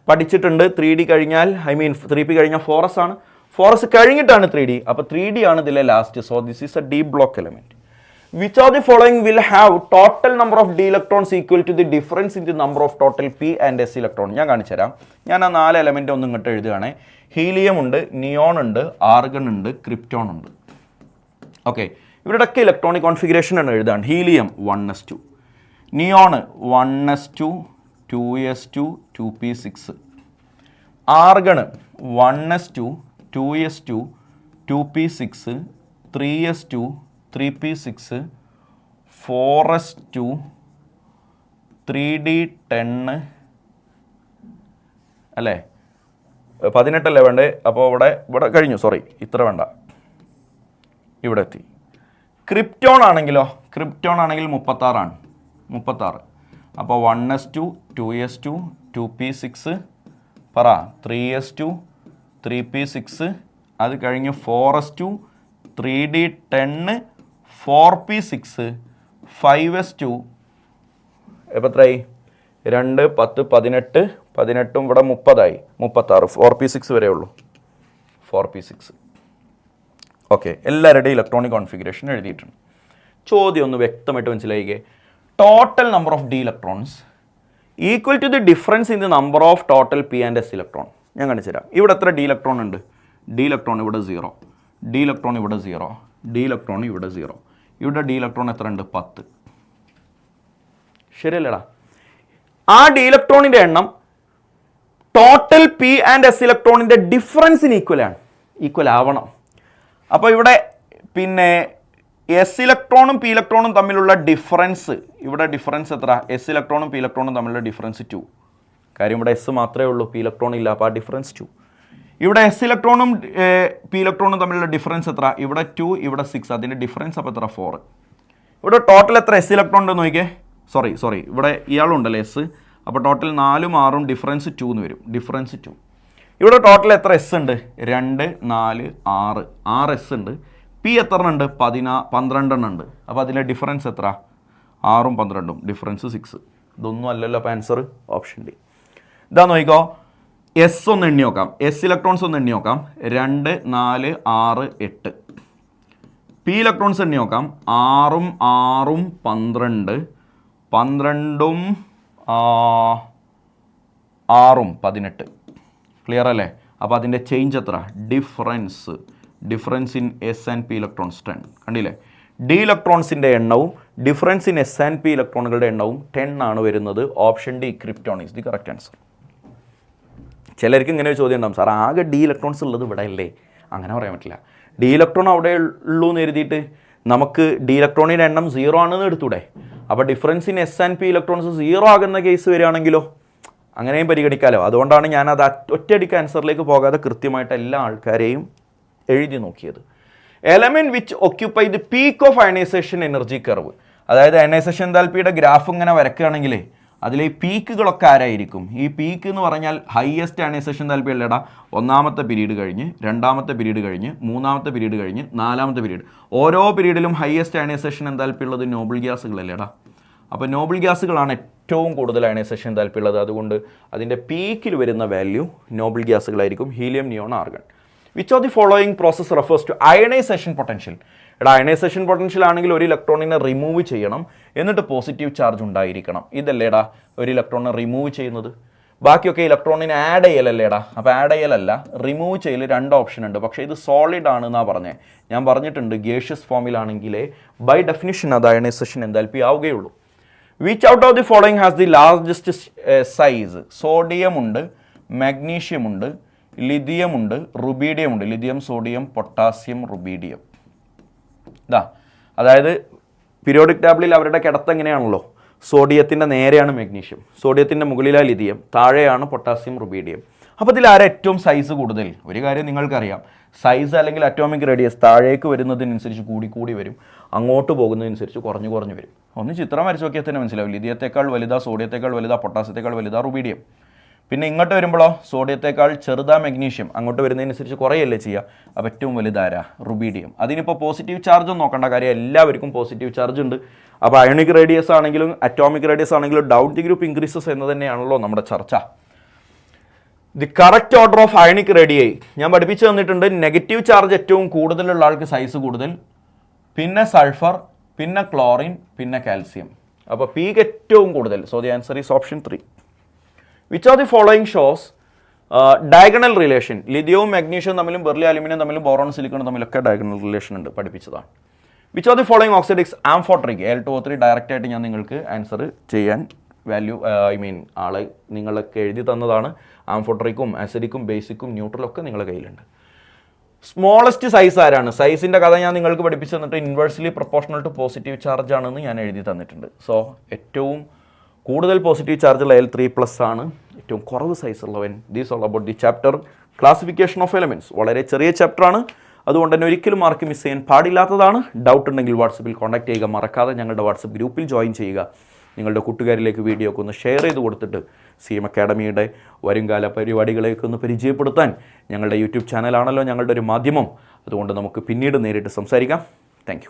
പഠിച്ചിട്ടുണ്ട്. 3d കഴിഞ്ഞാൽ 3p കഴിഞ്ഞാൽ 4s ആണ്, 4s കഴിഞ്ഞിട്ടാണ് 3d. അപ്പോൾ 3d ആണ് ഇതിലെ last. So this is a d block element. Which of the following will have total number of d electrons equal to the difference in the number of total p and s electron? ഞാൻ കാണിച്ചു തരാം. ഞാൻ ആ 4 element ഒന്ന് ഇങ്ങോട്ട് എഴുതുകയാണ്. Helium ഉണ്ട്, neon ഉണ്ട്, ആർഗൺ ഉണ്ട്, ക്രിപ്റ്റോൺ ഉണ്ട്. ഓക്കെ, ഇവരുടെയൊക്കെ ഇലക്ട്രോണിക് കോൺഫിഗറേഷൻ ആണ് എഴുതാണ്. Helium 1s2, neon 1s2 2s2 2p6, argon 1s2 2s2 2p6 3s2 3p6 4s2 3d10 അല്ലേ 18 വേണ്ടേ? അപ്പോൾ ഇവിടെ കഴിഞ്ഞു, സോറി ഇത്ര വേണ്ട, ഇവിടെ എത്തി. ക്രിപ്റ്റോൺ ആണെങ്കിലോ? ക്രിപ്റ്റോൺ ആണെങ്കിൽ 36. അപ്പോൾ 1s2 2s2 2p6 പറ 3s2 3p6 അത് കഴിഞ്ഞ് 4s2 3d10 4p6 5s2 എപ്പോൾ എത്രയായി? 2 10 18 18ഉം ഇവിടെ 30ആയി 36 4p6 വരെ ഉള്ളൂ 4p6. ഓക്കെ, എല്ലാവരുടെയും ഇലക്ട്രോണിക് കോൺഫിഗറേഷൻ എഴുതിയിട്ടുണ്ട്. ചോദ്യം ഒന്ന് വ്യക്തമായിട്ട് മനസ്സിലായിക്കേ. Total number of d electrons equal to the difference in the number of total p and s electron. ഞാൻ കാണിച്ചു തരാം. ഇവിടെ എത്ര ഡി ഇലക്ട്രോൺ ഉണ്ട്? ഡി ഇലക്ട്രോൺ ഇവിടെ 0, ഡി ഇലക്ട്രോൺ ഇവിടെ 0, ഡി ഇലക്ട്രോൺ ഇവിടെ 0. ഇവിടെ ഡി ഇലക്ട്രോൺ എത്ര ഉണ്ട്? 10. ശരിയല്ലടാ? ആ ഡി ഇലക്ട്രോണിൻ്റെ എണ്ണം ടോട്ടൽ പി ആൻഡ് എസ് ഇലക്ട്രോണിൻ്റെ ഡിഫറൻസിന് ഈക്വൽ ആവണം. അപ്പോൾ ഇവിടെ പിന്നെ എസ് ഇലക്ട്രോണും പി ഇലക്ട്രോണും തമ്മിലുള്ള ഡിഫറൻസ്, ഇവിടെ ഡിഫറൻസ് എത്ര? എസ് ഇലക്ട്രോണും പി ഇലക്ട്രോണും തമ്മിലുള്ള ഡിഫറൻസ് 2. കാര്യം ഇവിടെ എസ് മാത്രമേ ഉള്ളൂ, പി ഇലക്ട്രോൺ ഇല്ല, അപ്പോൾ ആ ഡിഫറൻസ് 2. ഇവിടെ എസ് ഇലക്ട്രോണും പി ഇലക്ട്രോണും തമ്മിലുള്ള ഡിഫറൻസ് എത്ര? ഇവിടെ 2, ഇവിടെ 6, അതിൻ്റെ ഡിഫറൻസ് അപ്പോൾ എത്ര? 4. ഇവിടെ ടോട്ടൽ എത്ര എസ് ഇലക്ട്രോൺ ഉണ്ടെന്ന് നോക്കിയേ. സോറി ഇവിടെ ഇയാളുണ്ടല്ലോ എസ്, അപ്പോൾ ടോട്ടൽ 4ഉം 6ഉം ഡിഫറൻസ് 2 എന്ന് വരും, ഡിഫറൻസ് 2. ഇവിടെ ടോട്ടൽ എത്ര എസ് ഉണ്ട്? 2 4 6 എസ് ഉണ്ട്. പി എത്ര ഉണ്ട്? 12 ഉണ്ട്. അപ്പോൾ അതിലെ ഡിഫറൻസ് എത്ര? 6ഉം 12ഉം ഡിഫറൻസ് 6. ഇതൊന്നും അല്ലല്ലോ അപ്പോൾ ആൻസർ ഓപ്ഷൻ ഡി. ഇതാ നോക്കിക്കോ, എസ് ഒന്ന് എണ്ണി നോക്കാം, എസ് ഇലക്ട്രോൺസ് ഒന്ന് എണ്ണി നോക്കാം. 2 4 6 8. പി ഇലക്ട്രോൺസ് എണ്ണി നോക്കാം. 6ഉം 6ഉം 12, 12ഉം 6ഉം 18. ക്ലിയർ അല്ലേ? അപ്പോൾ അതിൻ്റെ ചേഞ്ച് എത്ര? Difference in S and P electrons 10. കണ്ടില്ലേ? ഡി ഇലക്ട്രോൺസിൻ്റെ എണ്ണവും difference in S and P ഇലക്ട്രോണുകളുടെ എണ്ണവും 10 ആണ് വരുന്നത്. Option D krypton is the correct answer. ചിലർക്ക് ഇങ്ങനെ ഒരു ചോദ്യം ഉണ്ടാവും, സാർ ആകെ ഡി ഇലക്ട്രോൺസ് ഉള്ളത് ഇവിടെ അല്ലേ? അങ്ങനെ പറയാൻ പറ്റില്ല. ഡി ഇലക്ട്രോൺ അവിടെ ഉള്ളൂ എന്ന് എഴുതിയിട്ട് നമുക്ക് ഡി ഇലക്ട്രോണിൻ്റെ എണ്ണം 0 ആണെന്ന് എടുത്തൂടെ? അപ്പോൾ difference in S and P electrons 0 ആകുന്ന കേസ് വരികയാണെങ്കിലോ അങ്ങനെയും പരിഗണിക്കാമല്ലോ. അതുകൊണ്ടാണ് ഞാനത് ഒറ്റയടിക്ക് ആൻസറിലേക്ക് പോകാതെ കൃത്യമായിട്ട് എല്ലാ ആൾക്കാരെയും എഴുതി നോക്കിയത്. Element which occupy the peak of ionisation energy curve, അതായത് അയണൈസേഷൻ എൻതാൽപ്പിയുടെ ഗ്രാഫ് ഇങ്ങനെ വരക്കുകയാണെങ്കിലേ അതിലെ ഈ പീക്കുകളൊക്കെ ആരായിരിക്കും? ഈ പീക്ക് എന്ന് പറഞ്ഞാൽ ഹയസ്റ്റ് അയണൈസേഷൻ എൻതാൽപ്പി അല്ലേടാ? ഒന്നാമത്തെ പീരീഡ് കഴിഞ്ഞ്, രണ്ടാമത്തെ പീരീഡ് കഴിഞ്ഞ്, മൂന്നാമത്തെ പീരീഡ് കഴിഞ്ഞ്, നാലാമത്തെ പീരീഡ്. ഓരോ പീരീഡിലും ഹയസ്റ്റ് അയണൈസേഷൻ എൻതാൽപ്പി ഉള്ളത് നോബിൾ ഗ്യാസുകളല്ലേടാ? അപ്പോൾ നോബിൾ ഗ്യാസുകളാണ് ഏറ്റവും കൂടുതൽ അയണൈസേഷൻ എൻതാൽപ്പി ഉള്ളത്. അതുകൊണ്ട് അതിൻ്റെ പീക്കിൽ വരുന്ന വാല്യൂ നോബിൾ ഗ്യാസുകളായിരിക്കും, helium, neon, argon. Which of the following process refers to ionisation potential? എടാ, അയണൈസേഷൻ പൊട്ടൻഷ്യൽ ആണെങ്കിൽ ഒരു ഇലക്ട്രോണിനെ റിമൂവ് ചെയ്യണം, എന്നിട്ട് പോസിറ്റീവ് ചാർജ് ഉണ്ടായിരിക്കണം. ഇതല്ലേടാ ഒരു ഇലക്ട്രോണിനെ റിമൂവ് ചെയ്യുന്നത്. ബാക്കിയൊക്കെ ഇലക്ട്രോണിനെ ആഡ് ചെയ്യലല്ലേടാ? അപ്പോൾ ആഡ് ചെയ്യലല്ല, റിമൂവ് ചെയ്യൽ 2 ഓപ്ഷൻ ഉണ്ട്. പക്ഷേ ഇത് സോളിഡ് ആണെന്നാണ് പറഞ്ഞത്. ഞാൻ പറഞ്ഞിട്ടുണ്ട് ഗേഷ്യസ് ഫോമിലാണെങ്കിലേ ബൈ ഡെഫിനിഷൻ അത് അയണൈസേഷൻ എൻതാൽപ്പി ആവുകയുള്ളൂ. Which out of the following has the largest size? Sodium ഉണ്ട്, മാഗ്നീഷ്യം ഉണ്ട്, ലിഥിയം ഉണ്ട്, റുബീഡിയം ഉണ്ട്. Lithium, sodium, potassium, rubidium. ഇതാ, അതായത് പീരിയോഡിക് ടേബിളിൽ അവരുടെ കിടത്ത് എങ്ങനെയാണല്ലോ, സോഡിയത്തിൻ്റെ നേരെയാണ് മാഗ്നീഷ്യം, സോഡിയത്തിൻ്റെ മുകളിലാണ് ലിഥിയം, താഴെയാണ് പൊട്ടാസ്യം, റുബീഡിയം. അപ്പോൾ ഇതിൽ ആരാ ഏറ്റവും സൈസ് കൂടുതൽ? ഒരു കാര്യം നിങ്ങൾക്കറിയാം, സൈസ് അല്ലെങ്കിൽ അറ്റോമിക് റേഡിയസ് താഴേക്ക് വരുന്നതിനനുസരിച്ച് കൂടി വരും, അങ്ങോട്ട് പോകുന്നതനുസരിച്ച് കുറഞ്ഞു വരും. ഒന്ന് ചിത്രം വരച്ച് നോക്കിയാൽ തന്നെ മനസ്സിലാവും. ലിഥിയത്തേക്കാൾ വലുതാ, സോഡിയത്തേക്കാൾ വലുതാ, പൊട്ടാസ്യത്തേക്കാൾ വലുതാ റുബീഡിയം. പിന്നെ ഇങ്ങോട്ട് വരുമ്പോഴോ സോഡിയത്തേക്കാൾ ചെറുതാ മാഗ്നീഷ്യം, അങ്ങോട്ട് വരുന്നതിനനുസരിച്ച് കുറയല്ലേ ചെയ്യുക. അപ്പോൾ ഏറ്റവും വലുതാരാ? റുബീഡിയം. അതിനിപ്പോൾ പോസിറ്റീവ് ചാർജ് ഒന്നും നോക്കേണ്ട കാര്യം, എല്ലാവർക്കും പോസിറ്റീവ് ചാർജ് ഉണ്ട്. അപ്പോൾ അയോണിക് റേഡിയസ് ആണെങ്കിലും അറ്റോമിക് റേഡിയസ് ആണെങ്കിലും ഡൗൺ ദി ഗ്രൂപ്പ് ഇൻക്രീസസ് എന്ന് തന്നെയാണല്ലോ നമ്മുടെ ചർച്ച. The correct order of ionic radii ഞാൻ പഠിപ്പിച്ചു തന്നിട്ടുണ്ട്. നെഗറ്റീവ് ചാർജ് ഏറ്റവും കൂടുതലുള്ള ആൾക്ക് സൈസ് കൂടുതൽ, പിന്നെ സൾഫർ, പിന്നെ ക്ലോറിൻ, പിന്നെ കാൽസ്യം. അപ്പോൾ പീക്ക് ഏറ്റവും കൂടുതൽ. So the answer is option 3. Which of the following shows diagonal relation? ലിഥിയവും മാഗ്നീഷ്യവും തമ്മിലും ബെർലി അലുമിനിയം തമ്മിലും ബോറോൺ സിലിക്കൺ തമ്മിലൊക്കെ ഡയഗണൽ റിലേഷൻ ഉണ്ട്, പഠിപ്പിച്ചതാണ്. Which of the following oxides amphoteric? Al2O3 direct ആയിട്ട് ഞാൻ നിങ്ങൾക്ക് ആൻസർ ചെയ്യാൻ ആളെ നിങ്ങളൊക്കെ എഴുതി തന്നതാണ്. ആംഫോട്രിക്കും ആസിഡിക്കും ബേസിക്കും ന്യൂട്രലൊക്കെ നിങ്ങളുടെ കയ്യിലുണ്ട്. സ്മോളസ്റ്റ് സൈസ് ആരാണ്? സൈസിൻ്റെ കഥ ഞാൻ നിങ്ങൾക്ക് പഠിപ്പിച്ചു തന്നിട്ട് inversely proportional to positive charge ആണെന്ന് ഞാൻ എഴുതി തന്നിട്ടുണ്ട്. സോ ഏറ്റവും കൂടുതൽ പോസിറ്റീവ് ചാർജുള്ള L3+ ആണ്, ഏറ്റവും കുറവ് സൈസ് ഉള്ളവൻ. These all about the chapter classification of elements. വളരെ ചെറിയ ചാപ്റ്ററാണ്, അതുകൊണ്ട് തന്നെ ഒരിക്കലും മാർക്ക് മിസ് ചെയ്യാൻ പാടില്ലാത്തതാണ്. ഡൗട്ട് ഉണ്ടെങ്കിൽ വാട്സപ്പിൽ കോൺടാക്ട് ചെയ്യുക. മറക്കാതെ ഞങ്ങളുടെ വാട്സപ്പ് ഗ്രൂപ്പിൽ ജോയിൻ ചെയ്യുക. നിങ്ങളുടെ കൂട്ടുകാരിലേക്ക് വീഡിയോ ഒക്കെ ഒന്ന് ഷെയർ ചെയ്ത് കൊടുത്തിട്ട് CM അക്കാഡമിയുടെ വരുംകാല പരിപാടികളെയൊക്കെ ഒന്ന് പരിചയപ്പെടുത്താൻ. ഞങ്ങളുടെ യൂട്യൂബ് ചാനലാണല്ലോ ഞങ്ങളുടെ ഒരു മാധ്യമം, അതുകൊണ്ട് നമുക്ക് പിന്നീട് നേരിട്ട് സംസാരിക്കാം. താങ്ക്